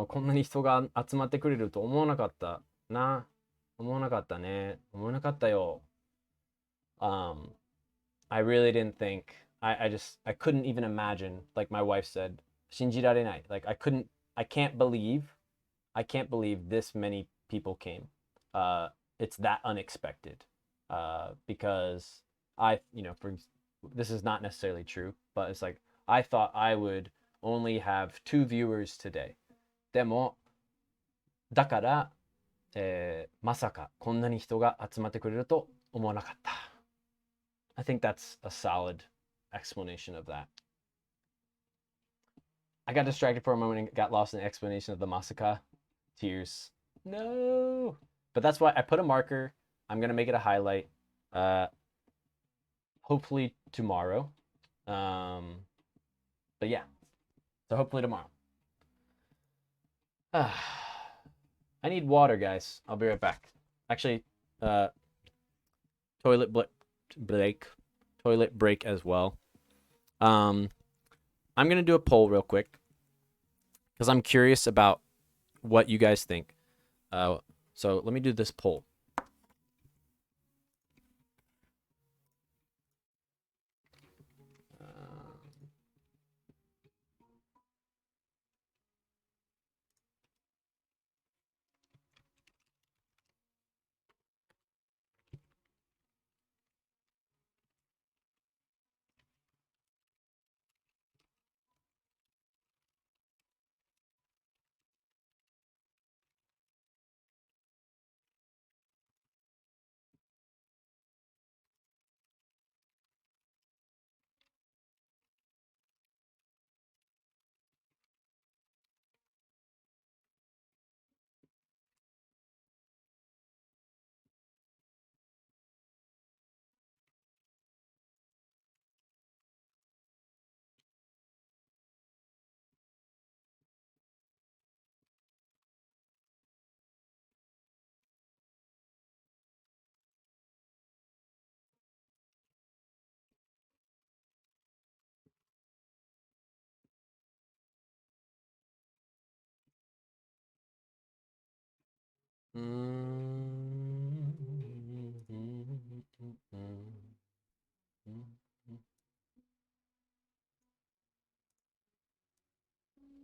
こんなに人が集まってくれると思わなかったな。思わなかったね。思わなかったよ。um I really didn't think. I couldn't even imagine. Like my wife said, 信じられない. Like I can't believe this many people came. It's that unexpected. Because this is not necessarily true, but it's like I thought I would only have 2 viewers today. でも、だから、まさかこんなに人が集まってくれると思わなかった。I think that's a solid explanation of that. I got distracted for a moment and got lost in the explanation of the masaka. Tears. No. But that's why I put a marker. I'm going to make it a highlight. Hopefully tomorrow. But yeah. So hopefully tomorrow. I need water, guys. I'll be right back. Actually, toilet break as well. I'm gonna do a poll real quick because I'm curious about what you guys think. So let me do this poll.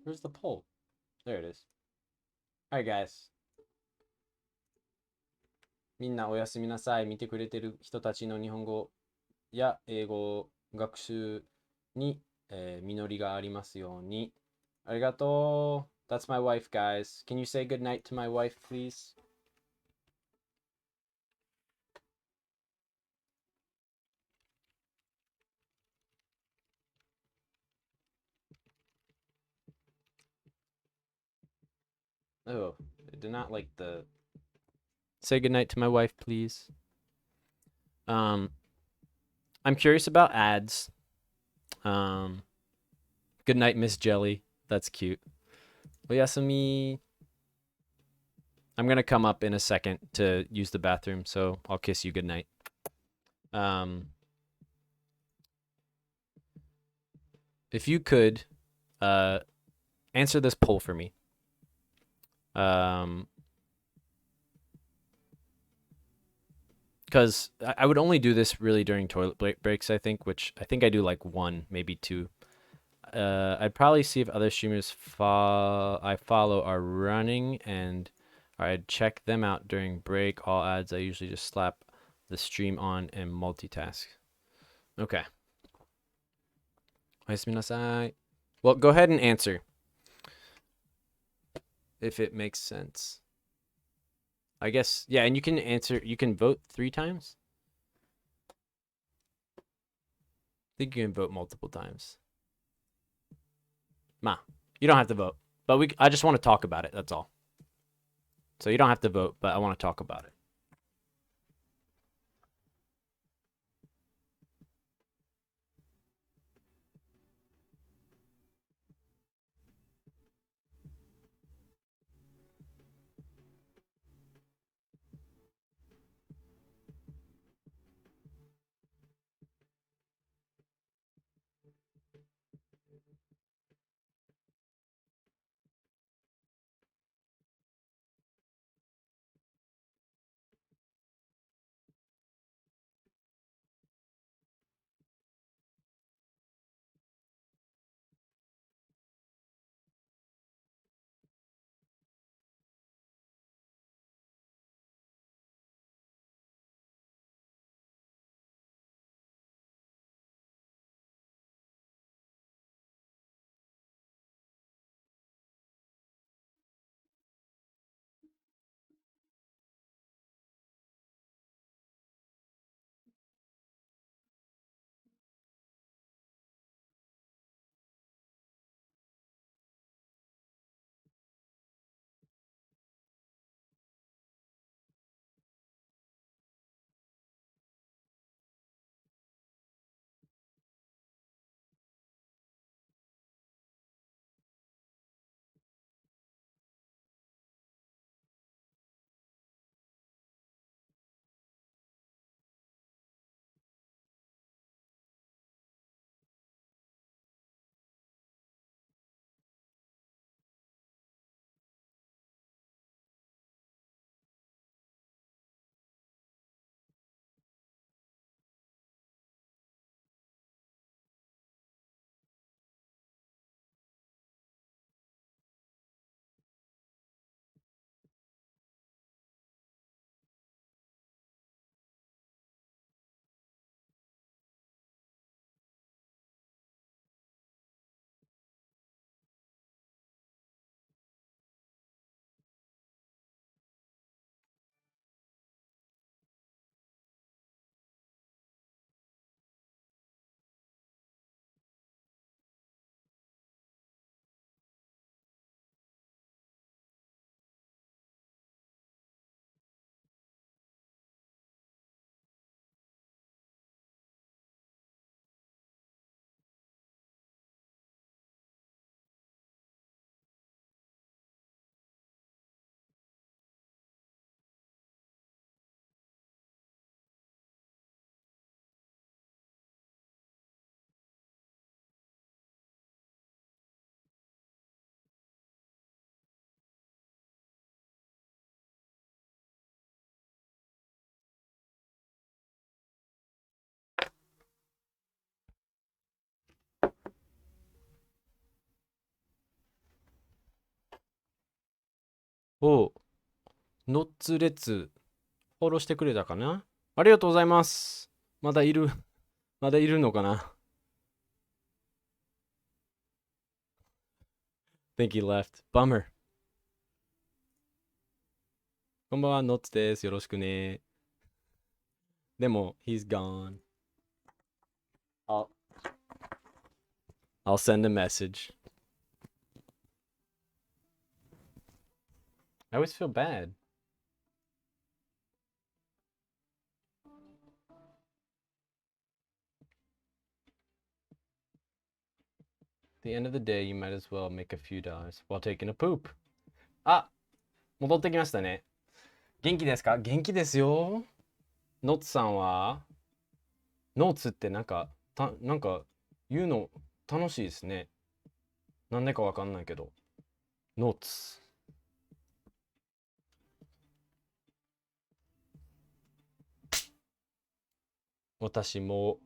Where's the poll? There it is. All right, guys. みんなおやすみなさい。見てくれてる人たちの日本語や英語学習に、実りがありますように。ありがとう。That's my wife, guys. Can you say good night to my wife, please? Oh, I did not like the. Say good night to my wife, please. I'm curious about ads. Good night, Miss Jelly. That's cute. Oyasumi. I'm gonna come up in a second to use the bathroom, so I'll kiss you good night. If you could, answer this poll for me. Because I would only do this really during toilet breaks, I think, which I think I do like 1, maybe 2. I'd probably see if other streamers I follow are running, and I'd check them out during break. All ads, I usually just slap the stream on and multitask. Okay. Well, go ahead and answer. If it makes sense. I guess, yeah, and you can vote 3 times. think you can vote multiple times. Ma, you don't have to vote, but I just want to talk about it. That's all. So you don't have to vote, but I want to talk about it. Oh, ノッツレッツフォローしてくれたかな。ありがとうございます。まだいるのかな。 Think he left. Bummer. こんばんは、ノッツです。よろしくね。でも、he's gone. I'll send a message. I always feel bad. At the end of the day, you might as well make a few dollars while taking a poop. あ、戻ってきましたね。元気ですか？元気ですよ。ノッツさんはノーツってなんか言うの楽しいですね。なんでかわかんないけど。ノーツ。私も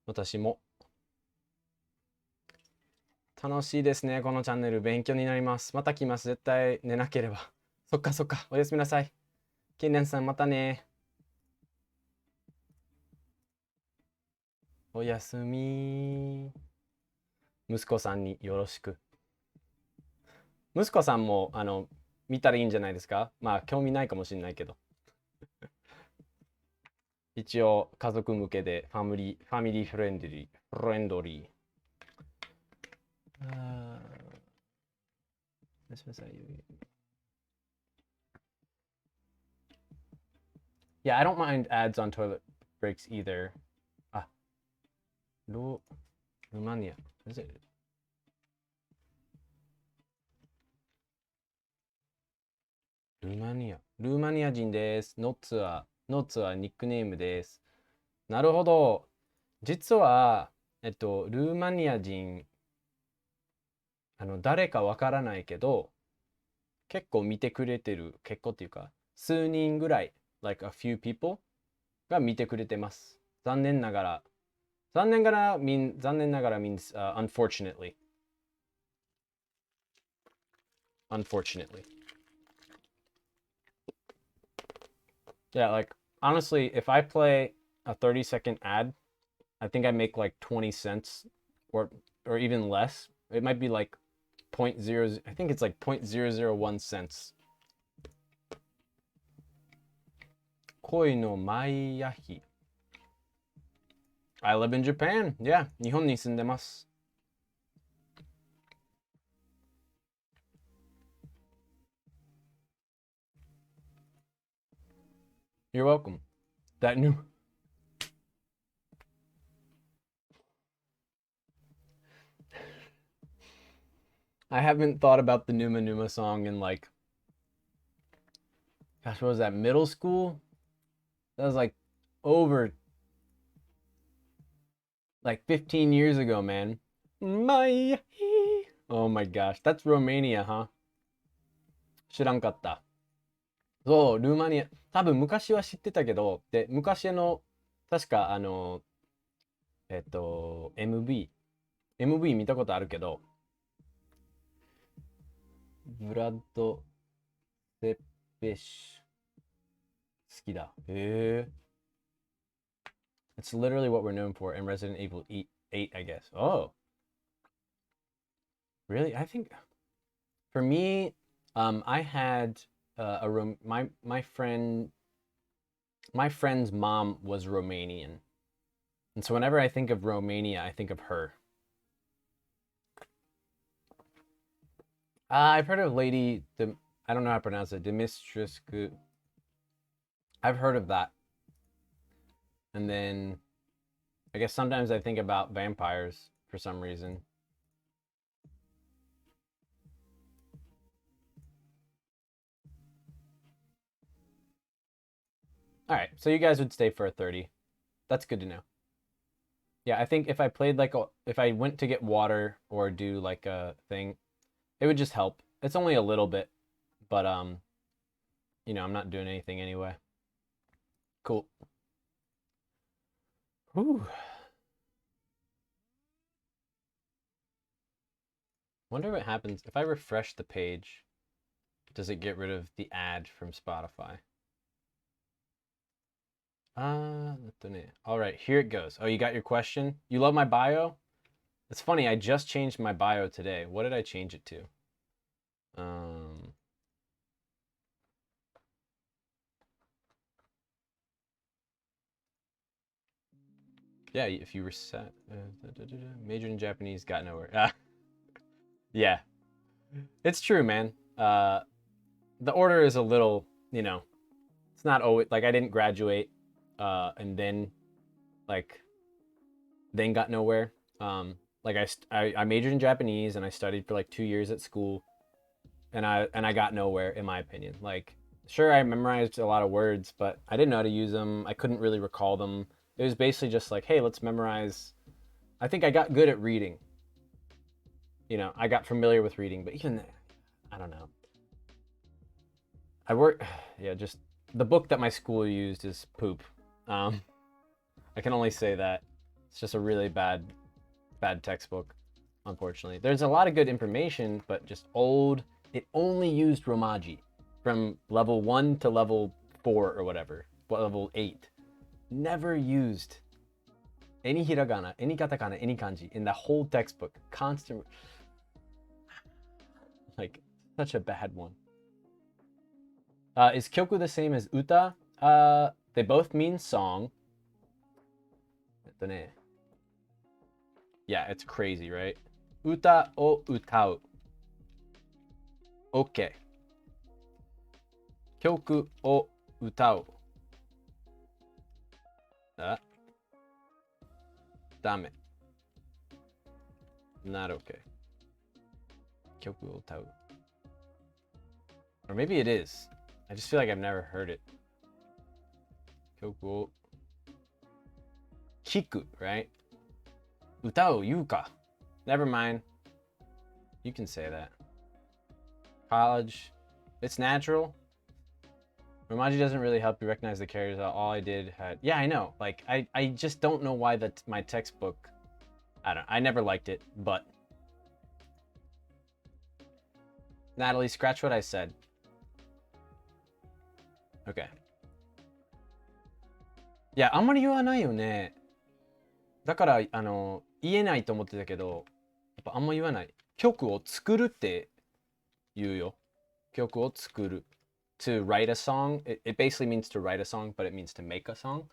楽しいですね。このチャンネル勉強になります。また来ます。絶対寝なければ。そっかそっか。おやすみなさい。ケンレンさんまたね。おやすみ。息子さんによろしく。息子さんも見たらいいんじゃないですか。まあ興味ないかもしれないけど。一応家族向けでファミリーフレンドリー。Yeah, I don't mind ads on toilet breaks either. Ah, Romania. Is it?ルーマニア人です。ノッツはニックネームです。なるほど。実は、ルーマニア人、誰かわからないけど、結構見てくれてる、結構っていうか、数人ぐらい、like a few people が見てくれてます。残念ながら means unfortunately. Unfortunately. Yeah, like honestly, if I play a 30-second ad, I think I make like 20 cents or even less. It might be like I think it's like 0.001 cents. 恋のマイヤヒ I live in Japan. Yeah, 日本に住んでます。You're welcome. That new I haven't thought about the Numa Numa song in like, gosh, what was that, middle school? That was like over like 15 years ago, man. Oh my gosh, that's Romania, huh? 知らんかった。そう、ルーマニア。多分昔は知ってたけど、で、昔の、確かMV 見たことあるけど、ブラッド・セッペシュ。好きだ。へえ。It's literally what we're known for in Resident Evil 8, I guess. Oh. Really? I think for me, I had a room. My friend's mom was Romanian, and so whenever I think of Romania, I think of her. I've heard of I don't know how to pronounce it. Dimitrescu. I've heard of that, and then I guess sometimes I think about vampires for some reason. All right, so you guys would stay for a 30. That's good to know. Yeah, I think if I played if I went to get water or do like a thing, it would just help. It's only a little bit, but I'm not doing anything anyway. Cool. Whew. Wonder what happens if I refresh the page. Does it get rid of the ad from Spotify? All right, here it goes. Oh, you got your question? You love my bio? It's funny, I just changed my bio today. What did I change it to? Yeah, if you reset, majored in Japanese, got nowhere. Yeah, it's true, man. The order is a little, it's not always like I didn't graduate, and then got nowhere. Like I majored in Japanese and I studied for like 2 years at school, and I got nowhere in my opinion. Like, sure, I memorized a lot of words, but I didn't know how to use them. I couldn't really recall them. It was basically just like, hey, let's memorize. I think I got good at reading. I got familiar with reading, but even I don't know. Yeah, just the book that my school used is poop. I can only say that. It's just a really bad textbook, unfortunately. There's a lot of good information, but just old. It only used Romaji from level 1 to level 4 or whatever, level 8. Never used any hiragana, any katakana, any kanji in the whole textbook. Constant. Like, such a bad one. Is kyoku the same as uta? They both mean song. ね。Yeah, it's crazy, right? 歌を歌う。OK。曲を歌う。あ、ダメ。Not OK。曲を歌う。Or maybe it is. I just feel like I've never heard it. 曲を聞く、right? 歌う言うか。Never mind. You can say that. College. It's natural. Romaji doesn't really help you recognize the characters. All I did had... Yeah, I know. Like, I just don't know why my textbook... I never liked it, but... Natalie, scratch what I said. Okay. いや、あんまり言わないよね。だから、言えないと思ってたけど、やっぱあんま言わない。曲を作るって言うよ。曲を作る。To write a song, it basically means to write a song, but it means to make a song.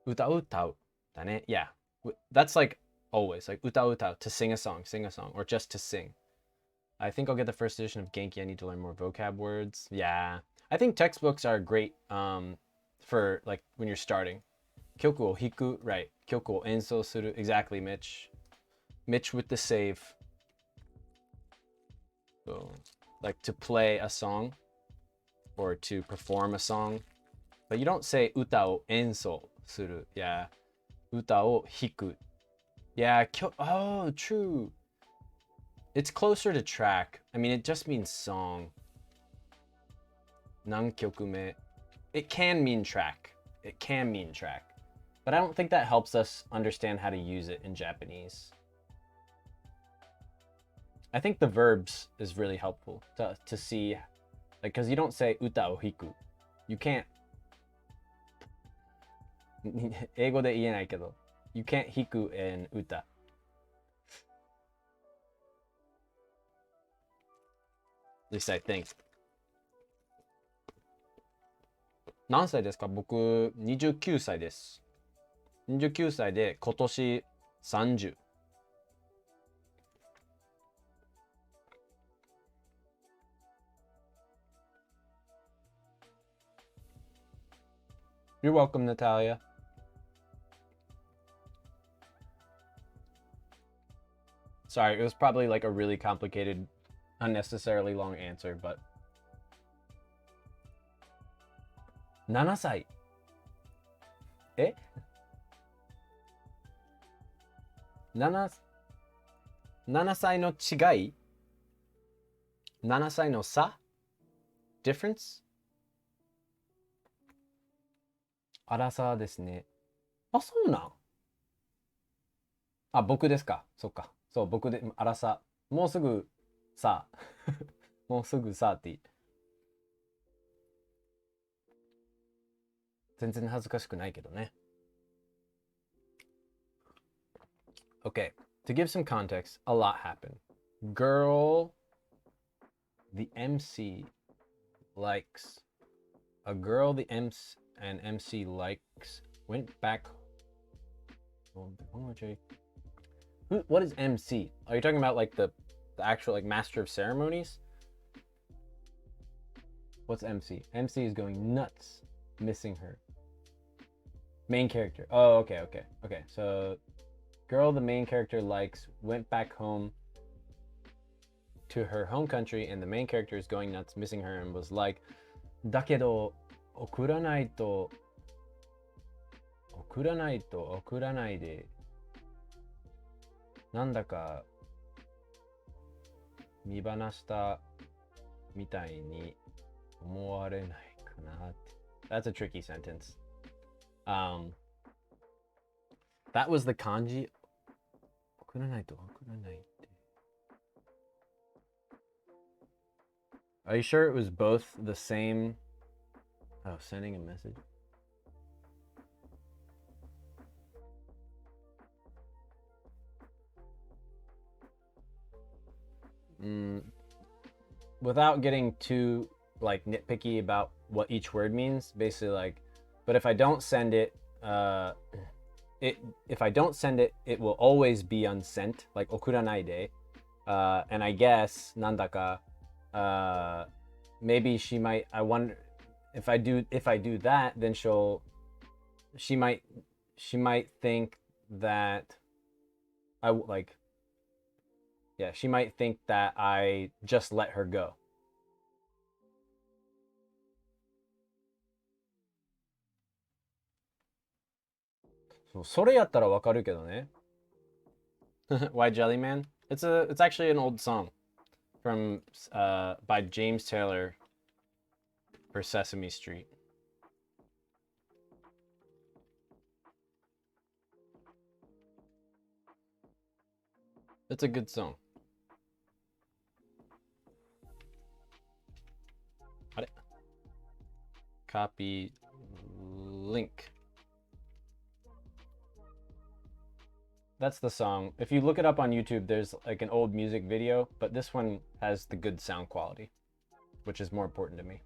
歌う歌うだね。Yeah. That's like always, like 歌う歌う to sing a song, or just to sing. I think I'll get the first edition of Genki. I need to learn more vocab words. Yeah. I think textbooks are great for like when you're starting. 曲を弾く, right. 曲を演奏する. Exactly, Mitch. Mitch with the save. So, like to play a song or to perform a song. But you don't say 歌を演奏する. Yeah. 歌を弾く. Yeah. Oh, true. It's closer to track. I mean, it just means song. 何曲目. It can mean track. It can mean track. But I don't think that helps us understand how to use it in Japanese. I think the verbs is really helpful to see, like, because you don't say 歌を弾く. You can't. 英語で言えないけど. You can't 弾く in 歌. At least I think. 何歳ですか？僕、29歳です。29歳で今年30。You're welcome, Natalia. Sorry, it was probably like a really complicated, unnecessarily long answer, but... 7歳。え 7歳の違い ?7 歳の差 ?difference? アラサーですね。あ、そうなん？あ、僕ですか。そっか。そう、僕で、アラサー。もうすぐさ。もうすぐさって全然恥ずかしくないけどね。Okay, to give some context, a lot happened. Girl, the MC likes. A girl the MC likes went back. What is MC? Are you talking about like the actual like master of ceremonies? What's MC? MC is going nuts, missing her. Main character. Oh, okay. So, girl the main character likes went back home to her home country, and the main character is going nuts, missing her, and was like, だけど送らないでなんだか見放したみたいに思われないかなって。That's a tricky sentence. That was the kanji. 送らないって。Are you sure it was both the same? Oh, sending a message. Without getting too like nitpicky about what each word means, basically like, but if I don't send it, if I don't send it, it will always be unsent, like okuranaide. And I guess nandaka, maybe she might. I wonder if I do that, then she might think that she might think that I just let her go. So それやったらわかるけどね。Why Jellyman? It's actually an old song from by James Taylor for Sesame Street. It's a good song. あれ Copy link. That's the song. If you look it up on YouTube, there's like an old music video, but this one has the good sound quality, which is more important to me.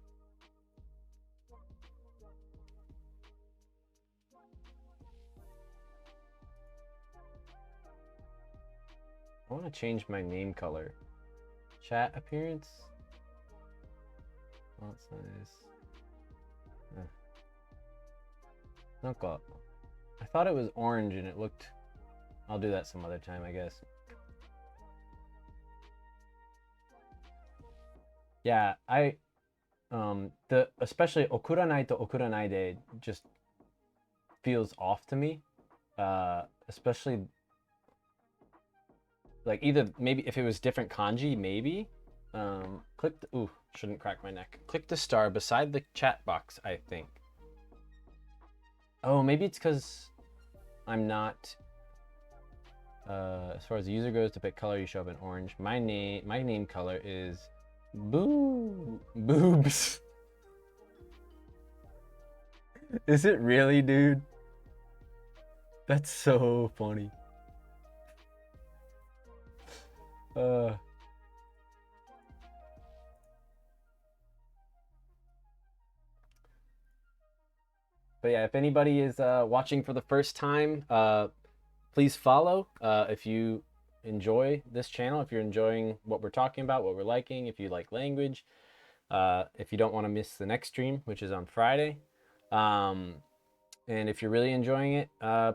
I want to change my name color. Chat appearance. Font size. I thought it was orange and it looked. I'll do that some other time, I guess. Yeah, especially okuranai to okuranaide just feels off to me. Especially like either maybe if it was different kanji, maybe. Shouldn't crack my neck. Click the star beside the chat box, I think. Oh, maybe it's because I'm not. As far as the user goes, to pick color, you show up in orange. My name color is boobs. Is it really, dude? That's so funny. But yeah, if anybody is watching for the first time, please follow if you enjoy this channel, if you're enjoying what we're talking about, what we're liking, if you like language, if you don't want to miss the next stream, which is on Friday. And if you're really enjoying it,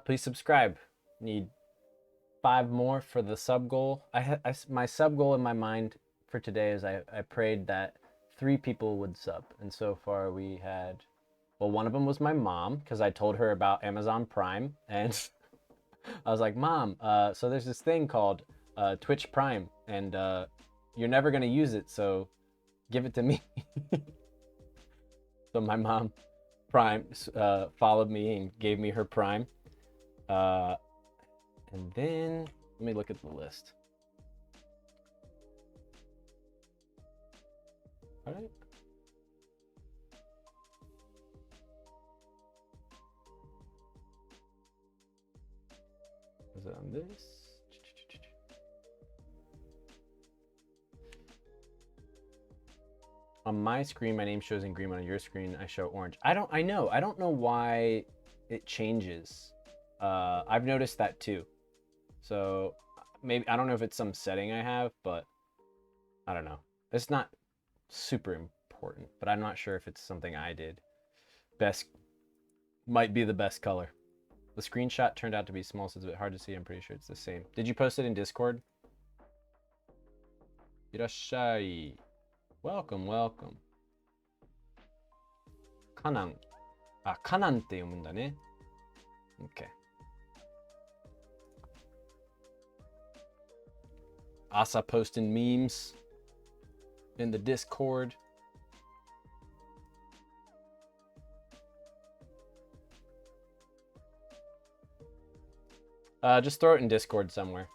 please subscribe. Need 5 more for the sub goal. My sub goal in my mind for today is I prayed that 3 people would sub. And so far we had, well, one of them was my mom, because I told her about Amazon Prime. And I was like, Mom, so there's this thing called Twitch Prime. And you're never going to use it, so give it to me. So my mom Prime followed me and gave me her Prime. And then let me look at the list. All right. Is it on this? On my screen, my name shows in green, but on your screen, I show orange. I don't know why it changes. I've noticed that too. So maybe, I don't know if it's some setting I have, but I don't know. It's not super important, but I'm not sure if it's something I did. Might be the best color. The screenshot turned out to be small, so it's a bit hard to see. I'm pretty sure it's the same. Did you post it in Discord? Irashai. Welcome, welcome. Kanan. Kanan って読むんだね。Okay. Asa posting memes in the Discord. Just throw it in Discord somewhere.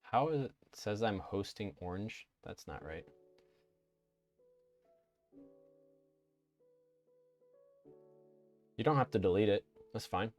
How is it says I'm hosting orange? That's not right. You don't have to delete it. That's fine.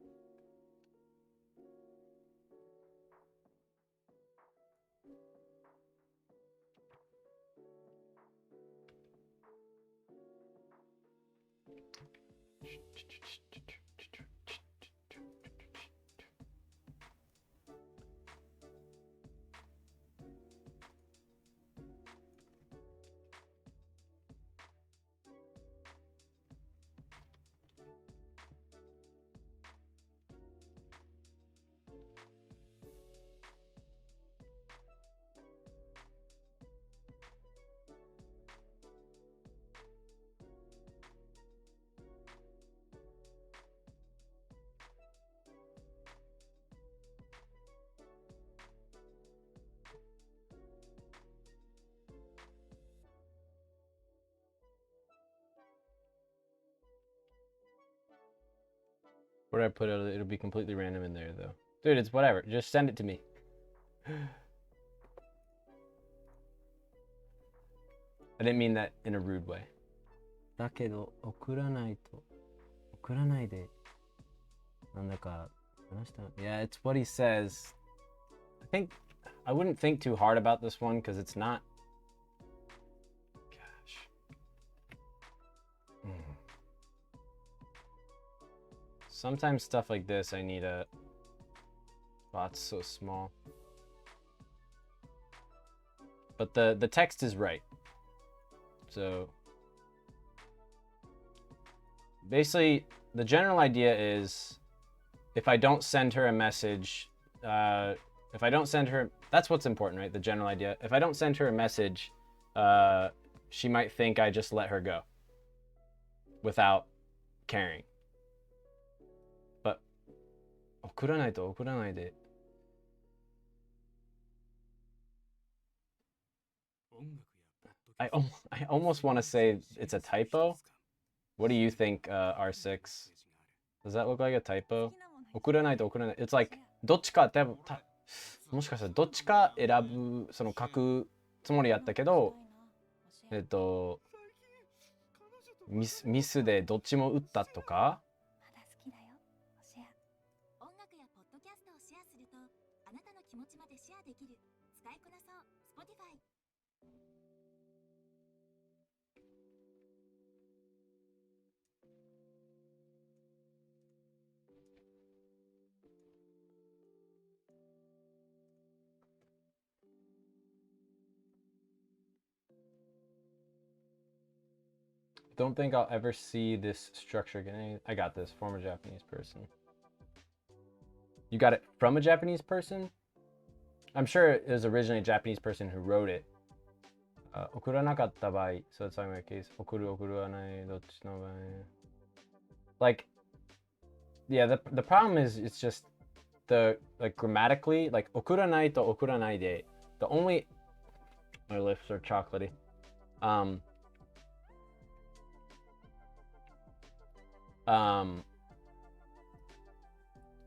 Where I put it, it'll be completely random in there though. Dude, it's whatever. Just send it to me. I didn't mean that in a rude way. だけど送らないと送らないでなんだか話した。Yeah, it's what he says. I think I wouldn't think too hard about this one because it's not. Gosh. Sometimes stuff like this I need a. Oh, it's so small. But the text is right. So basically the general idea is if I don't send her a message, if I don't send her, that's what's important, right? The general idea. If I don't send her a message, she might think I just let her go without caring. But 送らないと送らないで I almost want to say it's a typo. What do you think, R6? Does that look like a typo? 送らないと送らない。It's like どっちか多分もしかしたらどっちか選ぶその書くつもりやったけど、ミスでどっちも打ったとか。音楽やポッドキャストをシェアするとあなたの気持ちまでシェアできる。使いこなそう Spotify。Don't think I'll ever see this structure again. I got this. Former Japanese person. You got it from a Japanese person? I'm sure it was originally a Japanese person who wrote it. 送らなかった場合, so it's my case. 送る送らないどっちの場合. Like, yeah, the problem is it's just the like grammatically, like 送らないと送らないで. The only my lips are chocolatey.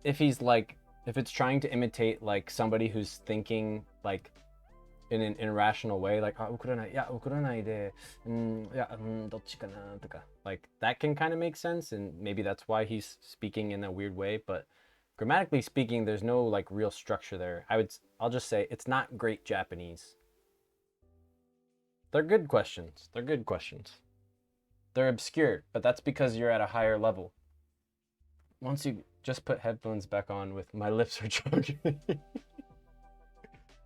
If he's like, if it's trying to imitate like somebody who's thinking like in an irrational way, like 送らない、いや送らないで、いやどっちかなとか, like that can kind of make sense, and maybe that's why he's speaking in a weird way. But grammatically speaking, there's no like real structure there. I'll just say it's not great Japanese. They're good questions. They're good questions. They're obscure, but that's because you're at a higher level. Once you just put headphones back on with my lips are chocolatey.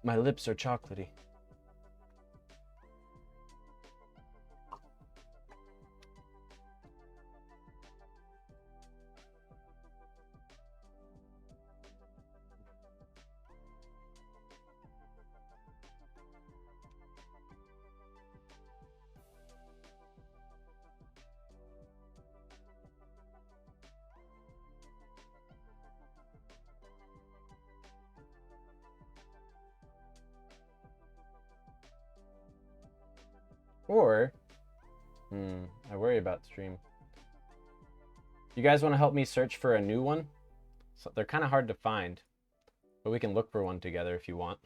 My lips are chocolatey. Or, I worry about stream. You guys want to help me search for a new one? So they're kind of hard to find, but we can look for one together if you want.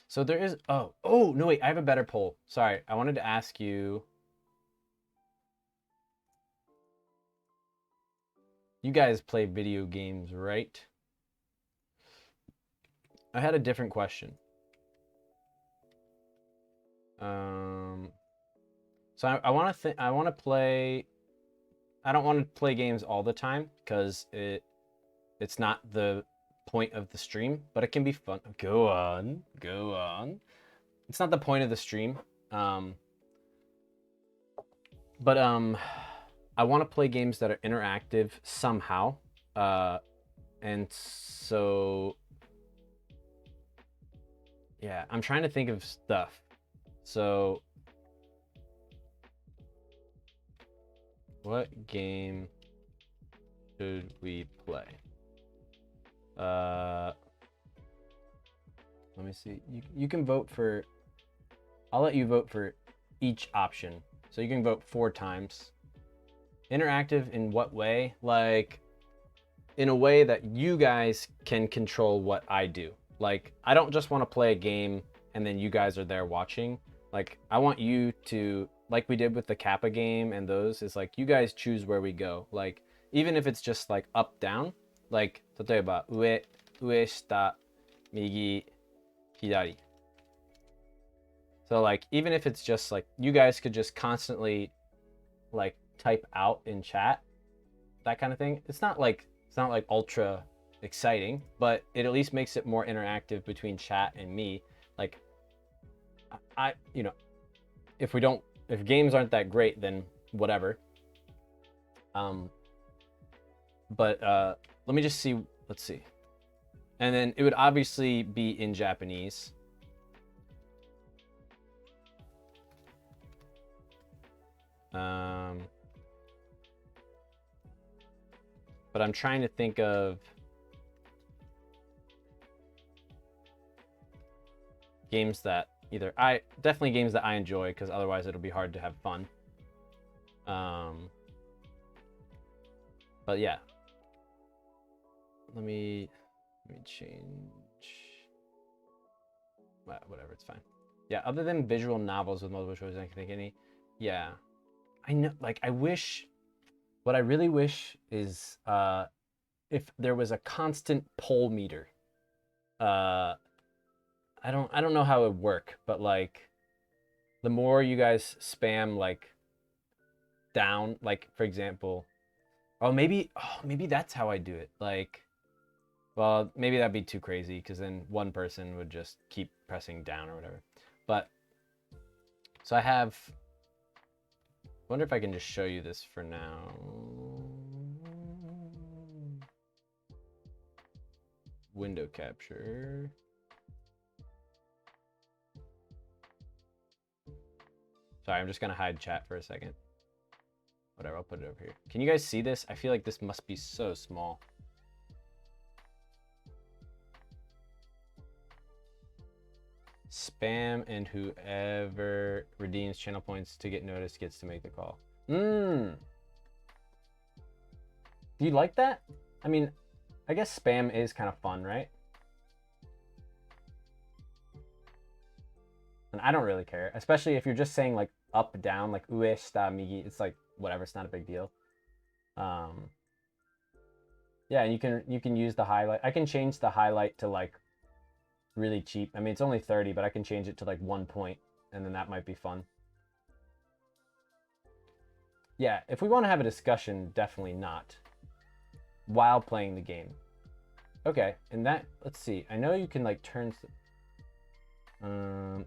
So there is, oh, no, wait, I have a better poll. Sorry, I wanted to ask you. You guys play video games, right? I had a different question. So I want to play. I don't want to play games all the time because it's not the point of the stream, but it can be fun. Go on. It's not the point of the stream. But I want to play games that are interactive somehow. And so yeah, I'm trying to think of stuff. So what game should we play? Let me see. You can vote for I'll let you vote for each option. So you can vote 4 times. Interactive in what way? Like, in a way that you guys can control what I do. Like, I don't just want to play a game and then you guys are there watching. Like, I want you to, like we did with the Kappa game and those, is like, you guys choose where we go. Like, even if it's just like up, down, like, 例えば、上、下、右、左. So like, even if it's just like, you guys could just constantly like type out in chat, that kind of thing. It's not like ultra exciting, but it at least makes it more interactive between chat and me. Like, I you know, if games aren't that great, then whatever. But let me just see. Let's see. And then it would obviously be in Japanese. But I'm trying to think of games that definitely games that I enjoy, because otherwise it'll be hard to have fun. But yeah, let me change. Whatever, it's fine. Yeah, other than visual novels with multiple choices, I can think any. Yeah, I know. Like, what I really wish is if there was a constant poll meter. I don't know how it would work, but like, the more you guys spam like down, like for example, maybe that's how I do it. Like, well, maybe that'd be too crazy, because then one person would just keep pressing down or whatever. But so I wonder if I can just show you this for now. Window capture. Sorry, I'm just gonna hide chat for a second. Whatever, I'll put it over here. Can you guys see this? I feel like this must be so small. Spam, and whoever redeems channel points to get noticed gets to make the call. Do you like that? I mean, I guess spam is kind of fun, right? And I don't really care, especially if you're just saying like up, down, like ue, shita, migi. It's like whatever, it's not a big deal. Yeah, and you can use the highlight. I can change the highlight to like really cheap. I mean, it's only 30, but I can change it to like 1 point, and then that might be fun. Yeah, if we want to have a discussion, definitely not while playing the game. Okay, and that, let's see. I know you can like turn.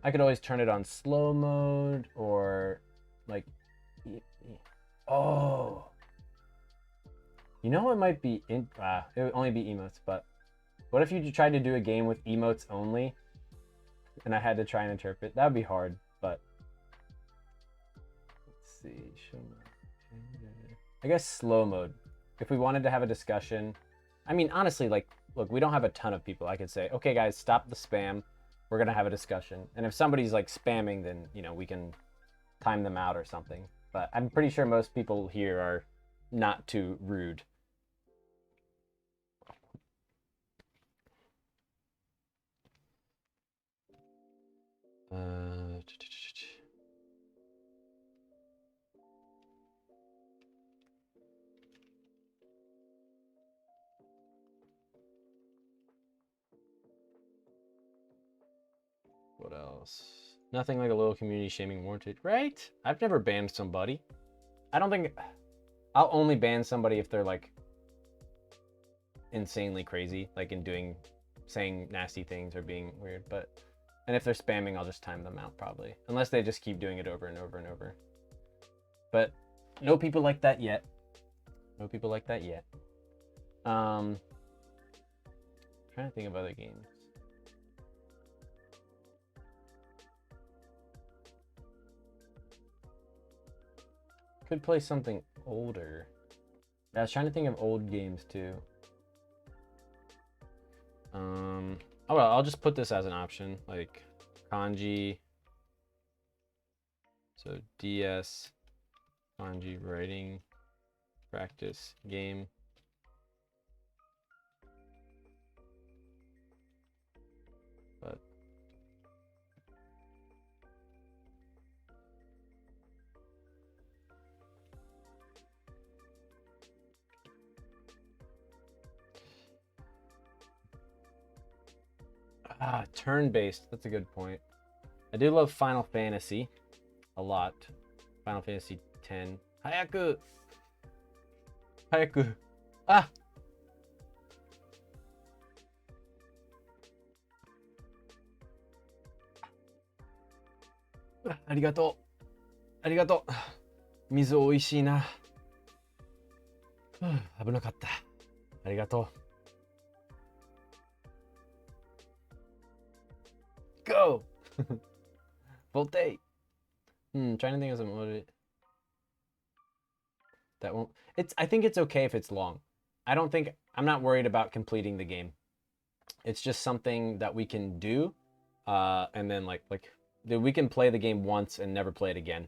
I could always turn it on slow mode, or like, oh, you know, it might be it would only be emotes, but what if you tried to do a game with emotes only, and I had to try and interpret? That would be hard, but let's see. I guess slow mode. If we wanted to have a discussion, I mean, honestly, like, look, we don't have a ton of people. I could say, okay, guys, stop the spam. We're gonna have a discussion. And if somebody's like spamming, then, you know, we can time them out or something. But I'm pretty sure most people here are not too rude. What else? Nothing like a little community shaming warranted, right? I've never banned somebody. I don't think I'll only ban somebody if they're like insanely crazy, like in saying nasty things or being weird. And if they're spamming, I'll just time them out probably, unless they just keep doing it over and over and over. But no people like that yet. No people like that yet. Trying to think of other games. Could play something older. I was trying to think of old games too. Oh well, I'll just put this as an option, like kanji. So DS kanji writing practice game. But turn-based. That's a good point. I do love Final Fantasy a lot. Final Fantasy X. Hayaku! Hayaku! Ah! Arigato. Arigato. 水美味しいな。危なかった。ありがとう。Go! Volte! Trying to think of some what that won't. I think it's okay if it's long. I'm not worried about completing the game. It's just something that we can do, and then we can play the game once and never play it again.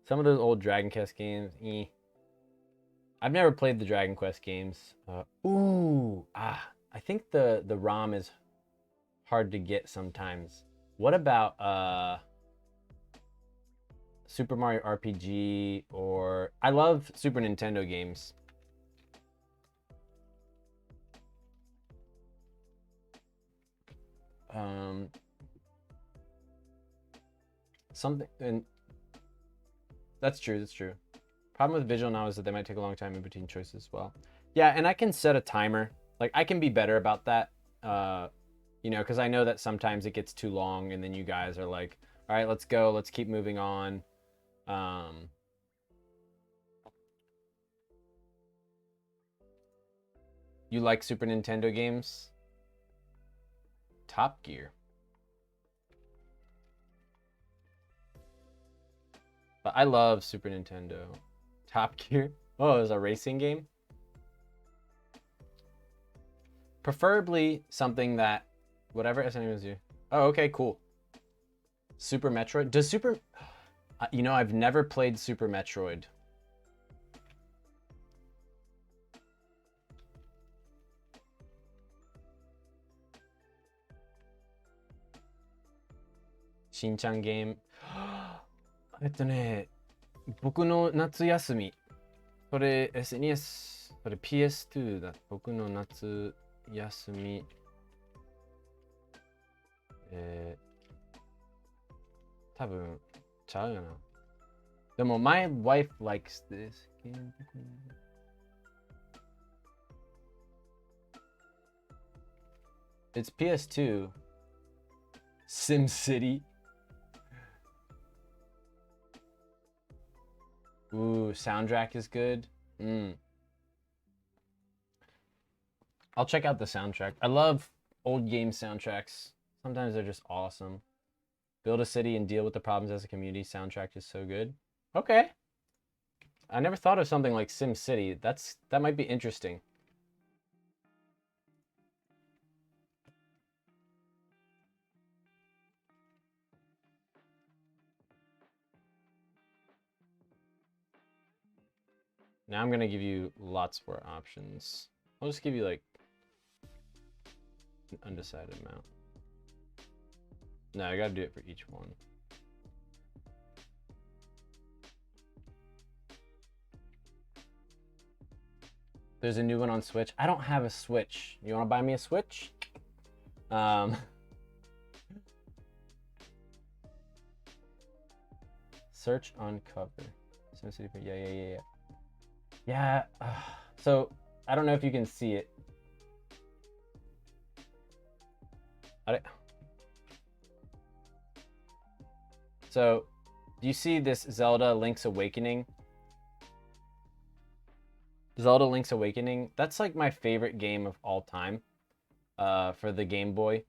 Some of those old Dragon Quest games, I've never played the Dragon Quest games. I think the ROM is hard to get sometimes. What about Super Mario RPG, or I love Super Nintendo games. Something, and that's true. That's true. Problem with visual novels is that they might take a long time in between choices as well. Yeah, and I can set a timer. Like, I can be better about that. Because I know that sometimes it gets too long, and then you guys are like, all right, let's go. Let's keep moving on. You like Super Nintendo games? Top Gear. But I love Super Nintendo. Top Gear? Oh, it was a racing game? Preferably something that, whatever SNE was you. Oh, okay, cool. Super Metroid? Does Super... I've never played Super Metroid. Shin-chan game. 僕の夏休み。それ SNES、それ PS2 だ。僕の夏休み。多分ちゃうよな。でも my wife likes this game. It's PS2. Sim City. Ooh, soundtrack is good. I'll check out the soundtrack. I love old game soundtracks. Sometimes they're just awesome. Build a city and deal with the problems as a community. Soundtrack is so good. Okay. I never thought of something like Sim City. That might be interesting. Now I'm gonna give you lots more options. I'll just give you like an undecided amount. No, I gotta do it for each one. There's a new one on Switch. I don't have a Switch. You wanna buy me a Switch? Search on cover. Yeah. Yeah, so I don't know if you can see it. So, do you see this Zelda Link's Awakening? Zelda Link's Awakening, that's like my favorite game of all time for the Game Boy.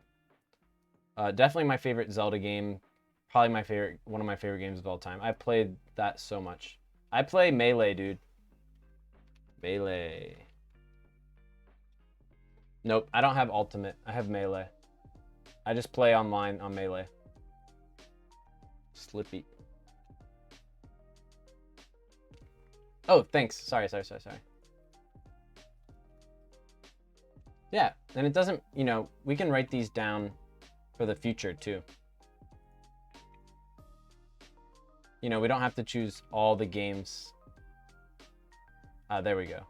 Definitely my favorite Zelda game. Probably one of my favorite games of all time. I played that so much. I play Melee, dude. Melee. Nope, I don't have Ultimate. I have Melee. I just play online on Melee. Slippy. Oh, thanks. Sorry. Yeah, and it doesn't, you know, we can write these down for the future too. You know, we don't have to choose all the games. There we go.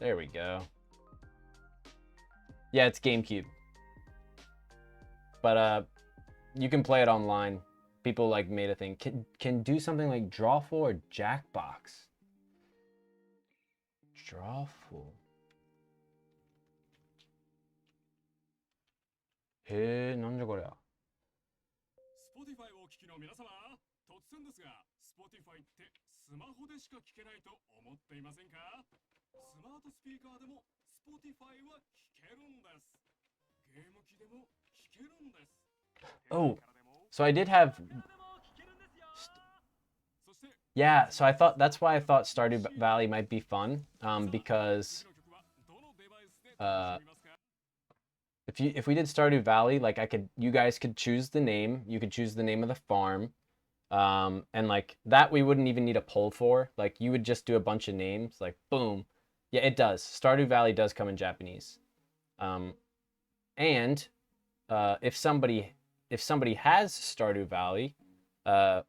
There we go. Yeah, it's GameCube. But you can play it online. People like made a thing. Can do something like drawful or jackbox. Drawful. へえ、なんじゃこりゃ。Spotify をお聞きの皆様、突然ですが、Spotify ってスマホでしか聞けないと思っていませんか？スマートスピーカーでも Spotify は聞けるんです。ゲーム機でも聞けるんです。Oh, so I did have. Yeah, so I thought that's why I thought Stardew Valley might be fun, because if we did Stardew Valley, like you guys could choose the name, you could choose the name of the farm, and like that we wouldn't even need a poll for. Like you would just do a bunch of names, like boom. Yeah, it does. Stardew Valley does come in Japanese, and if somebody has Stardew Valley,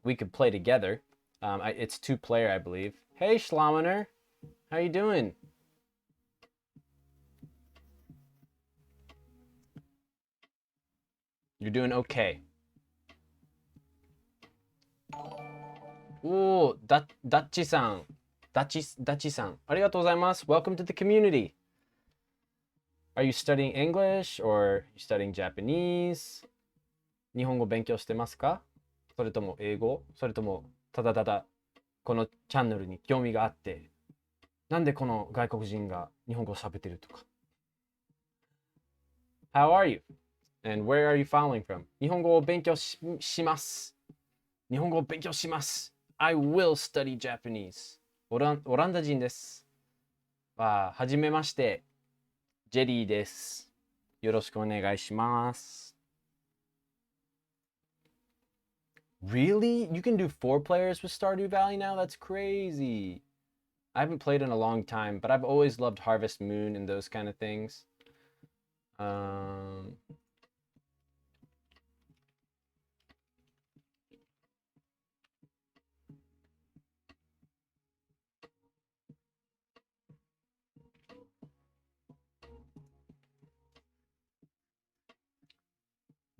we could play together. It's 2-player, I believe. Hey, Schlamener, how you doing? You're doing okay. Ooh, Dachi-san. Dachi-san. ありがとうございます. Welcome to the community. Are you studying English or you studying Japanese? 日本語勉強してますか？それとも英語？それともただただこのチャンネルに興味があって、なんでこの外国人が日本語を喋ってるとか。How are you? And where are you following from? 日本語を勉強します。日本語を勉強します。I will study Japanese. オランダ人です。はじめまして。ジェリーです。よろしくお願いします。Really? You can do 4 players with Stardew Valley now? That's crazy. I haven't played in a long time, but I've always loved Harvest Moon and those kind of things.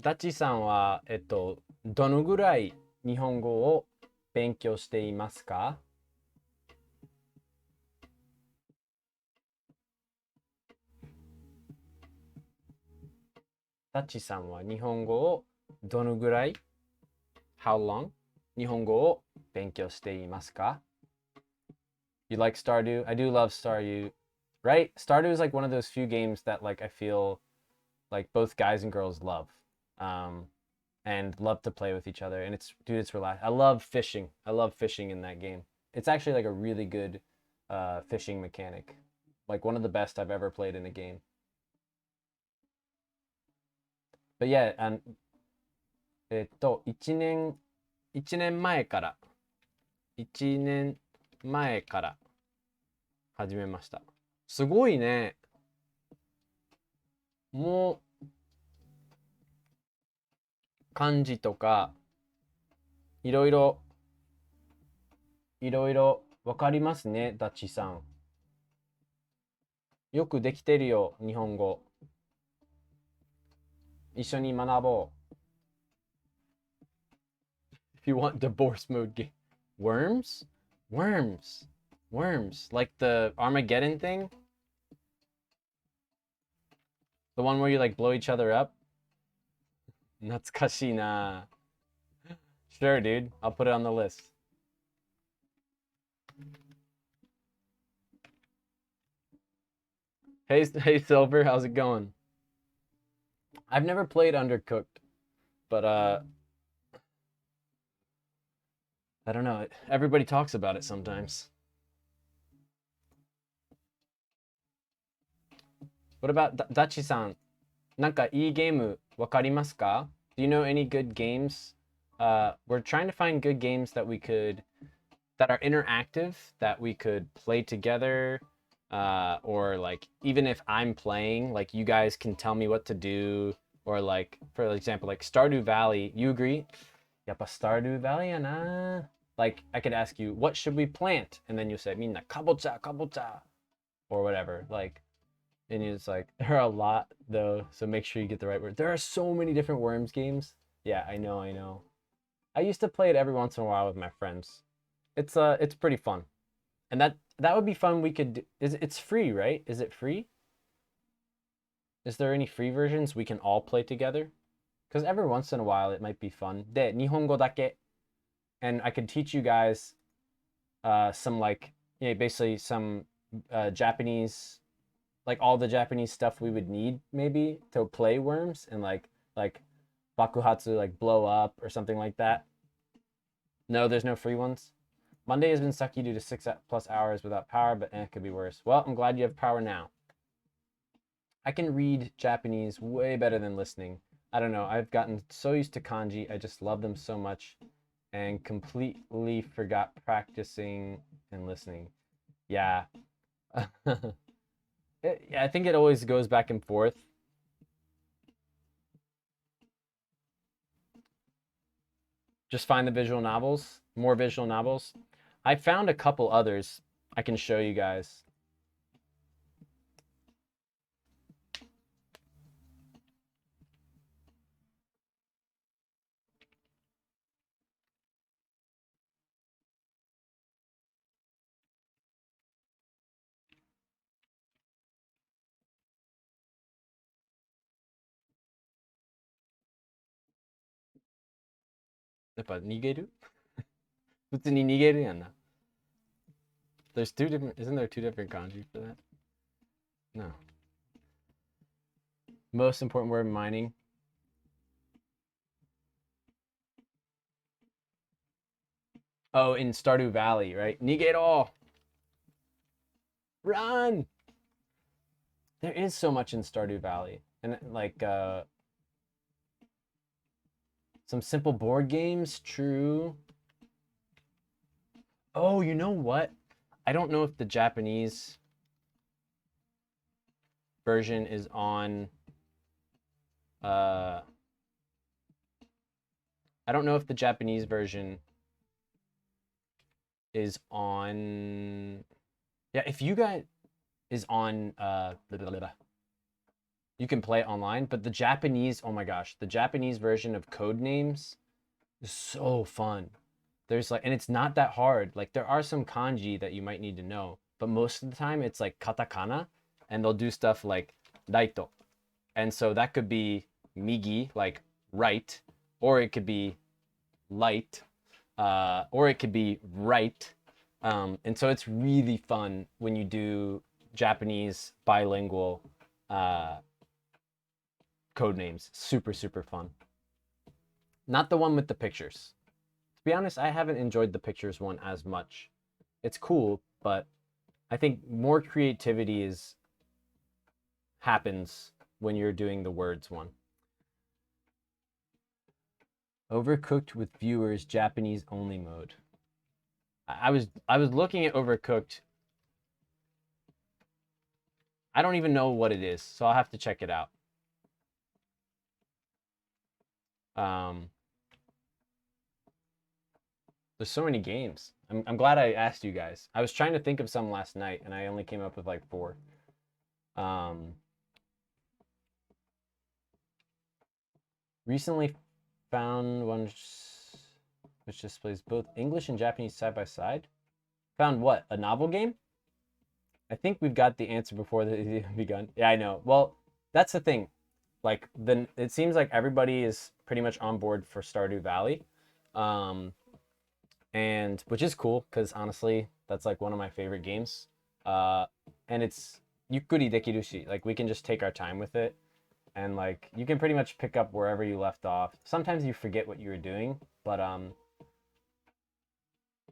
Dachi さんは、どのぐらい日本語を勉強していますか？ダッチさんは日本語をどのぐらい How long? 日本語を勉強していますか？ You like Stardew? I do love Stardew. Right? Stardew is like one of those few games that like I feel like both guys and girls love. And love to play with each other. And it's, dude, it's relaxed. I love fishing. I love fishing in that game. It's actually like a really good fishing mechanic. Like one of the best I've ever played in a game. But yeah, 1年前から始めました。すごいね。もう漢字とかいろいろわかりますね、ダチさん。よくできてるよ、日本語。一緒に学ぼう。If you want divorce mode game. Worms? Worms. Like the Armageddon thing? The one where you like blow each other up? 懐かしいな。Sure, dude. I'll put it on the list. Hey, Silver, how's it going? I've never played Undercooked, but I don't know. Everybody talks about it sometimes. What about Dachi-san? なんかいいゲームわかりますか？ Do you know any good games? We're trying to find good games that that are interactive, that we could play together, or like even if I'm playing, like you guys can tell me what to do, or like for example, like Stardew Valley. You agree? Yappa Stardew Valley na. Like I could ask you, what should we plant? And then you say, minna kabocha, kabocha, or whatever. Like, and it's like, there are a lot though, so make sure you get the right word. There are so many different Worms games. Yeah, I know. I used to play it every once in a while with my friends. It's pretty fun. And that would be fun. We could it's free, right? Is it free? Is there any free versions we can all play together? Because every once in a while it might be fun. De Nihongo dake. And I could teach you guys some like, basically some Japanese, like all the Japanese stuff we would need maybe to play Worms, and like bakuhatsu, like blow up or something like that. No, there's no free ones. Monday has been sucky due to 6+ hours without power, but it could be worse. Well, I'm glad you have power now. I can read Japanese way better than listening. I don't know. I've gotten so used to kanji. I just love them so much and completely forgot practicing and listening. Yeah. I think it always goes back and forth. Just find the visual novels, more visual novels. I found a couple others I can show you guys. Nigeru? 普通に逃げるやんな. There's two different, isn't there two different kanji for that? No. Most important word, mining. Oh, in Stardew Valley, right? Nigero! Run! There is so much in Stardew Valley. And like, some simple board games, true. Oh, you know what? I don't know if the Japanese version is on, I don't know if the Japanese version is on, yeah, if you guys is on, you can play it online, but the Japanese, oh my gosh, the Japanese version of Codenames is so fun. There's like, and it's not that hard. Like there are some kanji that you might need to know, but most of the time it's like katakana, and they'll do stuff like daito. And so that could be migi, like right, or it could be light, or it could be right. And so it's really fun when you do Japanese bilingual code names. Super, super fun. Not the one with the pictures. To be honest, I haven't enjoyed the pictures one as much. It's cool, but I think more creativity happens when you're doing the words one. Overcooked with viewers, Japanese only mode. I was looking at Overcooked. I don't even know what it is, so I'll have to check it out. There's so many games. I'm glad I asked you guys. I was trying to think of some last night, and I only came up with like 4. Recently found one which displays both English and Japanese side by side. Found what? A novel game? I think we've got the answer before it's even begun. Yeah, I know. Well, that's the thing. Like, then it seems like everybody is pretty much on board for Stardew Valley. And which is cool because honestly, that's like one of my favorite games. And it's yukuri dekirushi. Like we can just take our time with it, and like you can pretty much pick up wherever you left off. Sometimes you forget what you were doing, but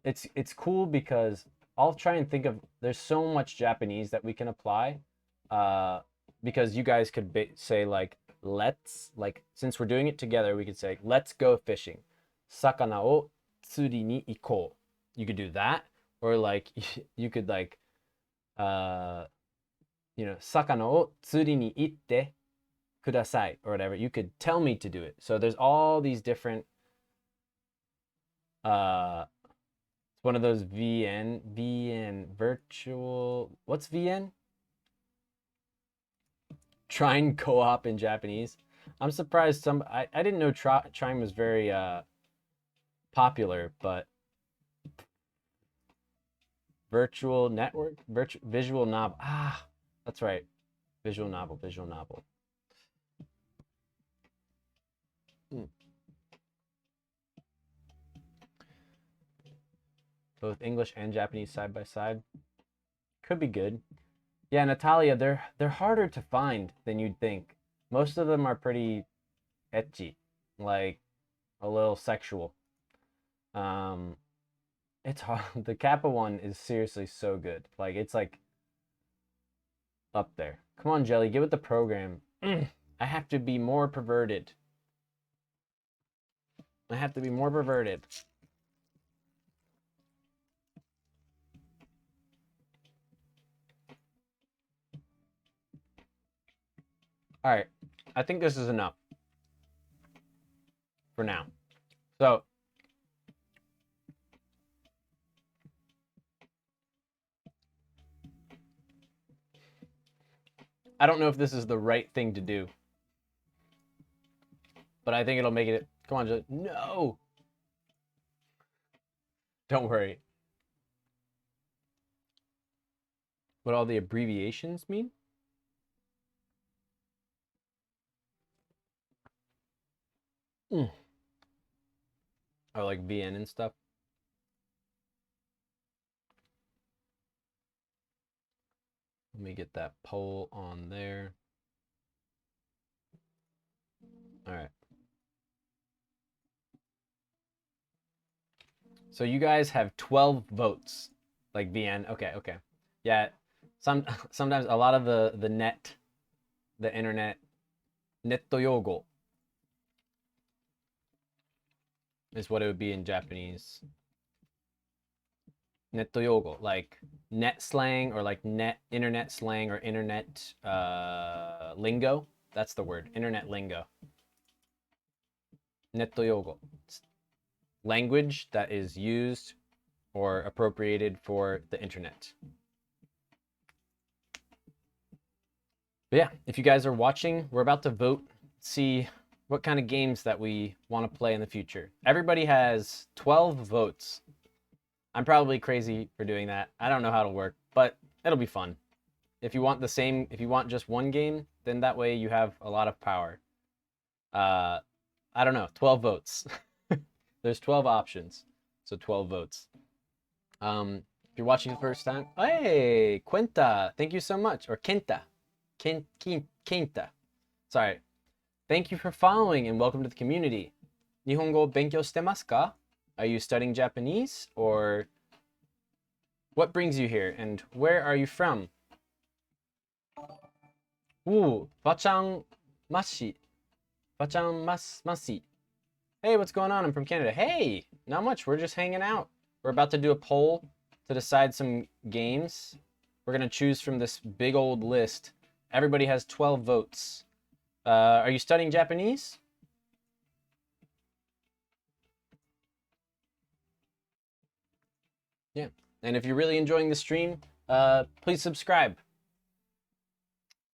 it's cool because I'll try and think of, there's so much Japanese that we can apply, because you guys could say like let's, like, since we're doing it together, we could say, let's go fishing. Sakana o tsuri ni ikou. You could do that. Or like, you could like, sakana o tsuri ni itte kudasai, or whatever. You could tell me to do it. So there's all these different, it's one of those VN, virtual, what's VN? Trine co-op in Japanese. I'm surprised I didn't know Trine was very popular, but virtual network, visual novel. Ah, that's right. Visual novel. Both English and Japanese side by side. Could be good. Yeah, Natalia, they're harder to find than you'd think. Most of them are pretty ecchi, like a little sexual. It's hard. The Kappa one is seriously so good. Like, it's like up there. Come on, Jelly, give it the program. I have to be more perverted. All right, I think this is enough for now. So, I don't know if this is the right thing to do, but I think it'll make it. Come on, Jelly. No! Don't worry. What all the abbreviations mean? Or like VN and stuff. Let me get that poll on there. All right. So you guys have 12 votes, like VN. Okay. Yeah, sometimes a lot of the internet, netto yogo is what it would be in Japanese. Netto yogo, like net slang or like internet slang or internet lingo. That's the word, internet lingo. Netto yogo. Language that is used or appropriated for the internet. But yeah, if you guys are watching, we're about to vote, see what kind of games that we want to play in the future. Everybody has 12 votes. I'm probably crazy for doing that. I don't know how it'll work, but it'll be fun. If you want just one game, then that way you have a lot of power. I don't know, 12 votes. There's 12 options, so 12 votes. If you're watching the first time, hey, Quenta, thank you so much. Or Kenta. Kenta. Sorry. Thank you for following and welcome to the community. Nihongo benkyou shitemasu ka? Are you studying Japanese, or what brings you here and where are you from? Ooh, Bachan Masi. Hey, what's going on? I'm from Canada. Hey, not much. We're just hanging out. We're about to do a poll to decide some games. We're going to choose from this big old list. Everybody has 12 votes. Are you studying Japanese? Yeah. And if you're really enjoying the stream, please subscribe.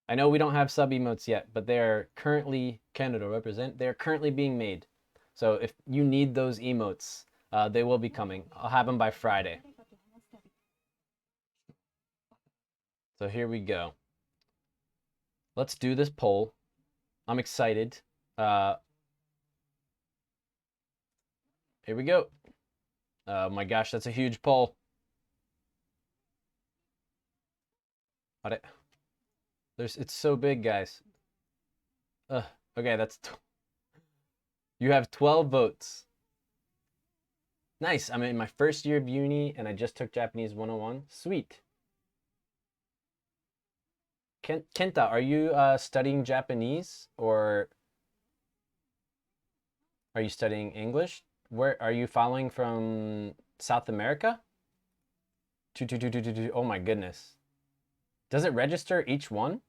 I know we don't have sub emotes yet, but they're currently, Canada represent, they're currently being made. So if you need those emotes, they will be coming. I'll have them by Friday. So here we go. Let's do this poll. I'm excited. Here we go. Oh my gosh, that's a huge poll. It's so big, guys. Okay, that's... You have 12 votes. Nice. I'm in my first year of uni and I just took Japanese 101. Sweet. Kenta, are you studying Japanese or are you studying English? Where are you following from South America? Oh my goodness. Does it register each one?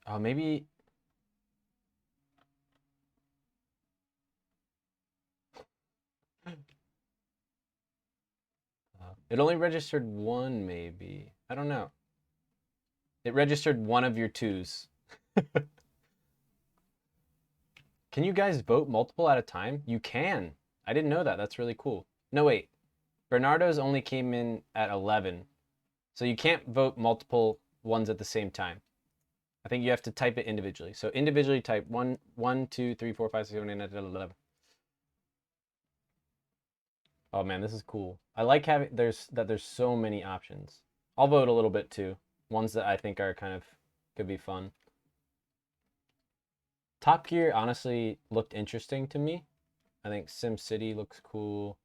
Oh, maybe. It only registered one, maybe. I don't know. It registered one of your twos. Can you guys vote multiple at a time? You can. I didn't know that. That's really cool. No, wait. Bernardo's only came in at 11. So you can't vote multiple ones at the same time. I think you have to type it individually. So individually type 1, 2, 3, 4, 5, 6, 7, 8, 9, 10, 11. Oh man, this is cool. I like having there's so many options. I'll vote a little bit too. Ones that I think are kind of could be fun. Top Gear honestly looked interesting to me. I think SimCity looks cool.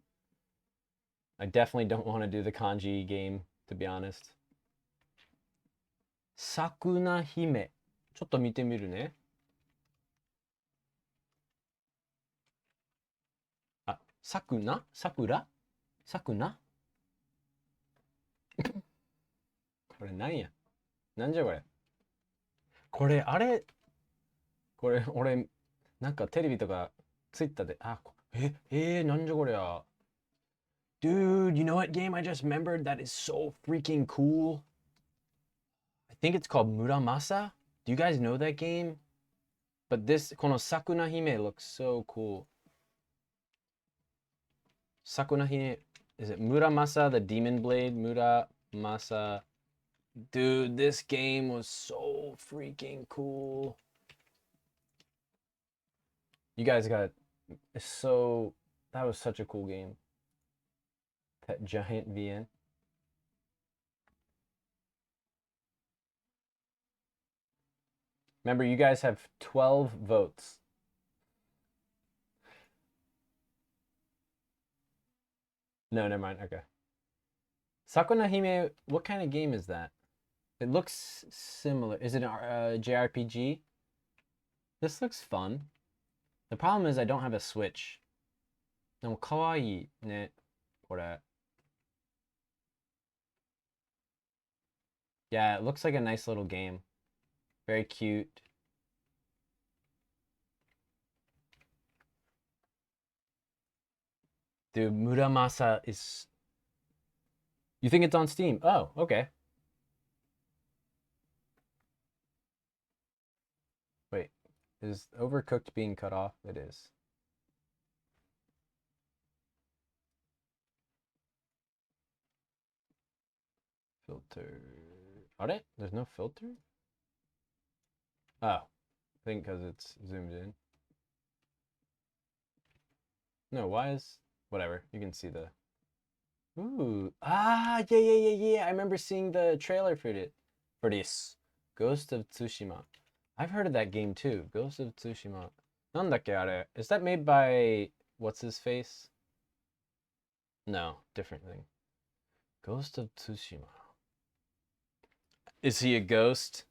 I definitely don't want to do the kanji game, to be honest. Sakuna Hime. ちょっと見てみるね。あ、Sakuna? Sakura? Sakuna? これなんやなんじゃこれこれ、あれこれ、俺、なんかテレビとかツイッターで、なんじゃこりゃ。Dude, you know what game I just remembered that is so freaking cool? I think it's called Muramasa. Do you guys know that game? But this, この Sakuna Hime looks so cool. Sakuna Hime, is it Muramasa, the Demon Blade? Muramasa. Dude, this game was so freaking cool. You guys got that was such a cool game. That giant VN. Remember, you guys have 12 votes. No, never mind. Okay. Sakuna Hime, what kind of game is that? It looks similar. Is it a JRPG? This looks fun. The problem is I don't have a Switch. でも可愛いね、これ。Yeah, it looks like a nice little game. Very cute. Dude, Muramasa is... You think it's on Steam? Oh, okay. Wait, is Overcooked being cut off? It is. Filter. There's no filter? Oh, I think because it's zoomed in. No, why is... Whatever, you can see the... Ooh, yeah. I remember seeing the trailer for this. Ghost of Tsushima. I've heard of that game too. Ghost of Tsushima. なんだっけあれ? Is that made by what's his face? No, different thing. Ghost of Tsushima. Is he a ghost?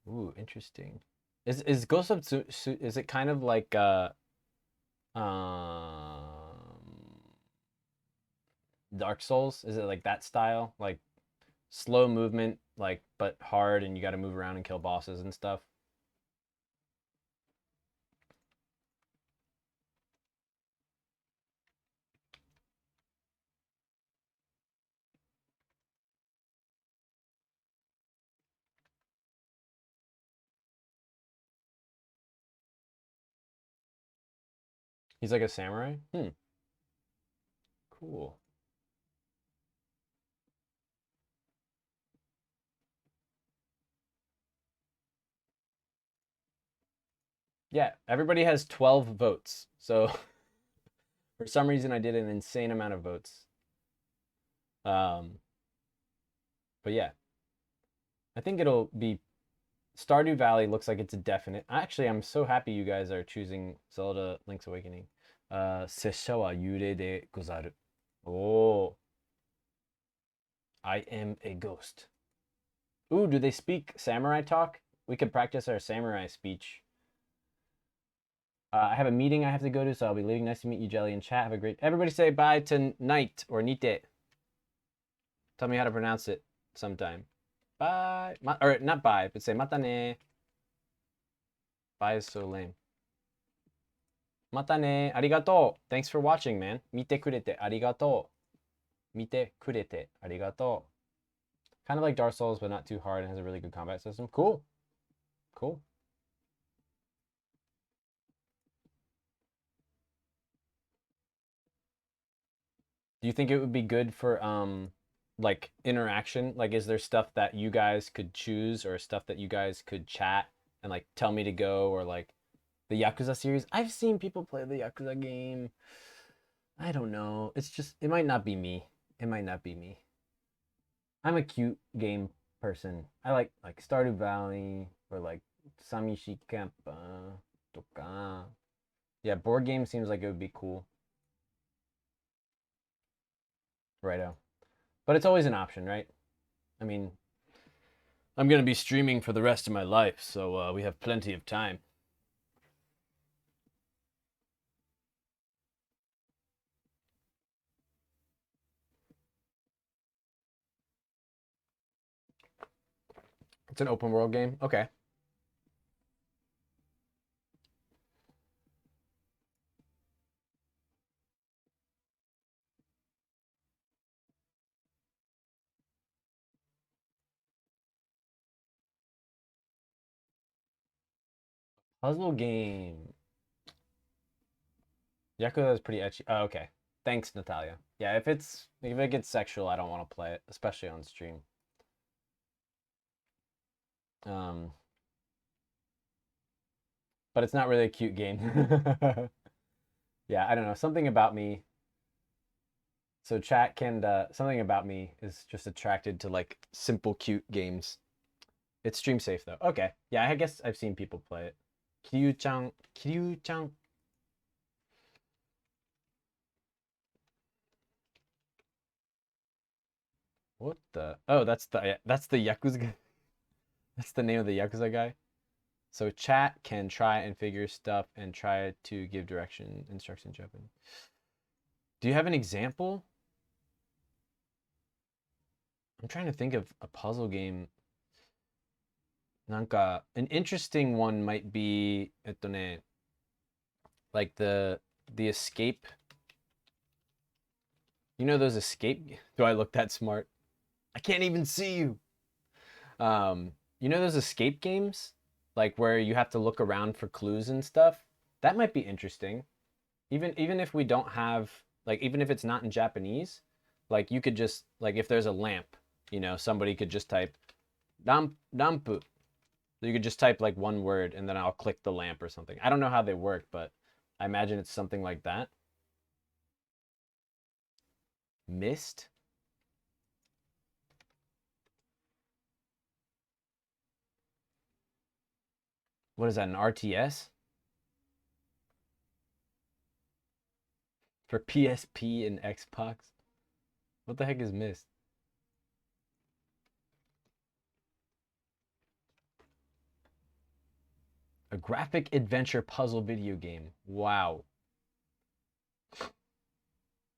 Ooh, interesting. Is Ghost of Tsushima, is it kind of like Dark Souls? Is it like that style? Like slow movement, like but hard, and you got to move around and kill bosses and stuff? He's like a samurai? Cool. Yeah, everybody has 12 votes. So for some reason I did an insane amount of votes. But yeah. I think it'll be Stardew Valley looks like it's a definite. Actually, I'm so happy you guys are choosing Zelda Link's Awakening. 拙者は幽霊でござる。Oh, I am a ghost. Ooh, do they speak samurai talk? We could practice our samurai speech. I have a meeting I have to go to, so I'll be leaving. Nice to meet you, Jelly, and chat. Have a great... Everybody say bye tonight, or nite. Tell me how to pronounce it sometime. Bye. Or not bye, but say mata ne. Bye is so lame. Mata ne. Arigato. Thanks for watching, man. Mite kurete. Arigato. Mite kurete. Arigato. Kind of like Dark Souls, but not too hard, and has a really good combat system. Cool. Cool. Do you think it would be good for like interaction? Like, is there stuff that you guys could choose, or stuff that you guys could chat and like tell me to go, or like the Yakuza series? I've seen people play the Yakuza game. I don't know. It's just, it might not be me. It might not be me. I'm a cute game person. I like Stardew Valley, or like Samishi Kappa toka. Yeah, board game seems like it would be cool. Righto. But it's always an option, right? I mean, I'm going to be streaming for the rest of my life, so we have plenty of time. It's an open world game? Okay. Puzzle game. Yakuza is pretty etchy. Oh, okay. Thanks, Natalia. Yeah, if it gets sexual, I don't want to play it, especially on stream. But it's not really a cute game. Yeah, I don't know. Something about me. So chat can something about me is just attracted to like simple, cute games. It's stream safe though. Okay. Yeah, I guess I've seen people play it. Kiryu-chan. Kiryu-chan. What the? Oh, that's the Yakuza guy. That's the name of the Yakuza guy. So chat can try and figure stuff and try to give instruction in Japanese. Do you have an example? I'm trying to think of a puzzle game. Nanka, an interesting one might be, like the escape. You know those escape? Do I look that smart? I can't even see you. You know those escape games? Like where you have to look around for clues and stuff? That might be interesting. Even if we don't have, like, even if it's not in Japanese, like you could just, like, if there's a lamp, somebody could just type dampu. You could just type like one word and then I'll click the lamp or something. I don't know how they work, but I imagine it's something like that. Mist? What is that, an RTS? For PSP and Xbox? What the heck is Mist? A graphic adventure puzzle video game. Wow.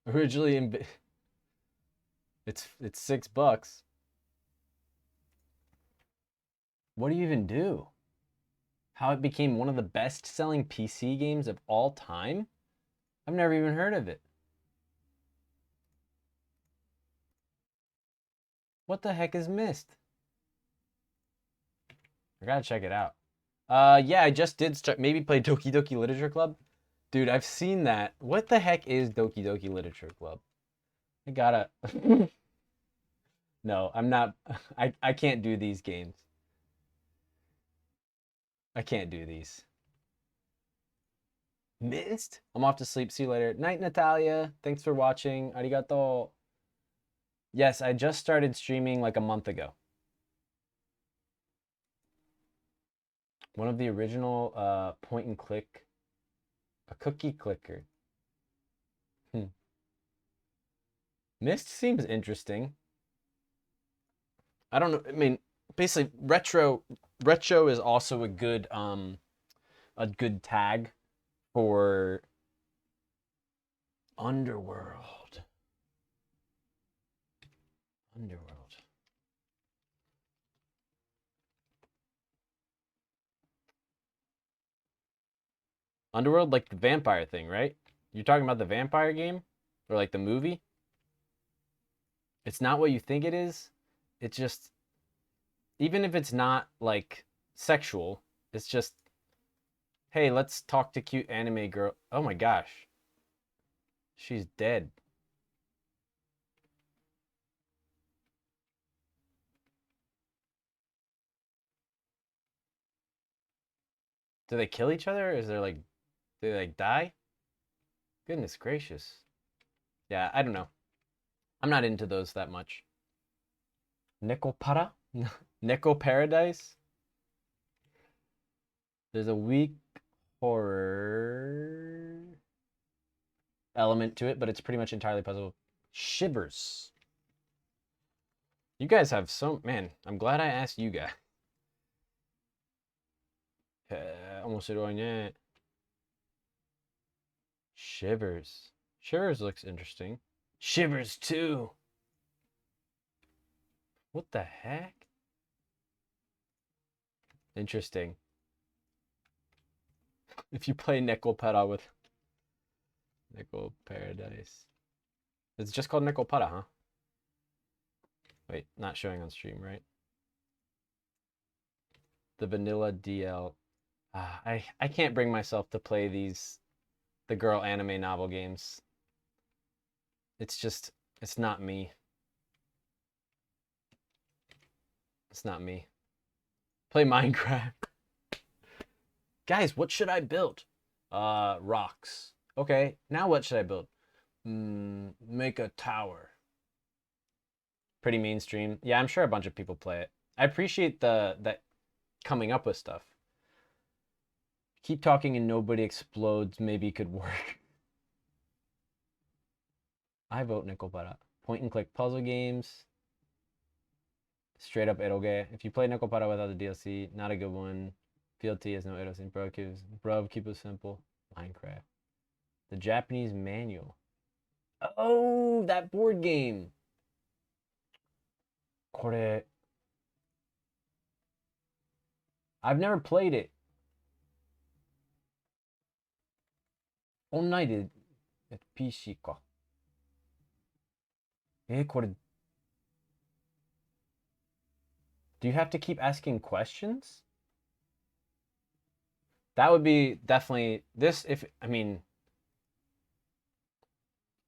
Originally in... It's $6. What do you even do? How it became one of the best-selling PC games of all time? I've never even heard of it. What the heck is Mist? I gotta check it out. Yeah, I just did start, maybe play Doki Doki Literature Club. Dude, I've seen that. What the heck is Doki Doki Literature Club? I gotta... No, I'm not... I can't do these games. I can't do these. Mist? I'm off to sleep. See you later. Night, Natalia. Thanks for watching. Arigato. Yes, I just started streaming like a month ago. One of the original point and click, a cookie clicker. Myst seems interesting. I don't know. I mean, basically, retro is also a good tag for Underworld. Underworld, like the vampire thing, right? You're talking about the vampire game? Or like the movie? It's not what you think it is. It's just, even if it's not like sexual, it's just, hey, let's talk to cute anime girl. Oh my gosh. She's dead. Do they kill each other? Is there like, do they like die? Goodness gracious. Yeah, I don't know. I'm not into those that much. Nekopara? Neko Paradise? There's a weak horror element to it, but it's pretty much entirely puzzle. Shivers. You guys have so, man, I'm glad I asked you guys. 面白いね. Shivers. Shivers looks interesting. Shivers 2. What the heck? Interesting. If you play Nekopara with Neko Paradise. It's just called Nekopara, huh? Wait, not showing on stream, right? The vanilla DL. I can't bring myself to play the girl anime novel games. It's just, it's not me. It's not me. Play Minecraft. Guys, what should I build? Rocks. Okay, now what should I build? Make a tower. Pretty mainstream. Yeah, I'm sure a bunch of people play it. I appreciate that coming up with stuff. Keep talking and nobody explodes maybe could work. I vote Nekopara. Point and click puzzle games. Straight up eroge. If you play Nekopara without the DLC, not a good one. Fealty has no eros in bro, keep it simple. Minecraft. The Japanese manual. Oh, that board game. これ I've never played it. Online で PC か。これ Do you have to keep asking questions? That would be definitely this if I mean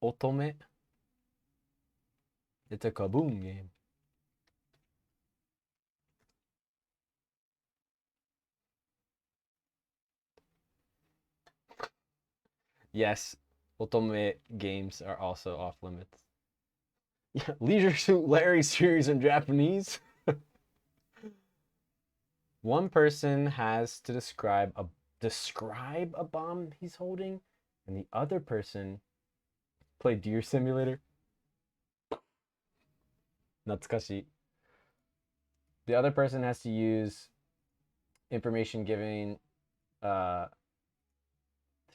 Otome. It's a kaboom game. Yes, Otome games are also off limits. Yeah, Leisure Suit Larry series in Japanese. One person has to describe a bomb he's holding, and the other person play Deer Simulator. Natsukashi. The other person has to use information given to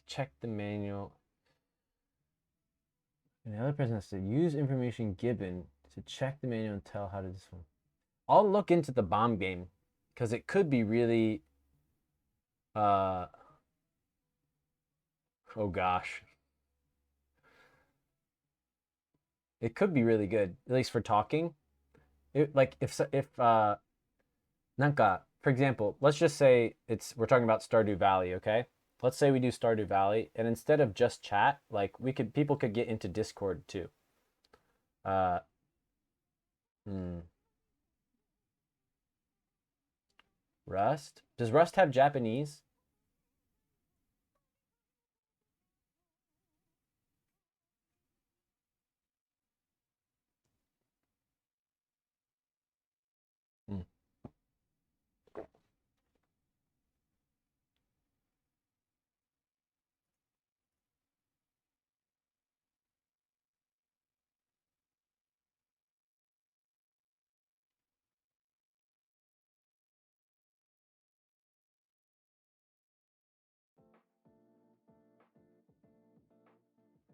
check the manual. And the other person has to use information given to check the manual and tell how to do this one. I'll look into the bomb game because it could be really oh gosh. It could be really good, at least for talking. Like if Nanka, for example, let's just say we're talking about Stardew Valley, okay? Let's say we do Stardew Valley, and instead of just chat, like people could get into Discord too. Rust? Does Rust have Japanese?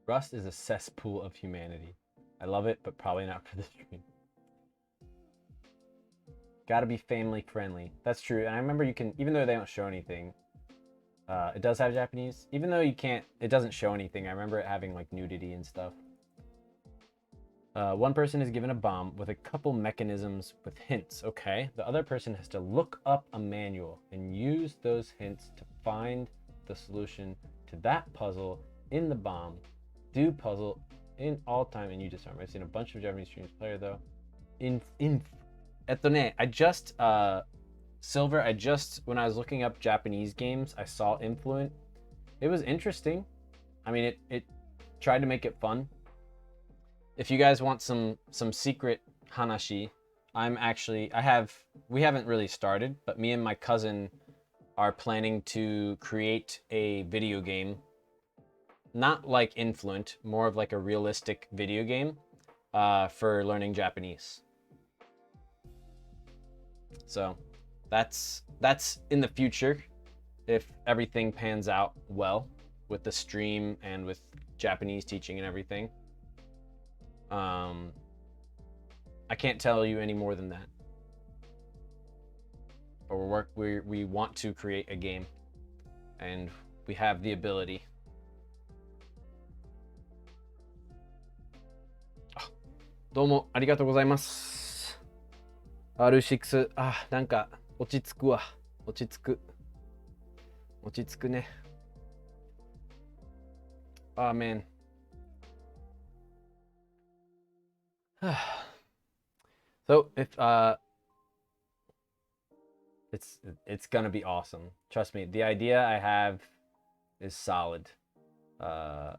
Rust is a cesspool of humanity. I love it, but probably not for the stream. Gotta be family friendly. That's true. And I remember you can, even though they don't show anything, it does have Japanese. Even though you can't, it doesn't show anything. I remember it having like nudity and stuff. One person is given a bomb with a couple mechanisms with hints. Okay. The other person has to look up a manual and use those hints to find the solution to that puzzle in the bomb. Do puzzle in all time and you disarm. I've seen a bunch of Japanese streams player though. I just Silver, when I was looking up Japanese games, I saw Influent. It was interesting. I mean, it tried to make it fun. If you guys want some secret hanashi, we haven't really started, but me and my cousin are planning to create a video game. Not like Influent, more of like a realistic video game for learning Japanese. So that's in the future if everything pans out well with the stream and with Japanese teaching and everything. I can't tell you any more than that. But we want to create a game and we have the ability. Domo arigatou gozaimasu. R6 なんか落ち着くわ。落ち着くね。Man. So if it's gonna be awesome. Trust me, the idea I have is solid. And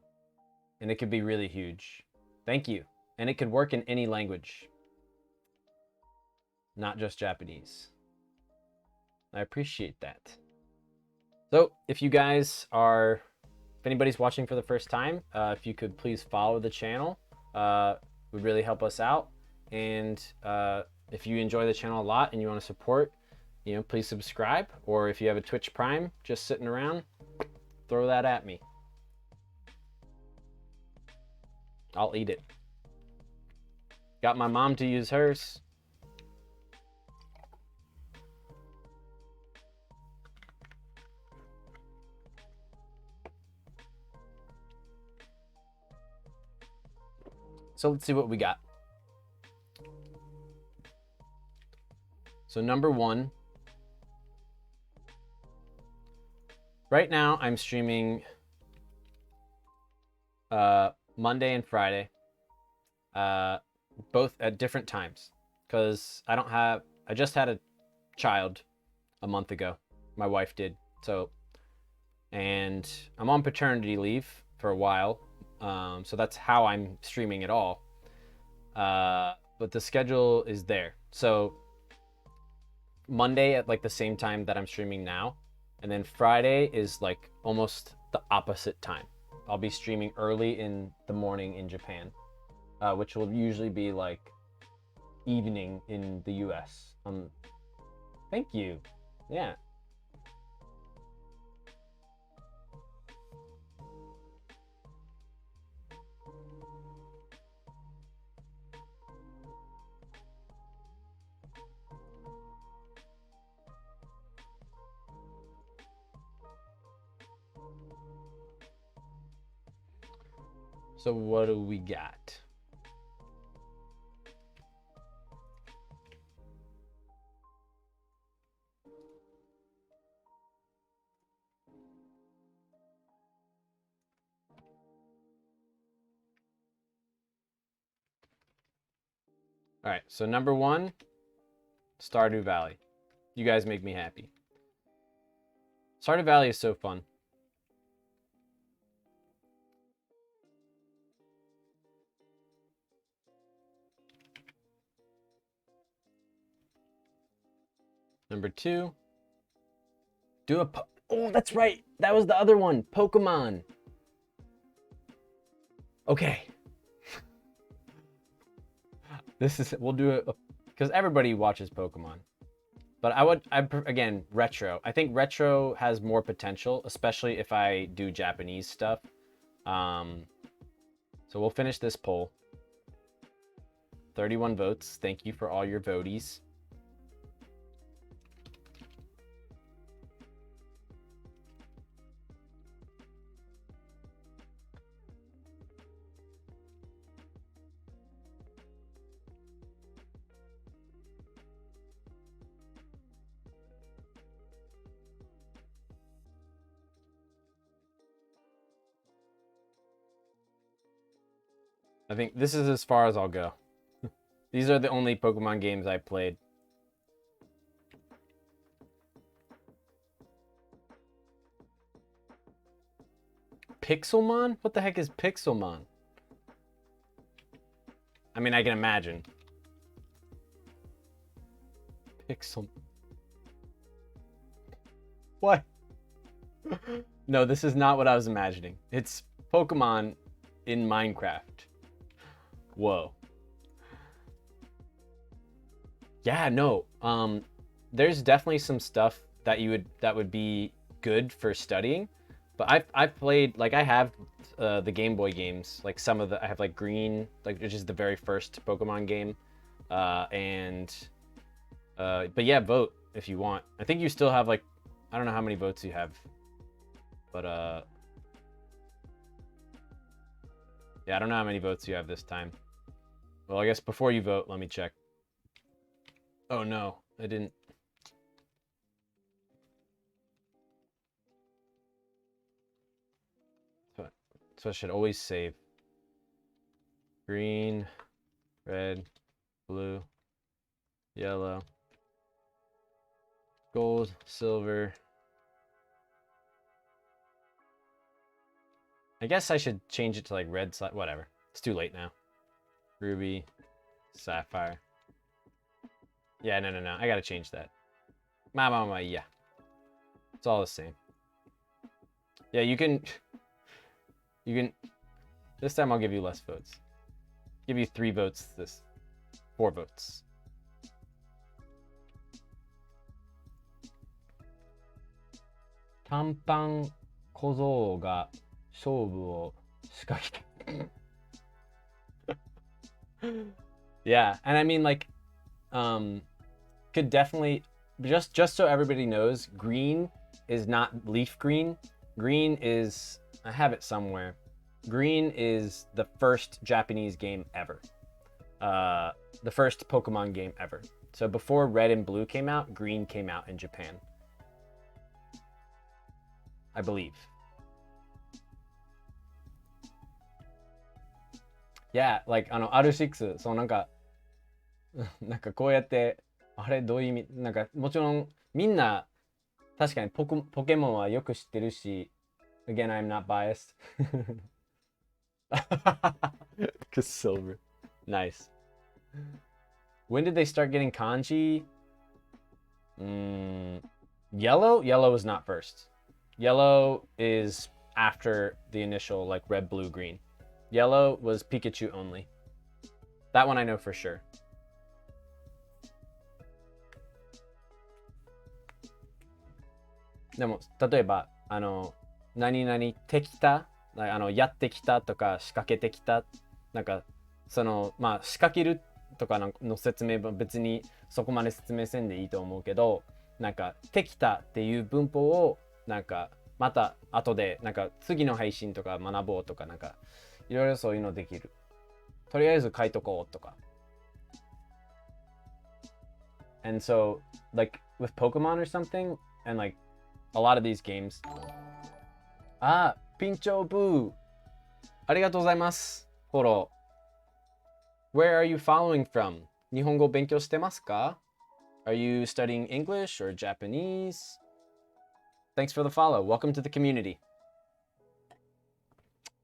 it could be really huge. Thank you. And it could work in any language. Not just Japanese. I appreciate that. So if you guys are, if anybody's watching for the first time, if you could please follow the channel, would really help us out. And if you enjoy the channel a lot and you want to support, please subscribe. Or if you have a Twitch Prime just sitting around, throw that at me. I'll eat it. Got my mom to use hers. So let's see what we got. So number 1. Right now I'm streaming Monday and Friday, both at different times, because I just had a child a month ago. My wife did. And I'm on paternity leave for a while. So that's how I'm streaming it all. But the schedule is there. So Monday at like the same time that I'm streaming now. And then Friday is like almost the opposite time. I'll be streaming early in the morning in Japan, which will usually be like evening in the US. Thank you. Yeah. So what do we got? All right, so number 1, Stardew Valley. You guys make me happy. Stardew Valley is so fun. Number 2, oh, that's right. That was the other one, Pokemon. Okay. We'll do it because everybody watches Pokemon. But again, retro. I think retro has more potential, especially if I do Japanese stuff. So we'll finish this poll. 31 votes. Thank you for all your voties. I think this is as far as I'll go. These are the only Pokemon games I played. Pixelmon? What the heck is Pixelmon? I mean, I can imagine. Pixel. What? No, this is not what I was imagining. It's Pokemon in Minecraft. Whoa. Yeah, no. There's definitely some stuff that would be good for studying, but I've played, like, I have the Game Boy games, like some of the, I have like Green, like, which is the very first Pokemon game, but yeah, vote if you want. I think you still have, like, I don't know how many votes you have, but yeah, I don't know how many votes you have this time. Well, I guess before you vote, let me check. Oh no, I didn't. So I should always save. Green, red, blue, yellow, gold, silver. I guess I should change it to like red, whatever. It's too late now. Ruby, sapphire. Yeah, no. I gotta change that. Yeah. It's all the same. Yeah, you can. This time I'll give you less votes. Give you 3 votes. 4 votes. Tampan Kozo ga shobu wo shikakita. Yeah, and I mean, like, could definitely, just so everybody knows, green is not leaf green. Green is, I have it somewhere. Green is the first Japanese game ever. The first Pokemon game ever. So before Red and Blue came out, Green came out in Japan, I believe. Yeah, like, R6、そう、なんかこうやって、あれ、どういう意味、なんか、もちろん、みんな、確かにポケモンはよく知ってるし、again, I'm not biased. Cause silver. Nice. When did they start getting kanji? Yellow? Yellow is not first. Yellow is after the initial, like, red, blue, green. Yellow was Pikachu only. That one I know for sure. Like, でも、例えば、何々てきた、やってきたとか仕掛けてきた、なんか、まあ、仕掛けるとかの説明は別にそこまで説明せんでいいと思うけど、なんか、てきたっていう文法を、なんか、また後で、なんか、次の配信とか学ぼうとか、なんか、いろいろそういうのできる。とりあえず書いとこうとか。And so, like, with Pokemon or something, and like, a lot of these games. あ、ピンチョーブー。ありがとうございます。フォロー。Where are you following from? 日本語勉強してますか? Are you studying English or Japanese? Thanks for the follow. Welcome to the community.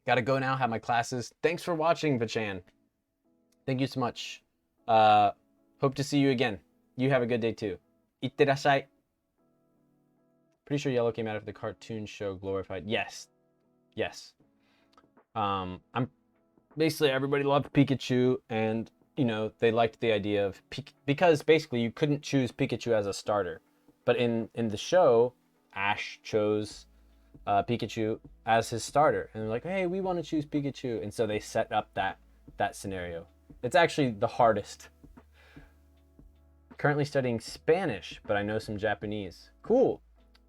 Gotta go now, have my classes. Thanks for watching, Vachan. Thank you so much. Hope to see you again. You have a good day too. いってらっしゃい. Pretty sure Yellow came out of the cartoon show Glorified. Yes. I'm basically, everybody loved Pikachu, and you know, they liked the idea of because basically you couldn't choose Pikachu as a starter, but in the show, Ash chose Pikachu as his starter, and they're like, hey, we want to choose Pikachu, and so they set up that scenario. It's actually the hardest. Currently studying Spanish, but I know some Japanese. Cool.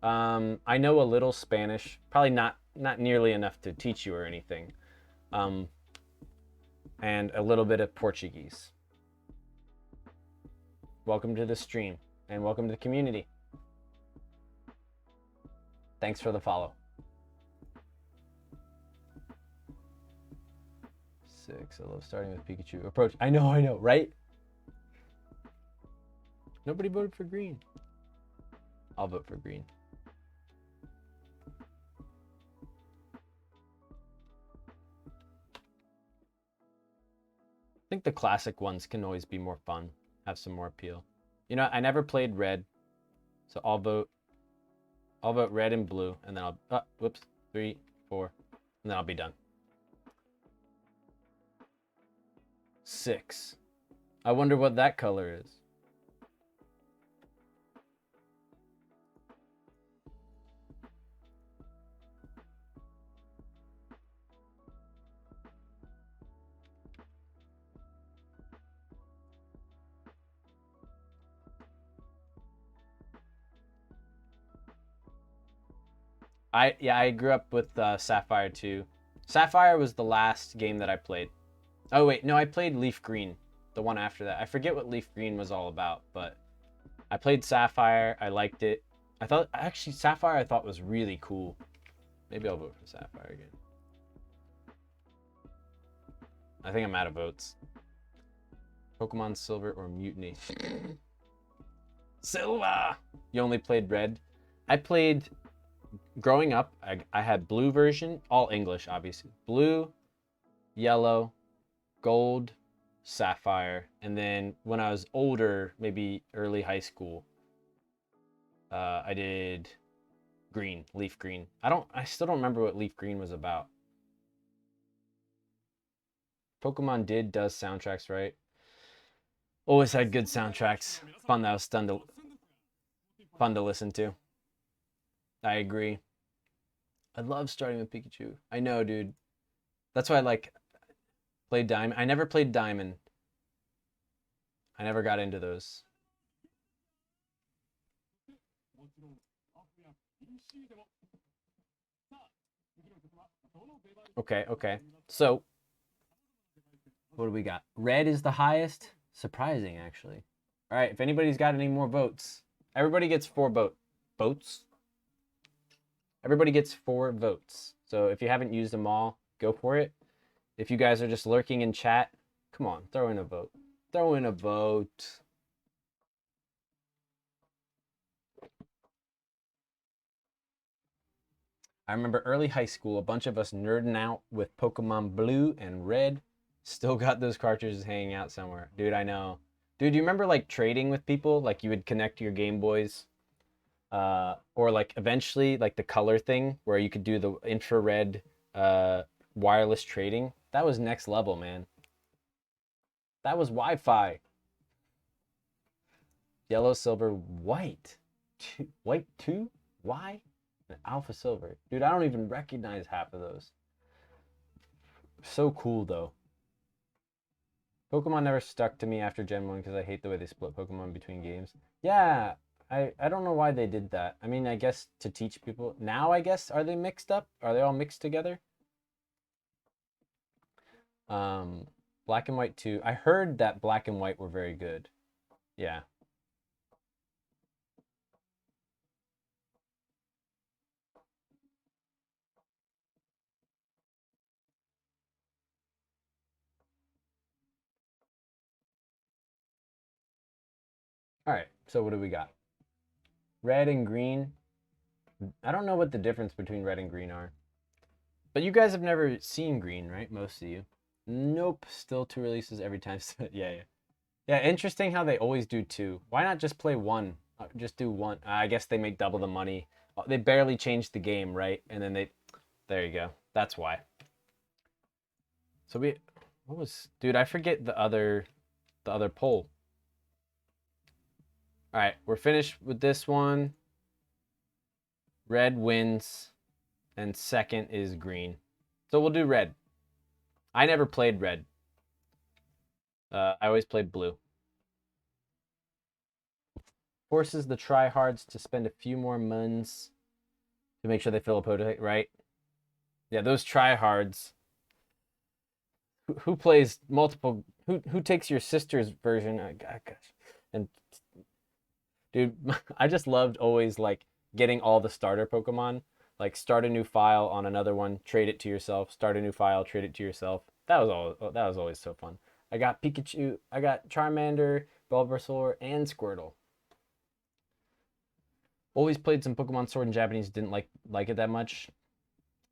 I know a little Spanish, probably not nearly enough to teach you or anything, and a little bit of Portuguese. Welcome to the stream, and welcome to the community. Thanks for the follow. 6. I love starting with Pikachu. Approach. I know, right? Nobody voted for green. I'll vote for green. I think the classic ones can always be more fun, have some more appeal. You know, I never played red, so I'll vote red and blue, and then I'll, whoops, 3, 4, and then I'll be done. 6. I wonder what that color is. I grew up with Sapphire too. Sapphire was the last game that I played. Oh wait, no, I played Leaf Green, the one after that. I forget what Leaf Green was all about, but I played Sapphire. I liked it. I thought actually Sapphire I thought was really cool. Maybe I'll vote for Sapphire again. I think I'm out of votes. Pokemon Silver or Mutiny? Silver! You only played red? I played... Growing up, I had blue version, all English, obviously. Blue, yellow, gold, sapphire. And then when I was older, maybe early high school, I did green, leaf green. I still don't remember what leaf green was about. Pokemon does soundtracks, right? Always had good soundtracks. Fun to listen to. I agree. I love starting with Pikachu. I know, dude. That's why I played Diamond. I never played Diamond. I never got into those. Okay. So, what do we got? Red is the highest. Surprising, actually. All right, if anybody's got any more votes. Everybody gets 4 votes. Everybody gets 4 votes. So if you haven't used them all, go for it. If you guys are just lurking in chat, come on, throw in a vote. Throw in a vote. I remember early high school, a bunch of us nerding out with Pokemon Blue and Red. Still got those cartridges hanging out somewhere. Dude, I know. Dude, do you remember trading with people? Like you would connect your Game Boys. Or eventually the color thing where you could do the infrared wireless trading. That was next level, man. That was Wi-Fi. Yellow, silver, white. White 2? Why? And alpha silver. Dude, I don't even recognize half of those. So cool though. Pokemon never stuck to me after Gen 1 because I hate the way they split Pokemon between games. Yeah, I don't know why they did that. I mean, I guess to teach people. Now, I guess, are they mixed up? Are they all mixed together? Black and White 2. I heard that Black and White were very good. Yeah. All right, so what do we got? Red and green. I don't know what the difference between red and green are. But you guys have never seen green, right? Most of you. Nope, still 2 releases every time. Yeah. Yeah, interesting how they always do 2. Why not just play 1? Just do 1. I guess they make double the money. They barely changed the game, right? And then there you go. That's why. So dude, I forget the other poll. All right, we're finished with this one. Red wins. and second is green. So we'll do red. I never played red. I always played blue. Forces the tryhards to spend a few more months to make sure they fill a potato, right? Yeah, those tryhards. Who plays multiple? Who takes your sister's version? Gosh. And dude, I just loved always like getting all the starter Pokemon. Like start a new file on another one, trade it to yourself. Start a new file, trade it to yourself. That was always so fun. I got Pikachu, I got Charmander, Bulbasaur, and Squirtle. Always played some Pokemon Sword in Japanese. Didn't like it that much.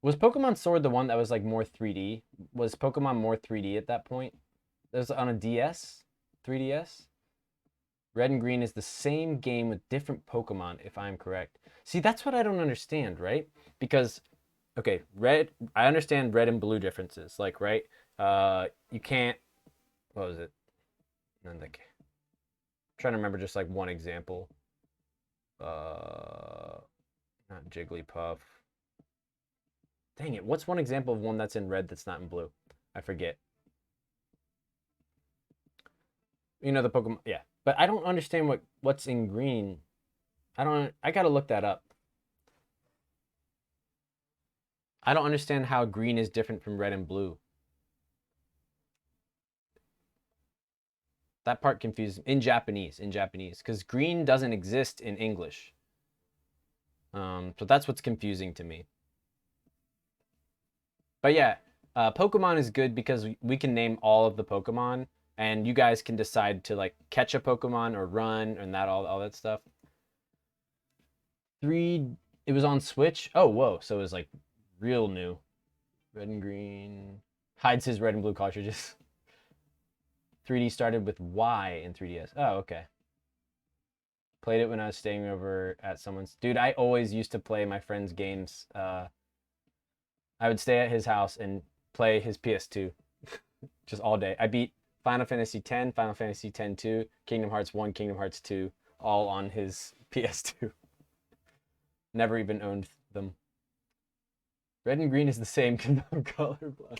Was Pokemon Sword the one that was like more 3D? Was Pokemon more 3D at that point? It was on a DS, 3DS. Red and Green is the same game with different Pokemon, if I'm correct. See, that's what I don't understand, right? Because, okay, I understand red and blue differences. Like, right? You can't, what was it? I'm trying to remember just like one example. Not Jigglypuff. Dang it, what's one example of one that's in red that's not in blue? I forget. You know the Pokemon, yeah. But I don't understand what's in green. I gotta look that up. I don't understand how green is different from red and blue. That part confuses in Japanese, because green doesn't exist in English. So that's what's confusing to me. But yeah, Pokemon is good because we can name all of the Pokemon, and you guys can decide to like catch a Pokemon or run and all that stuff. It was on Switch. Oh, whoa! So it was like real new. Red and green hides his red and blue cartridges. 3D started with Y in 3DS. Oh, okay. Played it when I was staying over at someone's. Dude, I always used to play my friend's games. I would stay at his house and play his PS2 just all day. I beat Final Fantasy X, Final Fantasy X-2, Kingdom Hearts 1, Kingdom Hearts 2, all on his PS2. Never even owned them. Red and green is the same, colorblind.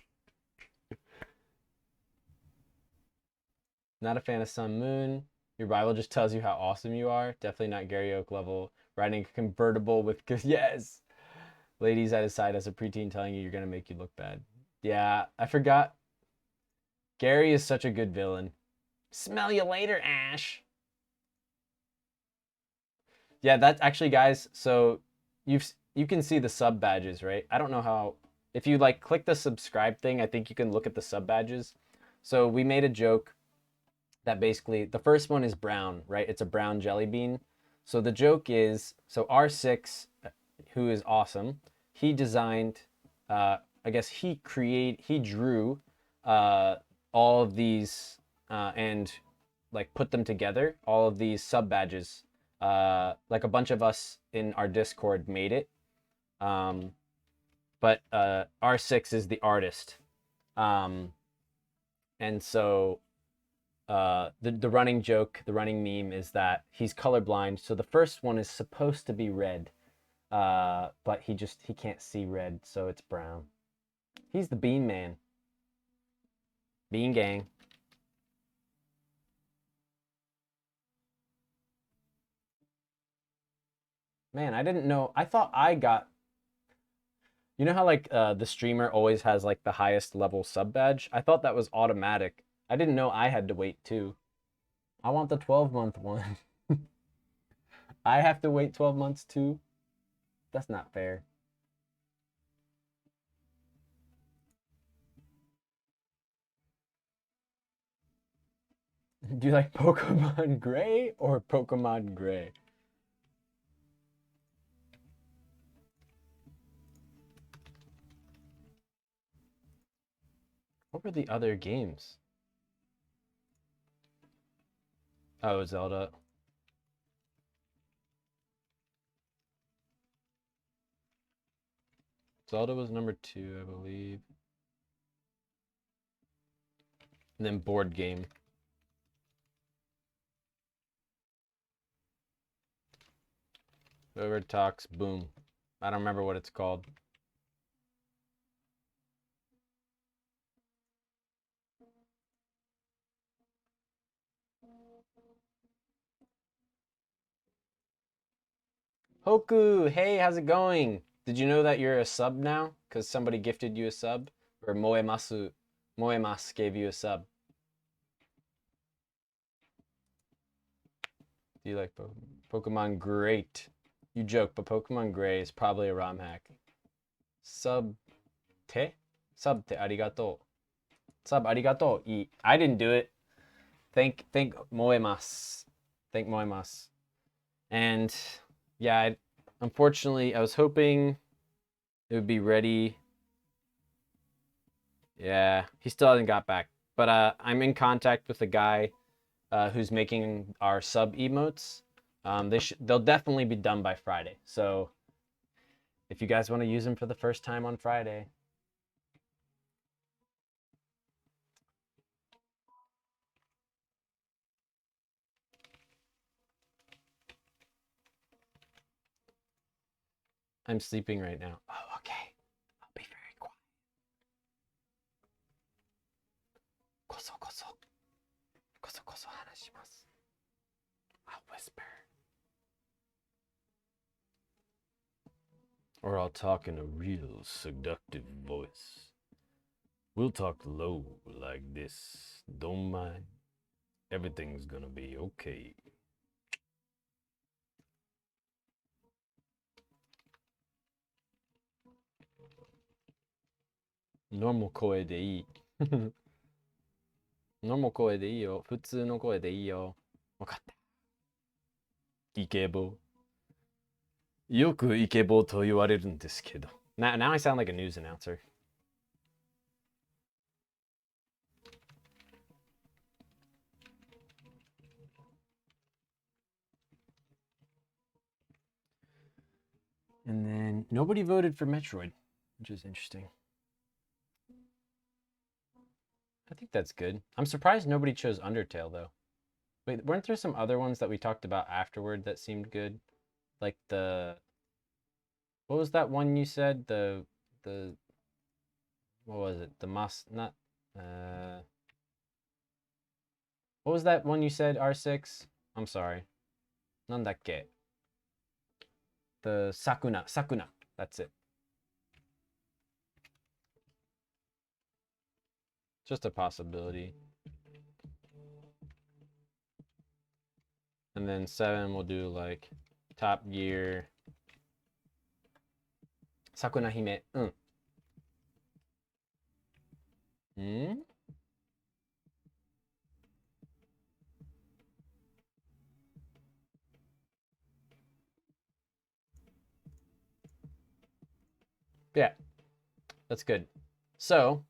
Not a fan of Sun Moon. Your Bible just tells you how awesome you are. Definitely not Gary Oak level. Riding a convertible with yes. Ladies at his side as a preteen telling you you're gonna make you look bad. Yeah, I forgot. Gary is such a good villain. Smell you later, Ash. Yeah, that's actually, guys. So you can see the sub badges, right? I don't know how. If you like click the subscribe thing, I think you can look at the sub badges. So we made a joke that basically the first one is brown, right? It's a brown jelly bean. So the joke is, so R6, who is awesome, he designed, I guess he drew all of these and like put them together, all of these sub badges. Like a bunch of us in our Discord made it. But R6 is the artist. And so the running joke, the running meme is that he's colorblind. So the first one is supposed to be red, but he can't see red, so it's brown. He's the Bean Man. Bean Gang. Man, I didn't know. I thought I got. You know how like the streamer always has like the highest level sub badge? I thought that was automatic. I didn't know I had to wait too. I want the 12-month one. I have to wait 12 months too. That's not fair. Do you like Pokemon Gray or Pokemon Gray? What were the other games? Oh, Zelda. Zelda was number 2, I believe. And then board game. Whoever talks, boom. I don't remember what it's called. Hoku, hey, how's it going? Did you know that you're a sub now? Because somebody gifted you a sub? Or Moemas gave you a sub. Do you like Pokemon? Great. You joke, but Pokemon Gray is probably a ROM hack. Sub te arigato. Sub arigato. I didn't do it. Thank Moemas. Thank Moemas. And yeah, unfortunately, I was hoping it would be ready. Yeah, he still hasn't got back. But I'm in contact with the guy who's making our sub emotes. They'll definitely be done by Friday. So if you guys want to use them for the first time on Friday. I'm sleeping right now. Oh, okay. I'll be very quiet. Koso koso. Koso koso hanashimasu. I'll whisper. Or I'll talk in a real seductive voice. We'll talk low like this. Don't mind. Everything's gonna be okay. Normal 声でいい。Normal 声でいいよ。普通の声でいいよ。わかった。イケボ。よくイケボと言われるんですけど。Now I sound like a news announcer. And then nobody voted for Metroid, which is interesting. I think that's good. I'm surprised nobody chose Undertale, though. Wait, weren't there some other ones that we talked about afterward that seemed good? Like the... What was that one you said? The... What was it? The not... What was that one you said, R6? I'm sorry. Nandakke. The Sakuna. That's it. Just a possibility. And then 7 we'll do like Top Gear. Sakuna Hime. Yeah. That's good. So,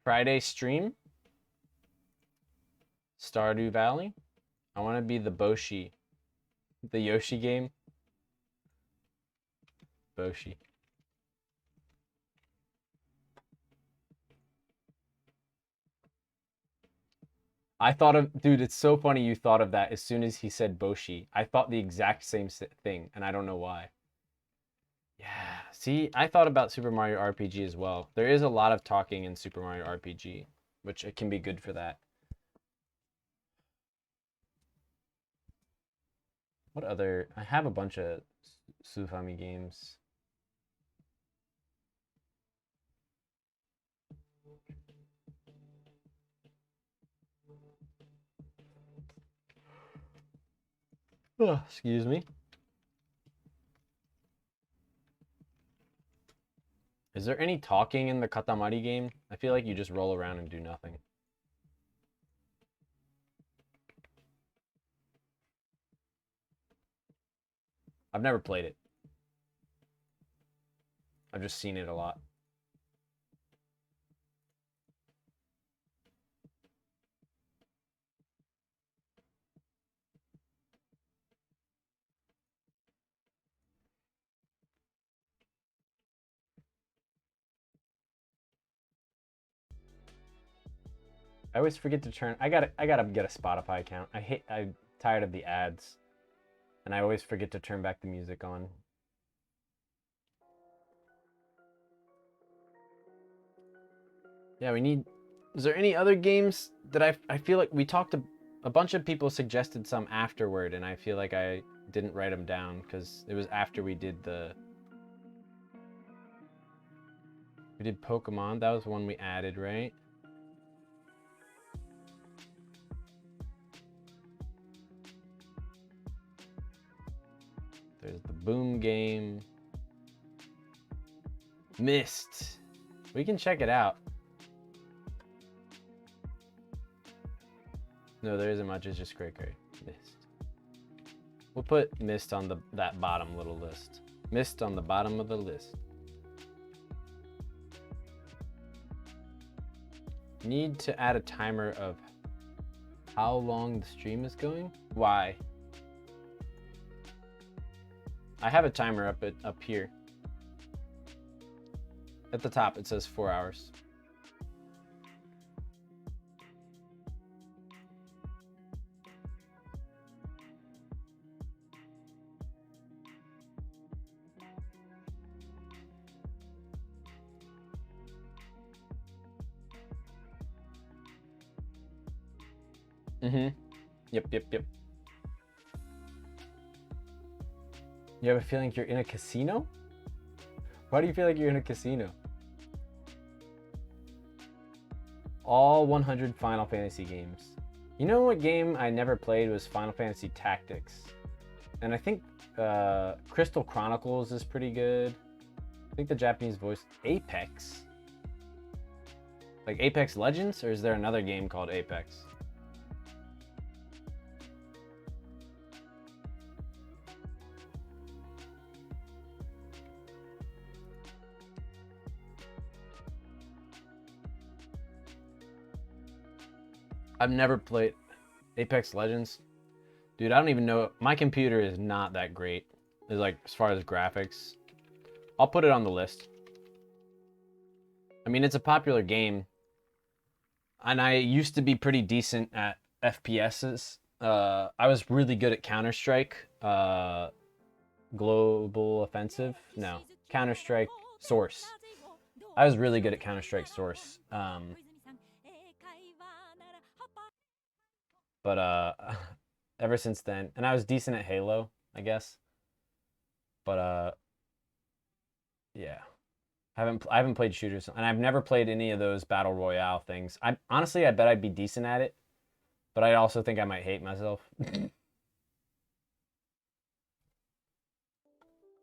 Friday stream, Stardew Valley. I want to be the Boshi, the Yoshi game. Boshi. I thought of, dude, it's so funny you thought of that as soon as he said Boshi. I thought the exact same thing, and I don't know why. Yeah, see, I thought about Super Mario RPG as well. There is a lot of talking in Super Mario RPG, which it can be good for that. What other... I have a bunch of Sufami games. Oh, excuse me. Is there any talking in the Katamari game? I feel like you just roll around and do nothing. I've never played it. I've just seen it a lot. I always forget to turn... I gotta get a Spotify account. I'm tired of the ads. And I always forget to turn back the music on. Yeah, we need... Is there any other games that I feel like we talked a bunch of people suggested some afterward, and I feel like I didn't write them down because it was after we did Pokemon. That was one we added, right? There's the Boom game. Mist. We can check it out. No, there isn't much. It's just Cray Cray. Mist. We'll put Mist on that bottom little list. Mist on the bottom of the list. Need to add a timer of how long the stream is going? Why? I have a timer up here. At the top it says 4 hours. Yep. You have a feeling you're in a casino? Why do you feel like you're in a casino? All 100 Final Fantasy games. You know what game I never played was Final Fantasy Tactics. And I think Crystal Chronicles is pretty good. I think the Japanese voice... Apex? Like Apex Legends? Or is there another game called Apex? I've never played Apex Legends. Dude, I don't even know. My computer is not that great. It's like, as far as graphics. I'll put it on the list. I mean, it's a popular game. And I used to be pretty decent at FPSs. I was really good at Counter-Strike. Global Offensive? No. Counter-Strike Source. I was really good at Counter-Strike Source. But ever since then, and I was decent at Halo, I guess. But yeah, I haven't played shooters, and I've never played any of those battle royale things. I bet I'd be decent at it, but I also think I might hate myself.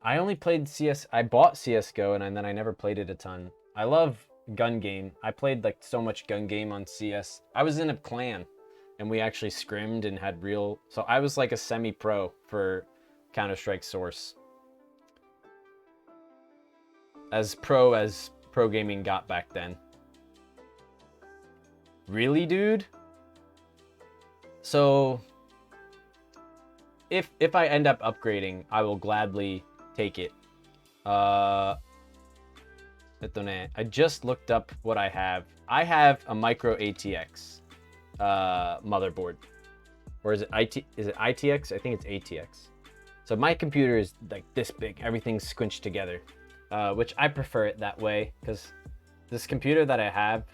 I only played CS. I bought CS:GO, and then I never played it a ton. I love gun game. I played like so much gun game on CS. I was in a clan. And we actually scrimmed and had real... So I was like a semi-pro for Counter-Strike Source. As pro gaming got back then. Really, dude? So... If I end up upgrading, I will gladly take it. I just looked up what I have. I have a micro ATX. Motherboard, or is it ITX? I think it's ATX. So my computer is like this big, everything's squinched together, which I prefer it that way because this computer that I have,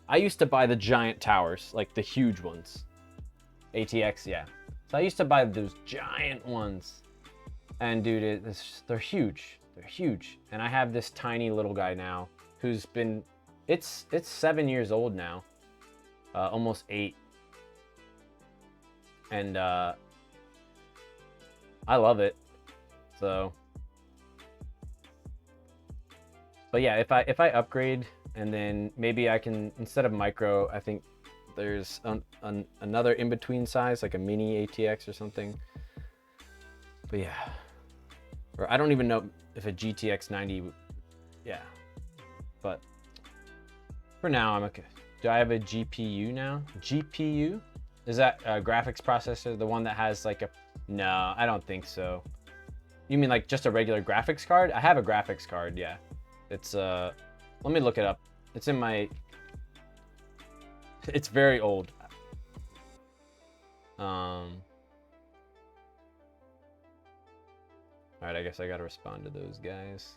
I used to buy the giant towers, like the huge ones. ATX, yeah. So I used to buy those giant ones, and dude, they're huge. They're huge, and I have this tiny little guy now who's been, it's 7 years old now. Almost 8, and I love it. So, but yeah, if I upgrade, and then maybe I can, instead of micro, I think there's another in between size, like a mini ATX or something. But yeah, or I don't even know if a GTX 90. Yeah, but for now I'm okay. Do I have a GPU now? GPU? Is that a graphics processor? The one that has like a... No, I don't think so. You mean like just a regular graphics card? I have a graphics card, yeah. It's, let me look it up. It's in my... It's very old. Alright, I guess I gotta respond to those guys.